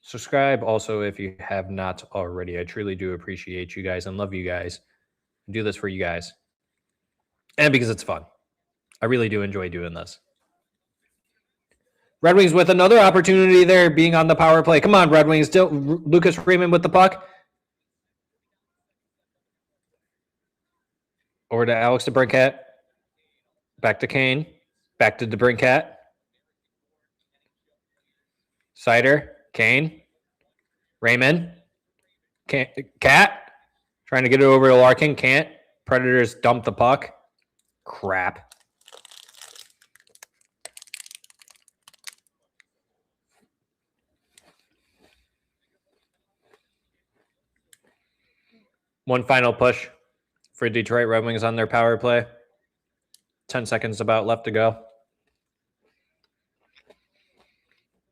B: Subscribe also if you have not already. I truly do appreciate you guys and love you guys. I do this for you guys. And because it's fun. I really do enjoy doing this. Red Wings with another opportunity there being on the power play. Come on, Red Wings. Still Lucas Freeman with the puck. Over to Alex DeBrincat. Back to Kane. Back to DeBrincat. Sider. Kane. Raymond. Cat. Trying to get it over to Larkin. Can't. Predators dump the puck. Crap. One final push for Detroit Red Wings on their power play. 10 seconds about left to go.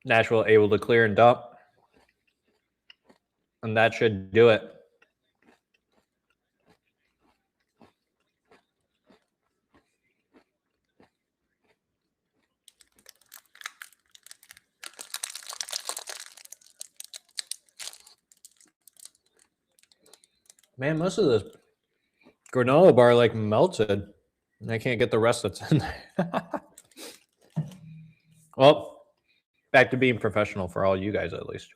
B: Nashville able to clear and dump. And that should do it. Man, most of the granola bar like melted. And I can't get the rest that's in there. Well, back to being professional for all you guys at least.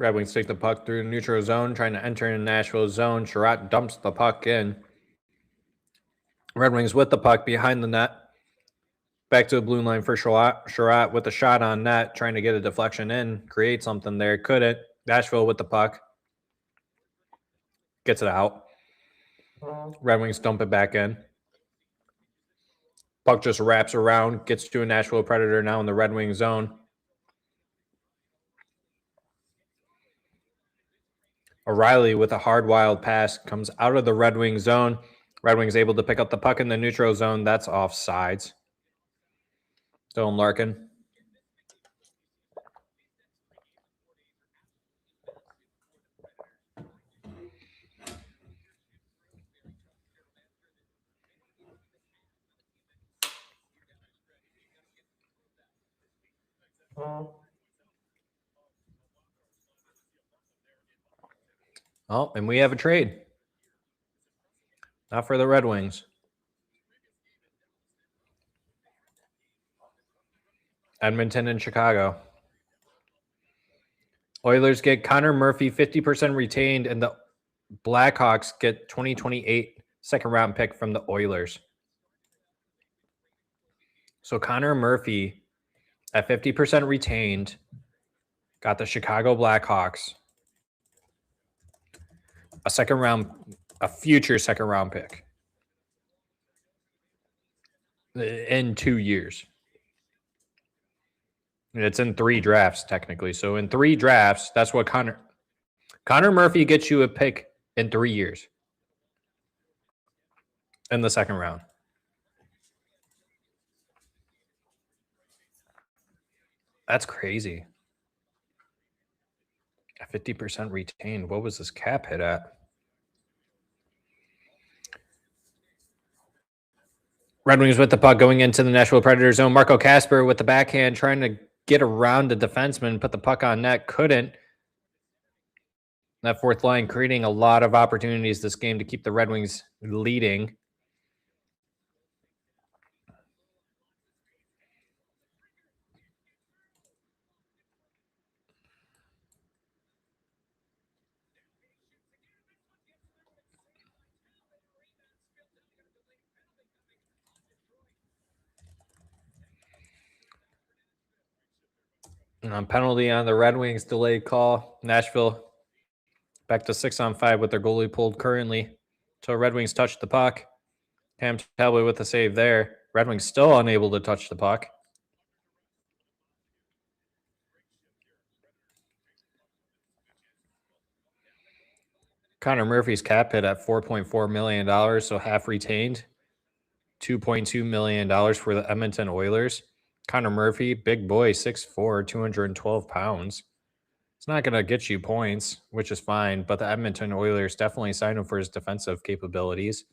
B: Red Wings take the puck through the neutral zone, trying to enter in Nashville zone. Sherratt dumps the puck in. Red Wings with the puck behind the net. Back to the blue line for Sherratt with a shot on net, trying to get a deflection in, create something there. Couldn't. Nashville with the puck. Gets it out. Red Wings dump it back in. Puck just wraps around, gets to a Nashville Predator now in the Red Wing zone. O'Reilly with a hard wild pass comes out of the Red Wings zone. Red Wings able to pick up the puck in the neutral zone. That's offsides. Dylan Larkin. Oh, and we have a trade. Not for the Red Wings. Edmonton and Chicago. Oilers get Connor Murphy 50% retained, and the Blackhawks get 2028 second round pick from the Oilers. So Connor Murphy at 50% retained got the Chicago Blackhawks a future second round pick in 2 years. It's in 3 drafts technically. So in 3 drafts, that's what Connor Murphy gets you a pick in 3 years in the second round. That's crazy. 50% retained. What was this cap hit at? Red Wings with the puck going into the Nashville Predator zone. Marco Kasper with the backhand trying to get around the defenseman, put the puck on net. Couldn't. That fourth line creating a lot of opportunities this game to keep the Red Wings leading. Penalty on the Red Wings, delayed call. Nashville back to 6-on-5 with their goalie pulled currently. So Red Wings touch the puck. Cam Talbot with the save there. Red Wings still unable to touch the puck. Connor Murphy's cap hit at $4.4 million, so half retained. $2.2 million for the Edmonton Oilers. Connor Murphy, big boy, 6'4", 212 pounds. It's not going to get you points, which is fine, but the Edmonton Oilers definitely signed him for his defensive capabilities.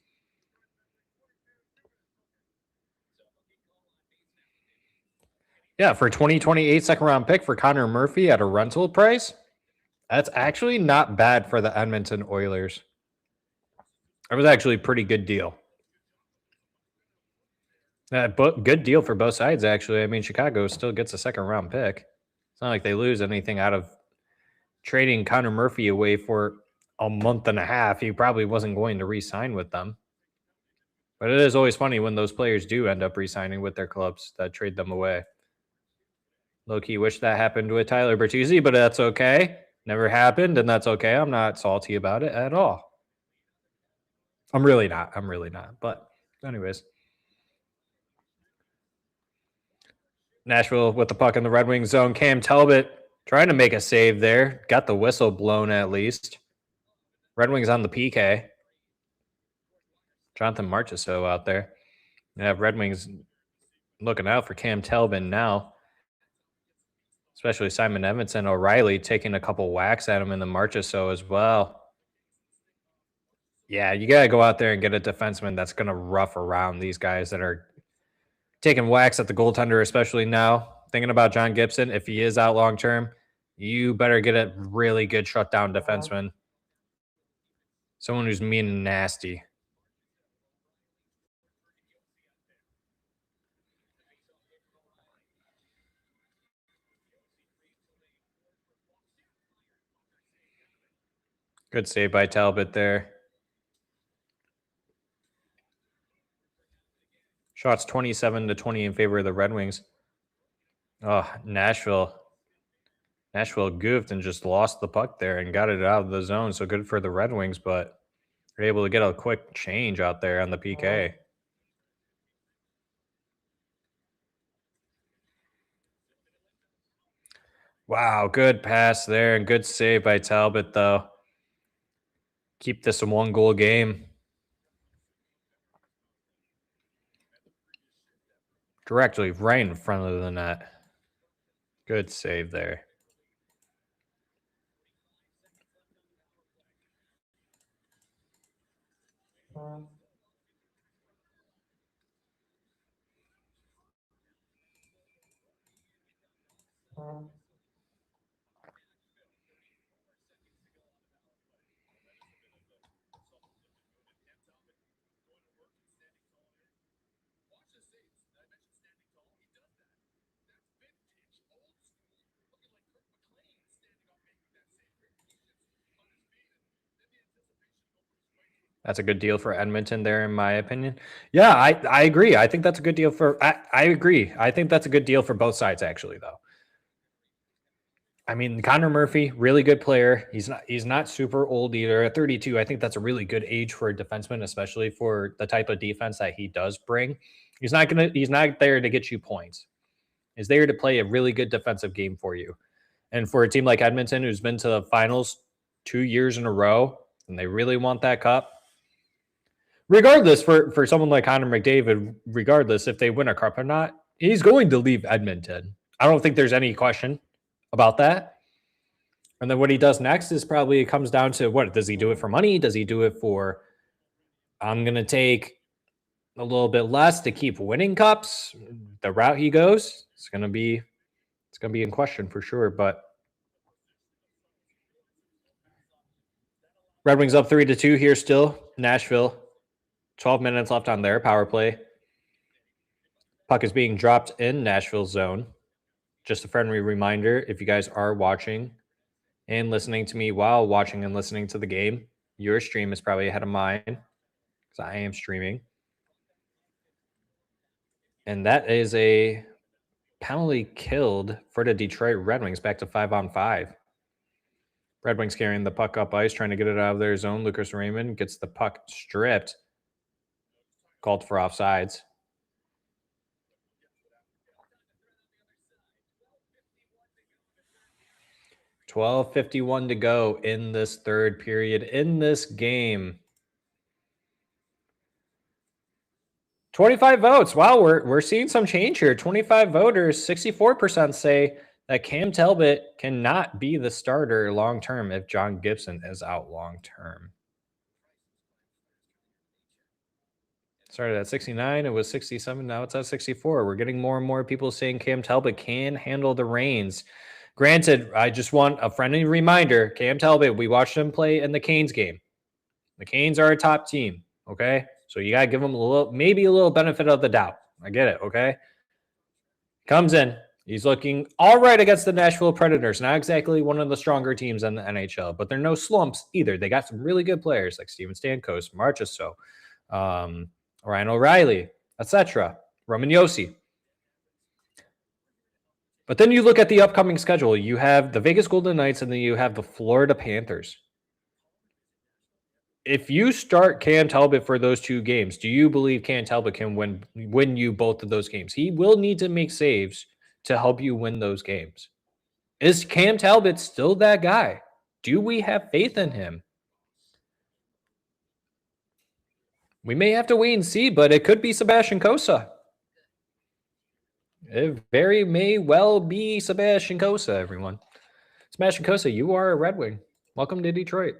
B: Yeah, for 2028 second round pick for Connor Murphy at a rental price, that's actually not bad for the Edmonton Oilers. It was actually a pretty good deal. Good deal for both sides, actually. I mean, Chicago still gets a second round pick. It's not like they lose anything out of trading Connor Murphy away for a month and a half. He probably wasn't going to re-sign with them. But it is always funny when those players do end up re-signing with their clubs that trade them away. Low-key wish that happened with Tyler Bertuzzi, but that's okay. Never happened, and that's okay. I'm not salty about it at all. I'm really not. But anyways. Nashville with the puck in the Red Wings zone. Cam Talbot trying to make a save there. Got the whistle blown at least. Red Wings on the PK. Jonathan Marchessault out there. You have Red Wings looking out for Cam Talbot now. Especially Simon Edmondson. O'Reilly taking a couple whacks at him in the Marchessault as well. Yeah, you got to go out there and get a defenseman that's going to rough around these guys that are taking whacks at the goaltender, especially now. Thinking about John Gibson, if he is out long term, you better get a really good shutdown defenseman. Someone who's mean and nasty. Good save by Talbot there. Shots 27-20 in favor of the Red Wings. Oh, Nashville goofed and just lost the puck there and got it out of the zone. So good for the Red Wings, but they're able to get a quick change out there on the PK. Wow, good pass there and good save by Talbot, though. Keep this a 1-goal game. Directly right in front of the net. Good save there. That's a good deal for Edmonton there, in my opinion. Yeah, I agree. I think that's a good deal for I agree. I think that's a good deal for both sides, actually, though. I mean, Connor Murphy, really good player. He's not super old either. At 32, I think that's a really good age for a defenseman, especially for the type of defense that he does bring. He's not there to get you points. He's there to play a really good defensive game for you. And for a team like Edmonton, who's been to the finals 2 years in a row, and they really want that cup. Regardless, for someone like Connor McDavid, regardless if they win a cup or not, he's going to leave Edmonton. I don't think there's any question about that. And then what he does next is probably it comes down to what does he do it for money? Does he do it for I'm going to take a little bit less to keep winning cups? The route he goes, it's going to be in question for sure, but Red Wings up 3-2 here still. Nashville. 12 minutes left on their power play. Puck is being dropped in Nashville zone. Just a friendly reminder, if you guys are watching and listening to me while watching and listening to the game, your stream is probably ahead of mine because I am streaming. And that is a penalty killed for the Detroit Red Wings, back to 5-on-5. Red Wings carrying the puck up ice, trying to get it out of their zone. Lucas Raymond gets the puck stripped. Called for offsides. $12:51 to go in this third period in this game. 25 votes. Wow, we're seeing some change here. 25 voters, 64% say that Cam Talbot cannot be the starter long term if John Gibson is out long term. Started at 69, it was 67, now it's at 64. We're getting more and more people saying Cam Talbot can handle the reins. Granted, I just want a friendly reminder, Cam Talbot, we watched him play in the Canes game. The Canes are a top team, okay? So you got to give them maybe a little benefit of the doubt. I get it, okay? Comes in. He's looking all right against the Nashville Predators. Not exactly one of the stronger teams in the NHL, but they're no slumps either. They got some really good players like Steven Stamkos, Marchessault, Ryan O'Reilly, etc. Roman Josi. But then you look at the upcoming schedule. You have the Vegas Golden Knights and then you have the Florida Panthers. If you start Cam Talbot for those two games, do you believe Cam Talbot can win you both of those games? He will need to make saves to help you win those games. Is Cam Talbot still that guy? Do we have faith in him? We may have to wait and see, but it could be Sebastian Cossa. It very may well be Sebastian Cossa, everyone. Sebastian Cossa, you are a Red Wing. Welcome to Detroit.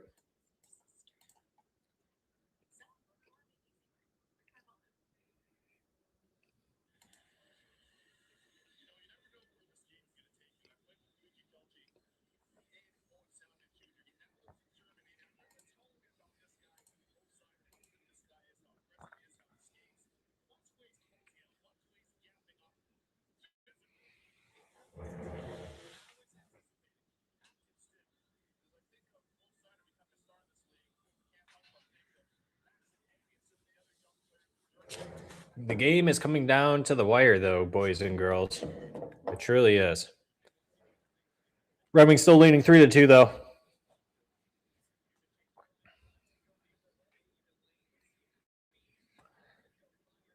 B: The game is coming down to the wire, though, boys and girls. It truly is. Red Wings still leading 3-2, though.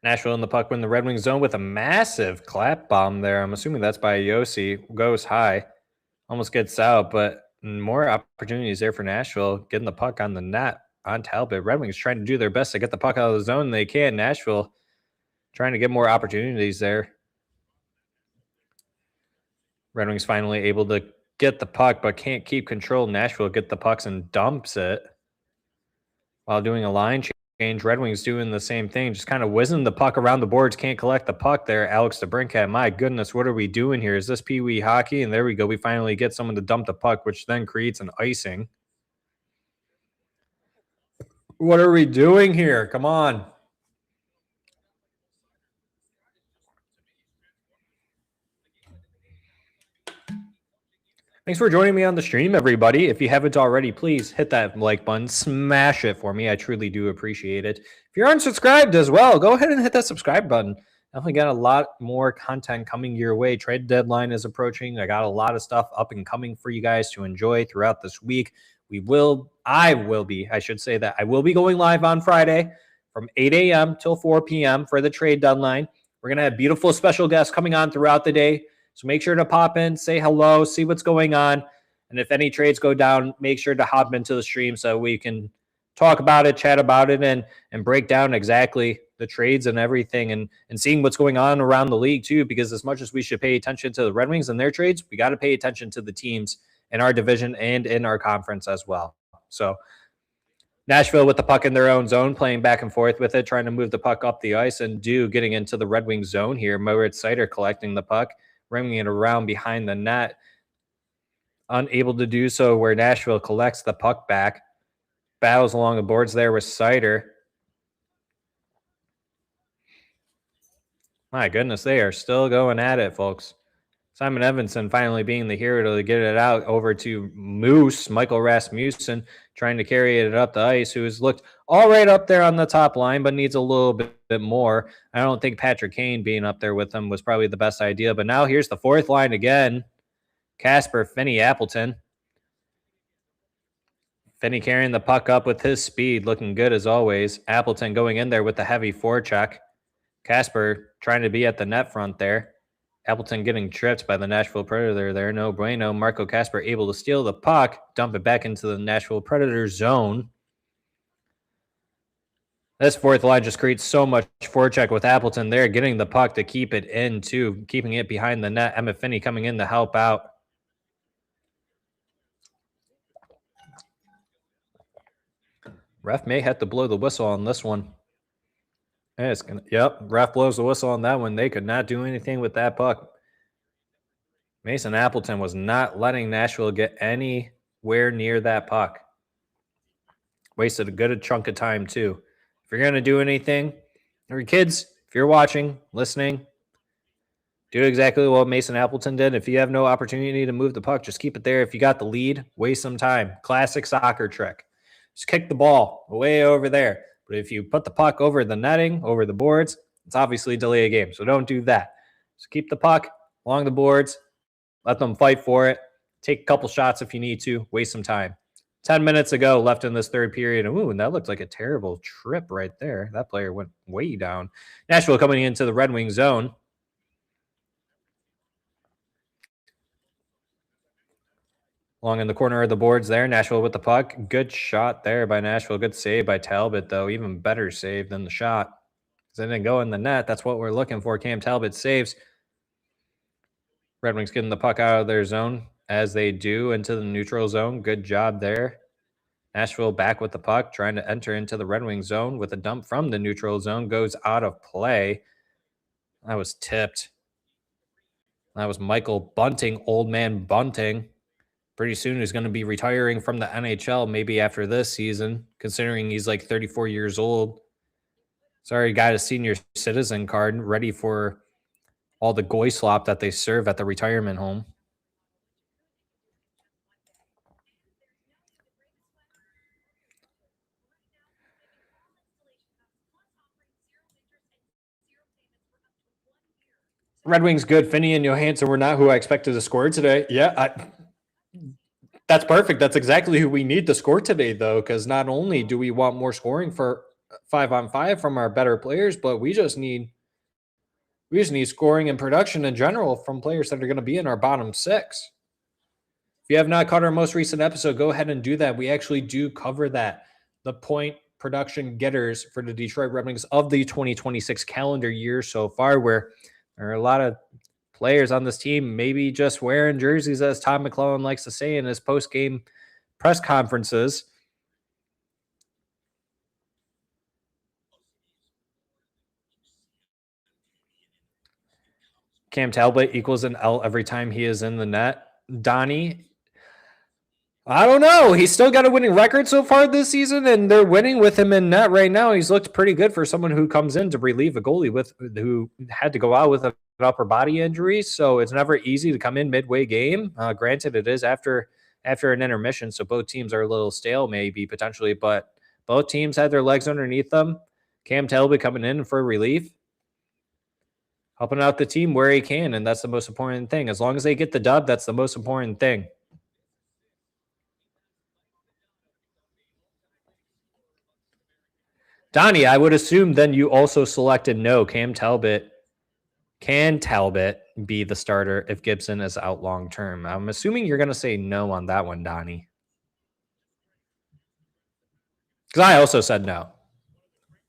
B: Nashville in the puck when the Red Wings zone with a massive clap bomb there. I'm assuming that's by Josi. Goes high. Almost gets out, but more opportunities there for Nashville. Getting the puck on the net. on Talbot. Red Wings trying to do their best to get the puck out of the zone. They can. Nashville trying to get more opportunities there. Red Wings finally able to get the puck, but can't keep control. Nashville get the pucks and dumps it while doing a line change. Red Wings doing the same thing, just kind of whizzing the puck around the boards. Can't collect the puck there. Alex DeBrincat, my goodness, what are we doing here? Is this Pee Wee hockey? And there we go. We finally get someone to dump the puck, which then creates an icing. What are we doing here? Come on. Thanks for joining me on the stream, everybody. If you haven't already, please hit that like button, smash it for me. I truly do appreciate it. If you're unsubscribed as well, go ahead and hit that subscribe button. Definitely got a lot more content coming your way. Trade deadline is approaching. I got a lot of stuff up and coming for you guys to enjoy throughout this week. I will be going live on Friday from 8 a.m. till 4 p.m. for the trade deadline. We're going to have beautiful special guests coming on throughout the day. So make sure to pop in, say hello, see what's going on. And if any trades go down, make sure to hop into the stream so we can talk about it, chat about it, and break down exactly the trades and everything and seeing what's going on around the league too, because as much as we should pay attention to the Red Wings and their trades, we got to pay attention to the teams in our division and in our conference as well. So Nashville with the puck in their own zone, playing back and forth with it, trying to move the puck up the ice and getting into the Red Wings zone here. Moritz Seider collecting the puck, bringing it around behind the net. Unable to do so where Nashville collects the puck back. Battles along the boards there with Seider. My goodness, they are still going at it, folks. Simon Evanson finally being the hero to get it out over to Michael Rasmussen, trying to carry it up the ice, who has looked all right up there on the top line, but needs a little bit more. I don't think Patrick Kane being up there with him was probably the best idea, but now here's the fourth line again. Casper, Finney, Appleton. Finney carrying the puck up with his speed, looking good as always. Appleton going in there with the heavy forecheck. Casper trying to be at the net front there. Appleton getting tripped by the Nashville Predator there. No bueno. Marco Casper able to steal the puck, dump it back into the Nashville Predator zone. This fourth line just creates so much forecheck with Appleton there, getting the puck to keep it in too, keeping it behind the net. Emma Finney coming in to help out. Ref may have to blow the whistle on this one. Ref blows the whistle on that one. They could not do anything with that puck. Mason Appleton was not letting Nashville get anywhere near that puck. Wasted a good chunk of time, too. If you're going to do anything, or kids, if you're watching, listening, do exactly what Mason Appleton did. If you have no opportunity to move the puck, just keep it there. If you got the lead, waste some time. Classic soccer trick. Just kick the ball way over there. But if you put the puck over the netting, over the boards, it's obviously delay a game. So don't do that. Just keep the puck along the boards. Let them fight for it. Take a couple shots if you need to. Waste some time. 10 minutes ago left in this third period. Ooh, and that looked like a terrible trip right there. That player went way down. Nashville coming into the Red Wing zone. Along in the corner of the boards there, Nashville with the puck. Good shot there by Nashville. Good save by Talbot, though. Even better save than the shot. Because it didn't go in the net. That's what we're looking for. Cam Talbot saves. Red Wings getting the puck out of their zone, as they do, into the neutral zone. Good job there. Nashville back with the puck, trying to enter into the Red Wings zone with a dump from the neutral zone. Goes out of play. That was tipped. That was Michael Bunting, old man Bunting. Pretty soon he's going to be retiring from the NHL, maybe after this season, considering he's like 34 years old. Sorry, got a senior citizen card ready for all the goy slop that they serve at the retirement home. Red Wings good. Finney and Johansson were not who I expected to score today. Yeah, that's perfect. That's exactly who we need to score today, though, because not only do we want more scoring for 5-on-5 from our better players, but we just need scoring and production in general from players that are going to be in our bottom six. If you have not caught our most recent episode, go ahead and do that. We actually do cover that the point production getters for the Detroit Red Wings of the 2026 calendar year so far, where there are a lot of players on this team maybe just wearing jerseys, as Todd McClellan likes to say in his post-game press conferences. Cam Talbot equals an L every time he is in the net. Donnie, I don't know. He's still got a winning record so far this season, and they're winning with him in net right now. He's looked pretty good for someone who comes in to relieve a goalie who had to go out with an upper body injury. So it's never easy to come in midway game. Granted, it is after an intermission, so both teams are a little stale, maybe potentially, but both teams had their legs underneath them. Cam Talbot coming in for relief, helping out the team where he can, and that's the most important thing. As long as they get the dub, that's the most important thing. Donnie, I would assume then you also selected no. Can Talbot be the starter if Gibson is out long term? I'm assuming you're going to say no on that one, Donnie. Because I also said no.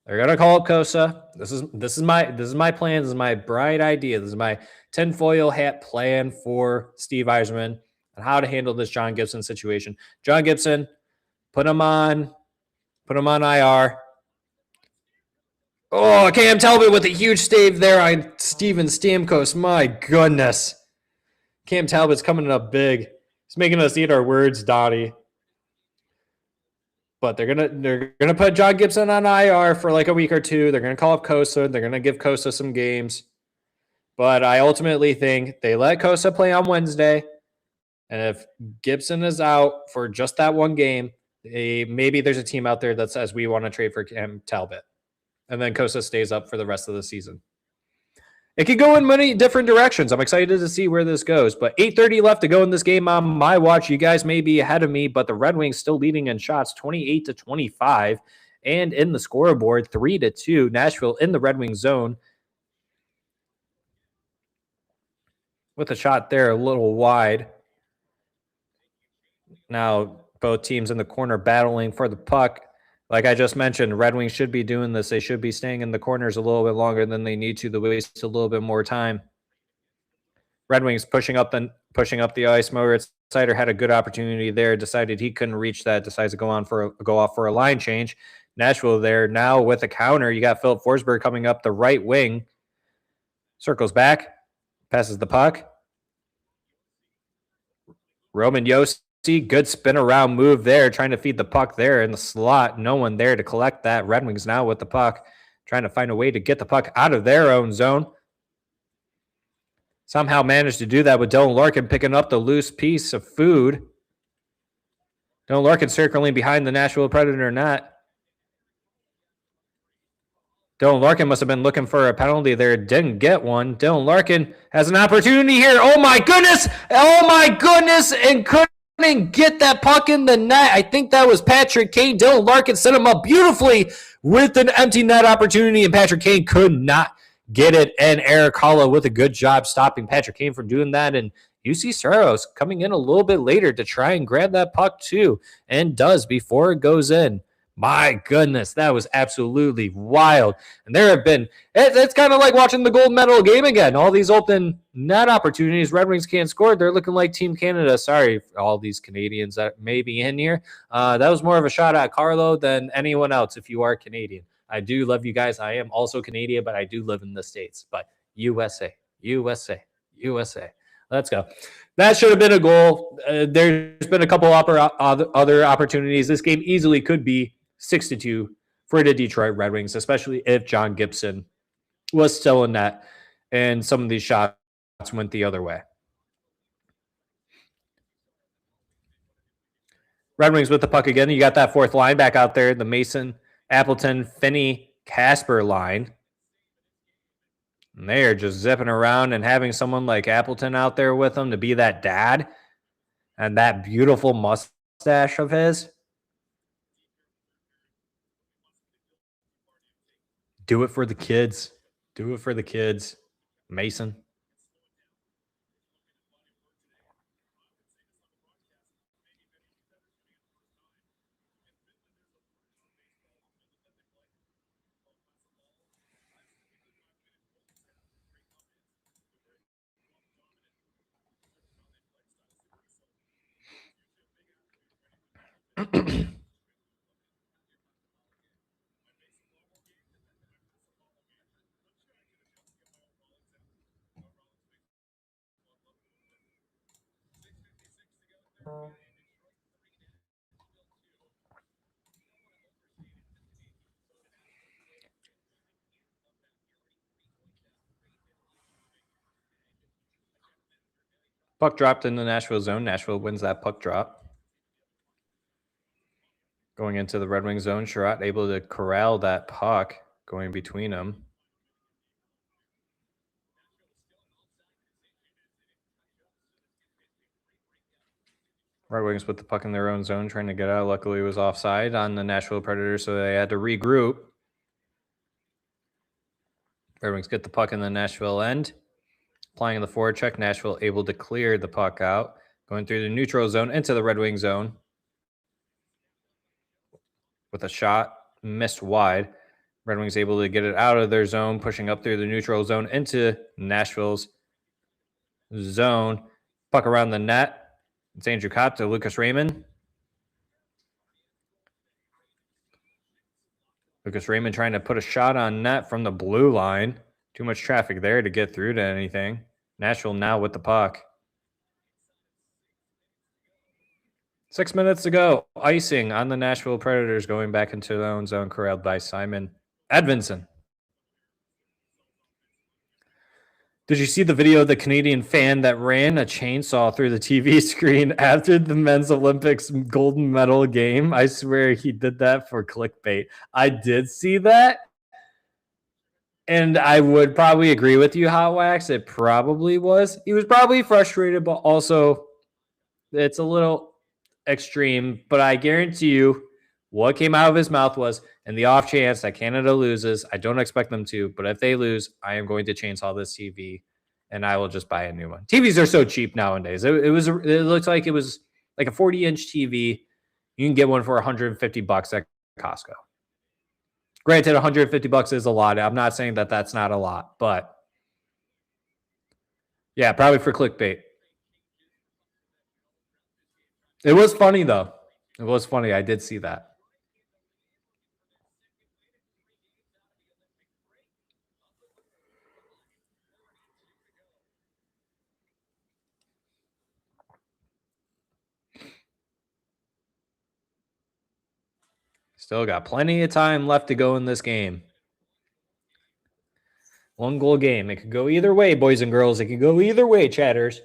B: They're going to call up Kosa. This is my plan. This is my bright idea. This is my tinfoil hat plan for Steve Yzerman on how to handle this John Gibson situation. John Gibson, put him on IR. Oh, Cam Talbot with a huge save there on Steven Stamkos. My goodness. Cam Talbot's coming up big. He's making us eat our words, Dottie. But they're gonna put John Gibson on IR for like a week or two. They're gonna call up Kosa. They're gonna give Kosa some games. But I ultimately think they let Kosa play on Wednesday. And if Gibson is out for just that one game, maybe there's a team out there that says we want to trade for Cam Talbot. And then Kosa stays up for the rest of the season. It could go in many different directions. I'm excited to see where this goes. But 8:30 left to go in this game on my watch. You guys may be ahead of me, but the Red Wings still leading in shots 28-25. And in the scoreboard, 3-2. Nashville in the Red Wings zone. With a shot there a little wide. Now, both teams in the corner battling for the puck. Like I just mentioned, Red Wings should be doing this. They should be staying in the corners a little bit longer than they need to. They waste a little bit more time. Red Wings pushing up the ice. Moritz Seider had a good opportunity there. Decided he couldn't reach that. Decides to go off for a line change. Nashville there now with a counter. You got Philip Forsberg coming up the right wing. Circles back, passes the puck. Roman Josi. Good spin around move there, trying to feed the puck there in the slot. No one there to collect that. Red Wings now with the puck, trying to find a way to get the puck out of their own zone. Somehow managed to do that with Dylan Larkin picking up the loose piece of food. Dylan Larkin circling behind the Nashville Predator net. Dylan Larkin must have been looking for a penalty there. Didn't get one. Dylan Larkin has an opportunity here. Oh my goodness! And couldn't get that puck in the net. I think that was Patrick Kane. Dylan Larkin set him up beautifully with an empty net opportunity, and Patrick Kane could not get it. And Eric Holla with a good job stopping Patrick Kane from doing that. And UC Saros coming in a little bit later to try and grab that puck too, and does before it goes in. My goodness, that was absolutely wild. And there have been, it's kind of like watching the gold medal game again. All these open net opportunities, Red Wings can't score. They're looking like Team Canada. Sorry for all these Canadians that may be in here. That was more of a shot at Carlo than anyone else if you are Canadian. I do love you guys. I am also Canadian, but I do live in the States. But USA. Let's go. That should have been a goal. There's been a couple other opportunities. This game easily could be 6-2 for the Detroit Red Wings, especially if John Gibson was still in net and some of these shots went the other way. Red Wings with the puck again. You got that fourth line back out there, the Mason, Appleton, Finney, Casper line. And they are just zipping around, and having someone like Appleton out there with them to be that dad and that beautiful mustache of his. Do it for the kids. Do it for the kids. Mason. Puck dropped in the Nashville zone. Nashville wins that puck drop. Going into the Red Wings zone, Sherratt able to corral that puck going between them. Red Wings with the puck in their own zone, trying to get out. Luckily, it was offside on the Nashville Predators, so they had to regroup. Red Wings get the puck in the Nashville end. Applying the forward check, Nashville able to clear the puck out. Going through the neutral zone into the Red Wing zone. With a shot, missed wide. Red Wings able to get it out of their zone, pushing up through the neutral zone into Nashville's zone. Puck around the net. It's Andrew Kopp to Lucas Raymond. Lucas Raymond trying to put a shot on net from the blue line. Too much traffic there to get through to anything. Nashville now with the puck. 6 minutes to go. Icing on the Nashville Predators going back into their own zone, corralled by Simon Edvinsson. Did you see the video of the Canadian fan that ran a chainsaw through the TV screen after the men's Olympics gold medal game? I swear he did that for clickbait. I did see that. And I would probably agree with you, Hot Wax. It probably was. He was probably frustrated, but also it's a little extreme. But I guarantee you what came out of his mouth was, in the off chance that Canada loses, I don't expect them to, but if they lose, I am going to chainsaw this TV and I will just buy a new one. TVs are so cheap nowadays. It looks like it was like a 40-inch TV. You can get one for $150 at Costco. Granted, $150 is a lot. I'm not saying that that's not a lot, but yeah, probably for clickbait. It was funny, though. It was funny. I did see that. Still got plenty of time left to go in this game. 1-goal game. It could go either way, boys and girls. It could go either way, chatters.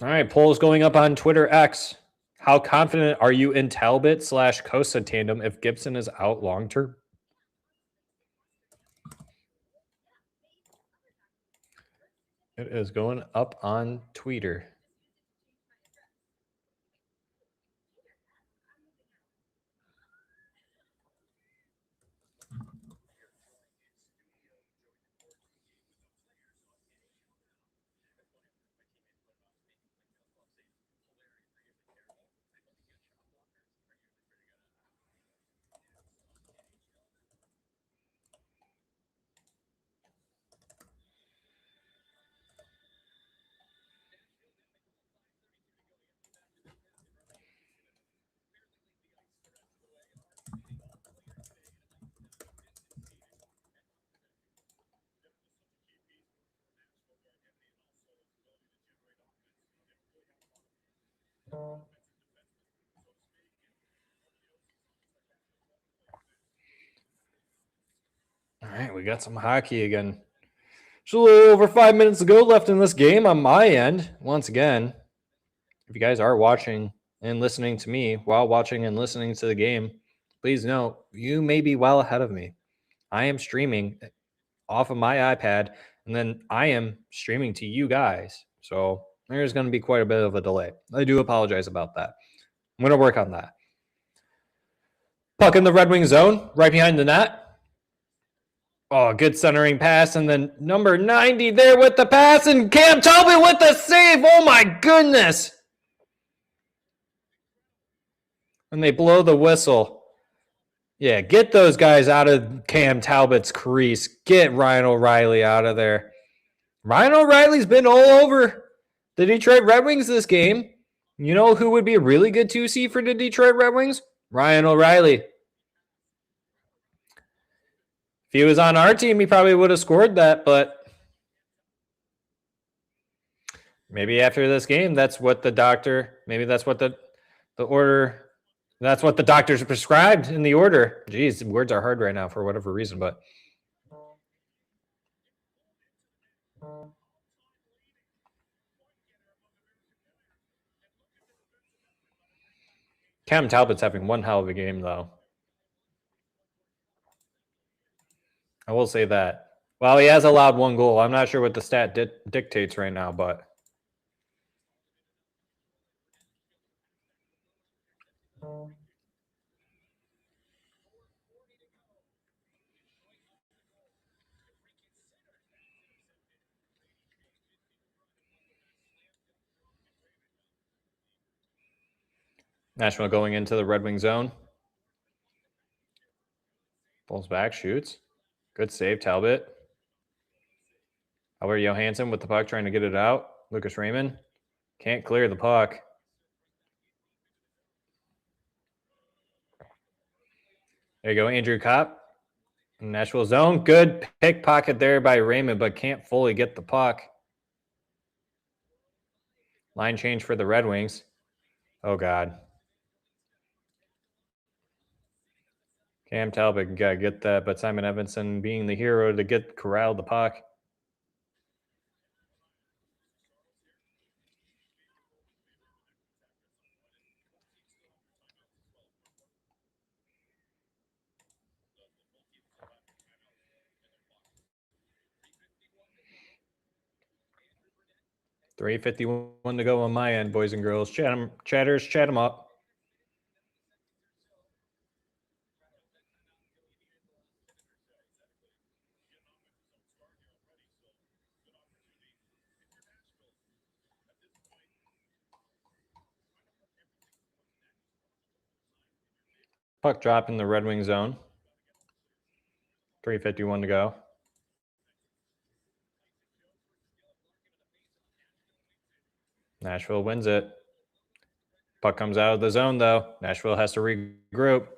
B: All right, polls going up on Twitter X. How confident are you in Talbot/Costa tandem if Gibson is out long term? It is going up on Twitter. All right, we got some hockey again. Just a little over 5 minutes to go left in this game on my end. Once again, if you guys are watching and listening to me while watching and listening to the game, please know you may be well ahead of me. I am streaming off of my iPad, and then I am streaming to you guys. So there's going to be quite a bit of a delay. I do apologize about that. I'm going to work on that. Puck in the Red Wing zone, right behind the net. Oh, good centering pass, and then number 90 there with the pass, and Cam Talbot with the save. Oh my goodness. And they blow the whistle. Yeah, get those guys out of Cam Talbot's crease. Get Ryan O'Reilly out of there. Ryan O'Reilly's been all over the Detroit Red Wings this game. You know who would be a really good 2C for the Detroit Red Wings? Ryan O'Reilly. If he was on our team, he probably would have scored that, but maybe after this game, that's what the doctor, maybe that's what the order, that's what the doctors prescribed in the order. Jeez, words are hard right now for whatever reason, but Cam Talbot's having one hell of a game, though. I will say that. Well, he has allowed one goal. I'm not sure what the stat dictates right now, but Nashville going into the Red Wing zone. Pulls back, shoots. Good save, Talbot. Albert Johansson with the puck trying to get it out. Lucas Raymond can't clear the puck. There you go, Andrew Kopp. Nashville zone. Good pickpocket there by Raymond, but can't fully get the puck. Line change for the Red Wings. Oh, God. Cam Talbot got to get that, but Simon Evanson being the hero to get corral the puck. $3:51 to go on my end, boys and girls. Chatters, chat them up. Puck drop in the Red Wing zone. 3:51 to go. Nashville wins it. Puck comes out of the zone, though. Nashville has to regroup.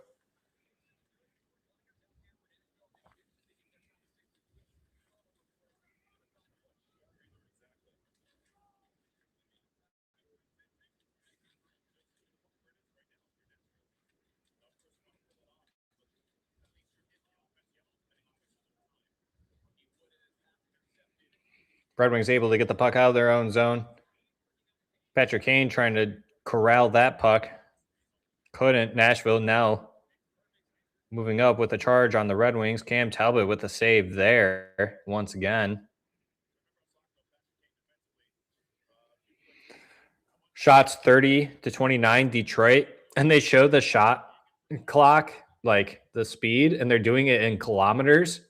B: Red Wings able to get the puck out of their own zone. Patrick Kane trying to corral that puck. Couldn't. Nashville now moving up with a charge on the Red Wings. Cam Talbot with a save there once again. Shots 30-29 Detroit. And they show the shot clock, like the speed, and they're doing it in kilometers.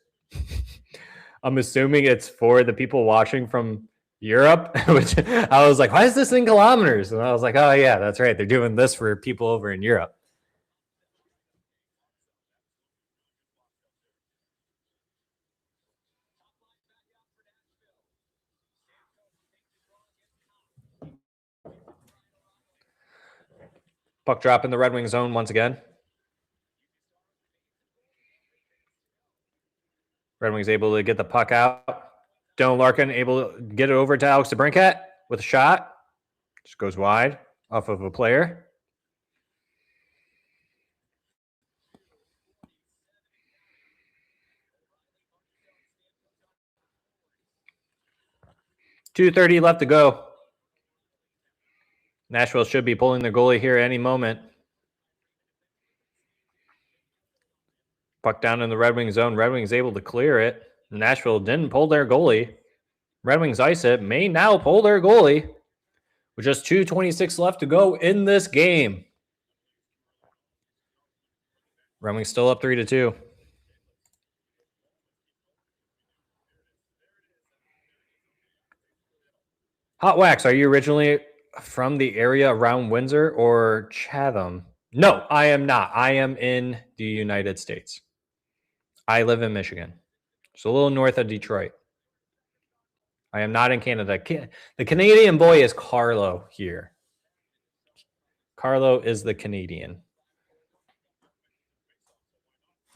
B: I'm assuming it's for the people watching from Europe, which I was like, why is this in kilometers? And I was like, oh, yeah, that's right. They're doing this for people over in Europe. Puck drop in the Red Wing zone once again. Red Wings able to get the puck out. Dylan Larkin able to get it over to Alex DeBrincat with a shot. Just goes wide off of a player. .230 left to go. Nashville should be pulling their goalie here at any moment. Puck down in the Red Wings zone. Red Wings able to clear it. Nashville didn't pull their goalie. Red Wings ice it. May now pull their goalie. With just 2:26 left to go in this game. Red Wings still up 3-2. Hot Wax, are you originally from the area around Windsor or Chatham? No, I am not. I am in the United States. I live in Michigan. It's a little north of Detroit. I am not in Canada. The Canadian boy is Carlo here. Carlo is the Canadian.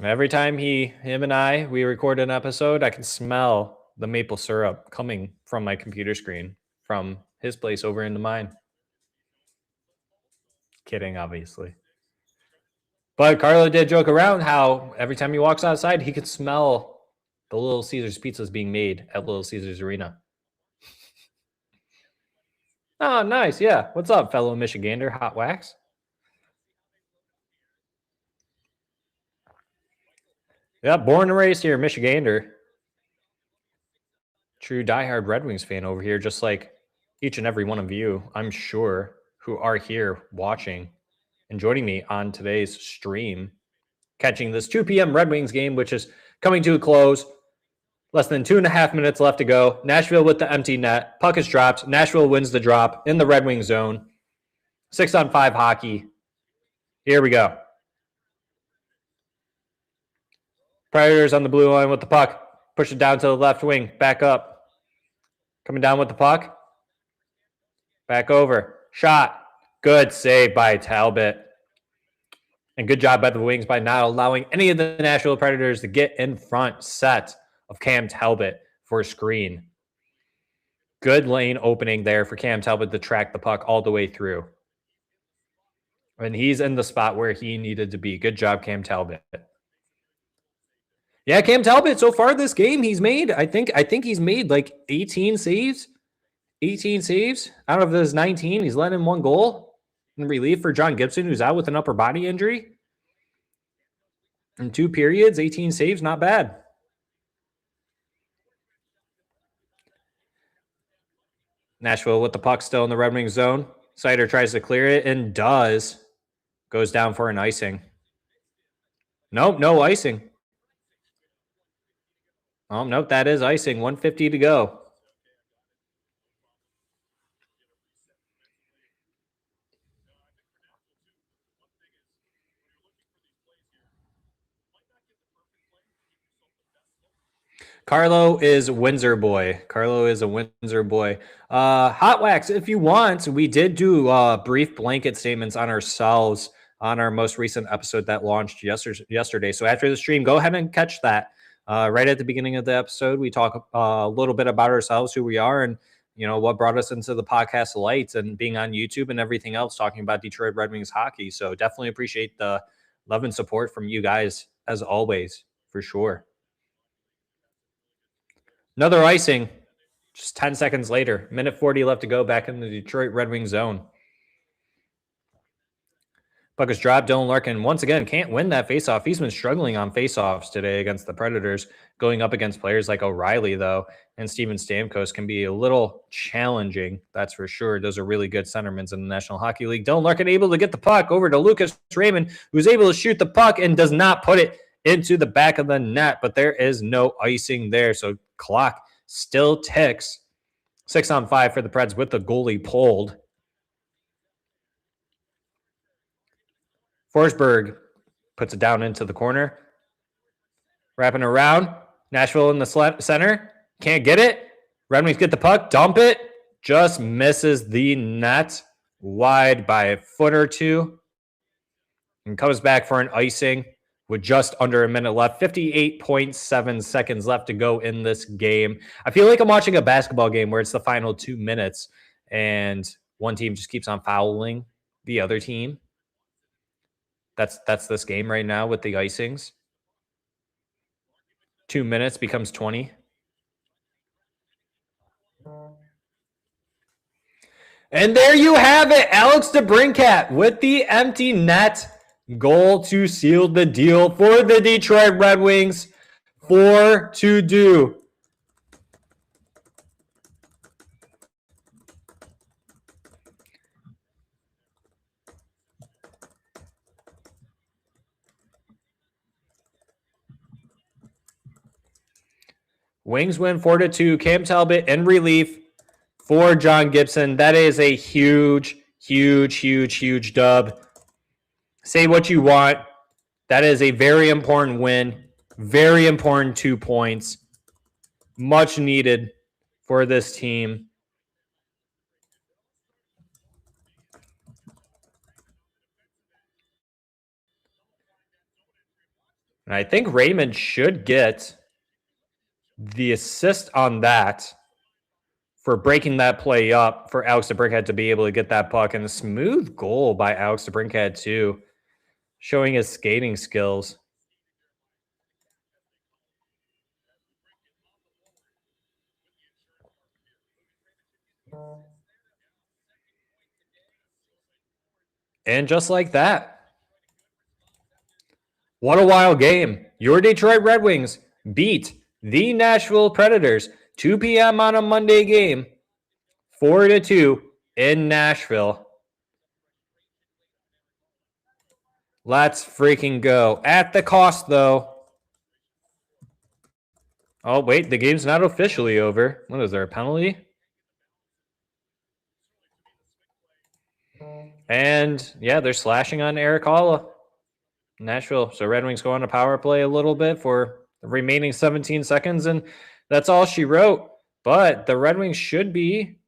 B: Every time him and we record an episode, I can smell the maple syrup coming from my computer screen from his place over into mine. Kidding, obviously. But Carlo did joke around how every time he walks outside, he could smell the Little Caesars pizzas being made at Little Caesars Arena. Oh, nice. Yeah. What's up, fellow Michigander? Hot Wax? Yeah, born and raised here, Michigander. True diehard Red Wings fan over here, just like each and every one of you, I'm sure, who are here watching and joining me on today's stream, catching this 2 p.m. Red Wings game, which is coming to a close. Less than 2.5 minutes left to go. Nashville with the empty net. Puck is dropped. Nashville wins the drop in the Red Wing zone. 6-on-5 hockey. Here we go. Predators on the blue line with the puck. Push it down to the left wing. Back up. Coming down with the puck. Back over. Shot. Good save by Talbot. And good job by the Wings by not allowing any of the Nashville Predators to get in front set of Cam Talbot for a screen. Good lane opening there for Cam Talbot to track the puck all the way through. And he's in the spot where he needed to be. Good job, Cam Talbot. Yeah, Cam Talbot, so far this game, he's made, I think he's made like 18 saves. 18 saves. Out of those 19, he's let in 1 goal in relief for John Gibson, who's out with an upper body injury. In 2 periods, 18 saves, not bad. Nashville with the puck still in the Red Wings zone. Sider tries to clear it and does. Goes down for an icing. Nope, no icing. Oh, nope, that is icing. 1:50 to go. Carlo is Windsor boy. Carlo is a Windsor boy. Hot Wax, if you want, we did do brief blanket statements on ourselves on our most recent episode that launched yesterday. So after the stream, go ahead and catch that. Right at the beginning of the episode, we talk a little bit about ourselves, who we are, and what brought us into the podcast lights and being on YouTube and everything else, talking about Detroit Red Wings hockey. So definitely appreciate the love and support from you guys as always, for sure. Another icing just 10 seconds later. Minute 40 left to go back in the Detroit Red Wings zone. Puck is dropped. Dylan Larkin, once again, can't win that faceoff. He's been struggling on faceoffs today against the Predators. Going up against players like O'Reilly, though, and Steven Stamkos can be a little challenging, that's for sure. Those are really good centermen in the National Hockey League. Dylan Larkin able to get the puck over to Lucas Raymond, who's able to shoot the puck and does not put it into the back of the net, but there is no icing there. So clock still ticks. 6-on-5 for the Preds with the goalie pulled. Forsberg puts it down into the corner. Wrapping around. Nashville in the center. Can't get it. Red Wings get the puck. Dump it. Just misses the net. Wide by a foot or two. And comes back for an icing with just under a minute left. 58.7 seconds left to go in this game. I feel like I'm watching a basketball game where it's the final 2 minutes and one team just keeps on fouling the other team. That's this game right now with the icings. 2 minutes becomes 20. And there you have it. Alex DeBrincat with the empty net goal to seal the deal for the Detroit Red Wings. 4-2. Wings win 4-2. Cam Talbot in relief for John Gibson. That is a huge, huge, huge, huge dub. Say what you want. That is a very important win. Very important 2 points. Much needed for this team. And I think Raymond should get the assist on that for breaking that play up for Alex DeBrincat to be able to get that puck. And a smooth goal by Alex DeBrincat too, showing his skating skills. And just like that, what a wild game. Your Detroit Red Wings beat the Nashville Predators 2 p.m. on a Monday game, 4-2 in Nashville. Let's freaking go. At the cost, though. Oh, wait, the game's not officially over. What is there, a penalty? And, yeah, they're slashing on Eric Holla. Nashville. So Red Wings go on a power play a little bit for the remaining 17 seconds, and that's all she wrote. But the Red Wings should be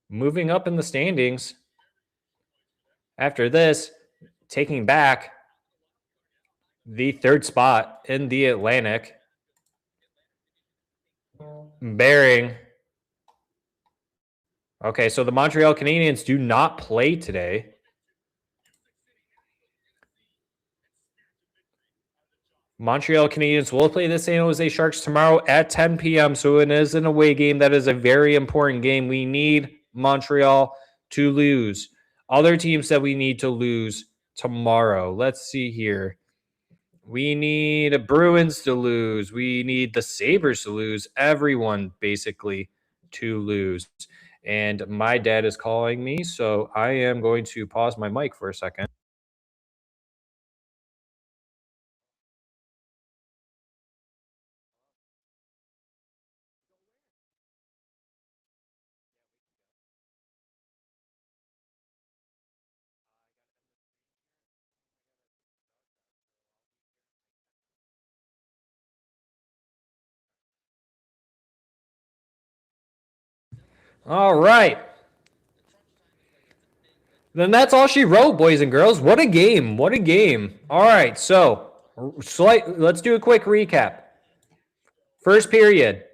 B: moving up in the standings after this, taking back the 3rd spot in the Atlantic, bearing. Okay, so the Montreal Canadiens do not play today. Montreal Canadiens will play the San Jose Sharks tomorrow at 10 p.m. So it is an away game. That is a very important game. We need Montreal to lose. Other teams that we need to lose tomorrow. Let's see here. We need Bruins to lose. We need the Sabres to lose. Everyone basically to lose. And my dad is calling me, so I am going to pause my mic for a second. All right. Then that's all she wrote, boys and girls. What a game. What a game. All right, so let's do a quick recap. First period.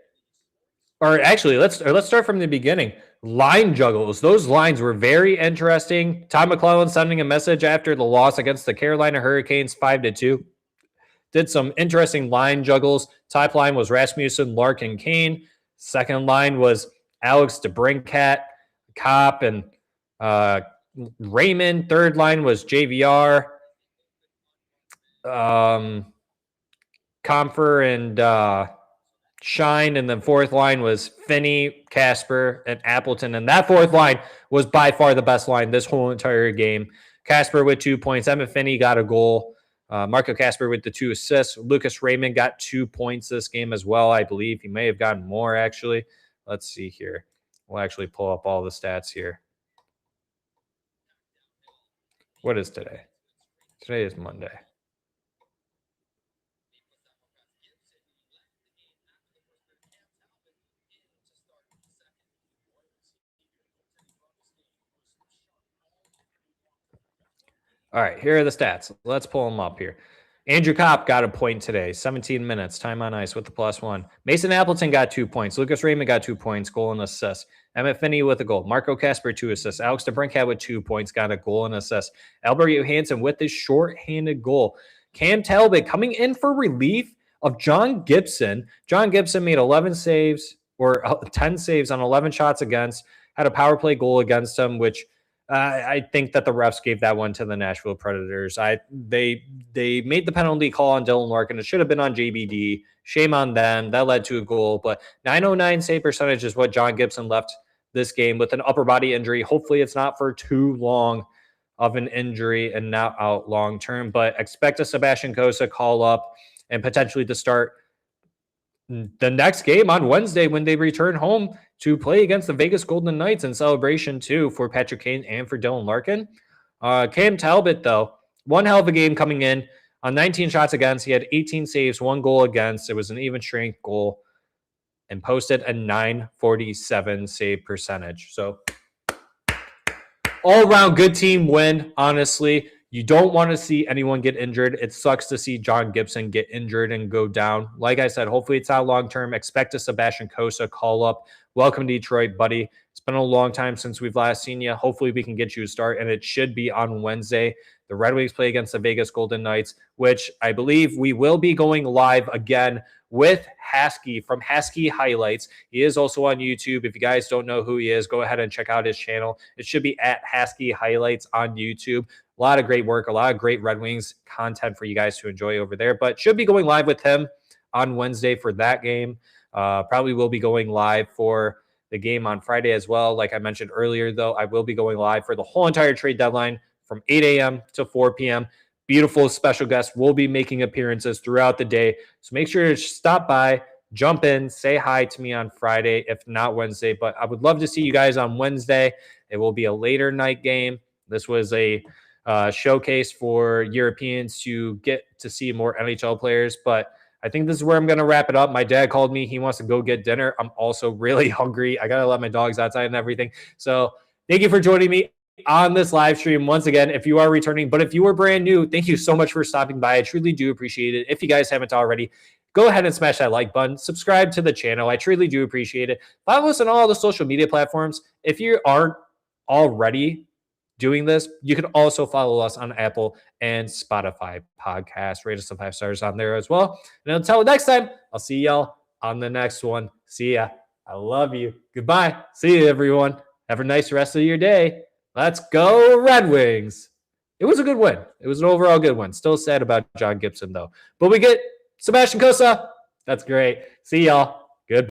B: Or actually, let's start from the beginning. Line juggles. Those lines were very interesting. Tom McClellan sending a message after the loss against the Carolina Hurricanes 5-2. Did some interesting line juggles. Top line was Rasmussen, Larkin, Kane. Second line was Alex DeBrincat, Kopp, and Raymond. Third line was JVR, Comfer, and Shine. And then fourth line was Finney, Casper, and Appleton. And that fourth line was by far the best line this whole entire game. Casper with 2 points. Emmett Finney got a goal. Marco Casper with the 2 assists. Lucas Raymond got 2 points this game as well, I believe. He may have gotten more, actually. Let's see here. We'll actually pull up all the stats here. What is today? Today is Monday. All right, here are the stats. Let's pull them up here. Andrew Kopp got a point today, 17 minutes, time on ice with the +1. Mason Appleton got 2 points. Lucas Raymond got 2 points, goal and assist. Emmett Finney with a goal. Marco Casper, 2 assists. Alex DeBrincat with 2 points, got a goal and assist. Albert Johansson with his shorthanded goal. Cam Talbot coming in for relief of John Gibson. John Gibson made 11 saves, or 10 saves on 11 shots against, had a power play goal against him, which I think that the refs gave that one to the Nashville Predators. They made the penalty call on Dylan Larkin. It should have been on JBD. Shame on them. That led to a goal. But 909 save percentage is what John Gibson left this game with an upper body injury. Hopefully it's not for too long of an injury and not out long term. But expect a Sebastian Kosa call up and potentially to start the next game on Wednesday when they return home to play against the Vegas Golden Knights in celebration too for Patrick Kane and for Dylan Larkin. Cam Talbot, though, one hell of a game coming in on 19 shots against. He had 18 saves, 1 goal against. It was an even strength goal and posted a .947 save percentage. So all around good team win, honestly. You don't want to see anyone get injured. It sucks to see John Gibson get injured and go down. Like I said, hopefully it's not long-term. Expect a Sebastian Cossa call-up. Welcome to Detroit, buddy. It's been a long time since we've last seen you. Hopefully we can get you a start, and it should be on Wednesday. The Red Wings play against the Vegas Golden Knights, which I believe we will be going live again with Hasky from Hasky Highlights. He is also on YouTube. If you guys don't know who he is, go ahead and check out his channel. It should be at Hasky Highlights on YouTube. A lot of great work, a lot of great Red Wings content for you guys to enjoy over there. But should be going live with him on Wednesday for that game. Probably will be going live for the game on Friday as well. Like I mentioned earlier, though, I will be going live for the whole entire trade deadline from 8 a.m. to 4 p.m. Beautiful special guests will be making appearances throughout the day. So make sure to stop by, jump in, say hi to me on Friday, if not Wednesday. But I would love to see you guys on Wednesday. It will be a later night game. This was a showcase for Europeans to get to see more NHL players. But I think this is where I'm going to wrap it up. My dad called me. He wants to go get dinner. I'm also really hungry. I got to let my dogs outside and everything. So thank you for joining me on this live stream once again. If you are returning, but if you are brand new, thank you so much for stopping by. I truly do appreciate it. If you guys haven't already, go ahead and smash that like button. Subscribe to the channel. I truly do appreciate it. Follow us on all the social media platforms. If you aren't already doing this, you can also follow us on Apple and Spotify podcasts. Rate us some 5 stars on there as well. And until next time, I'll see y'all on the next one. See ya. I love you. Goodbye. See you, everyone. Have a nice rest of your day. Let's go, Red Wings. It was a good win. It was an overall good win. Still sad about John Gibson, though. But we get Sebastian Cossa. That's great. See y'all.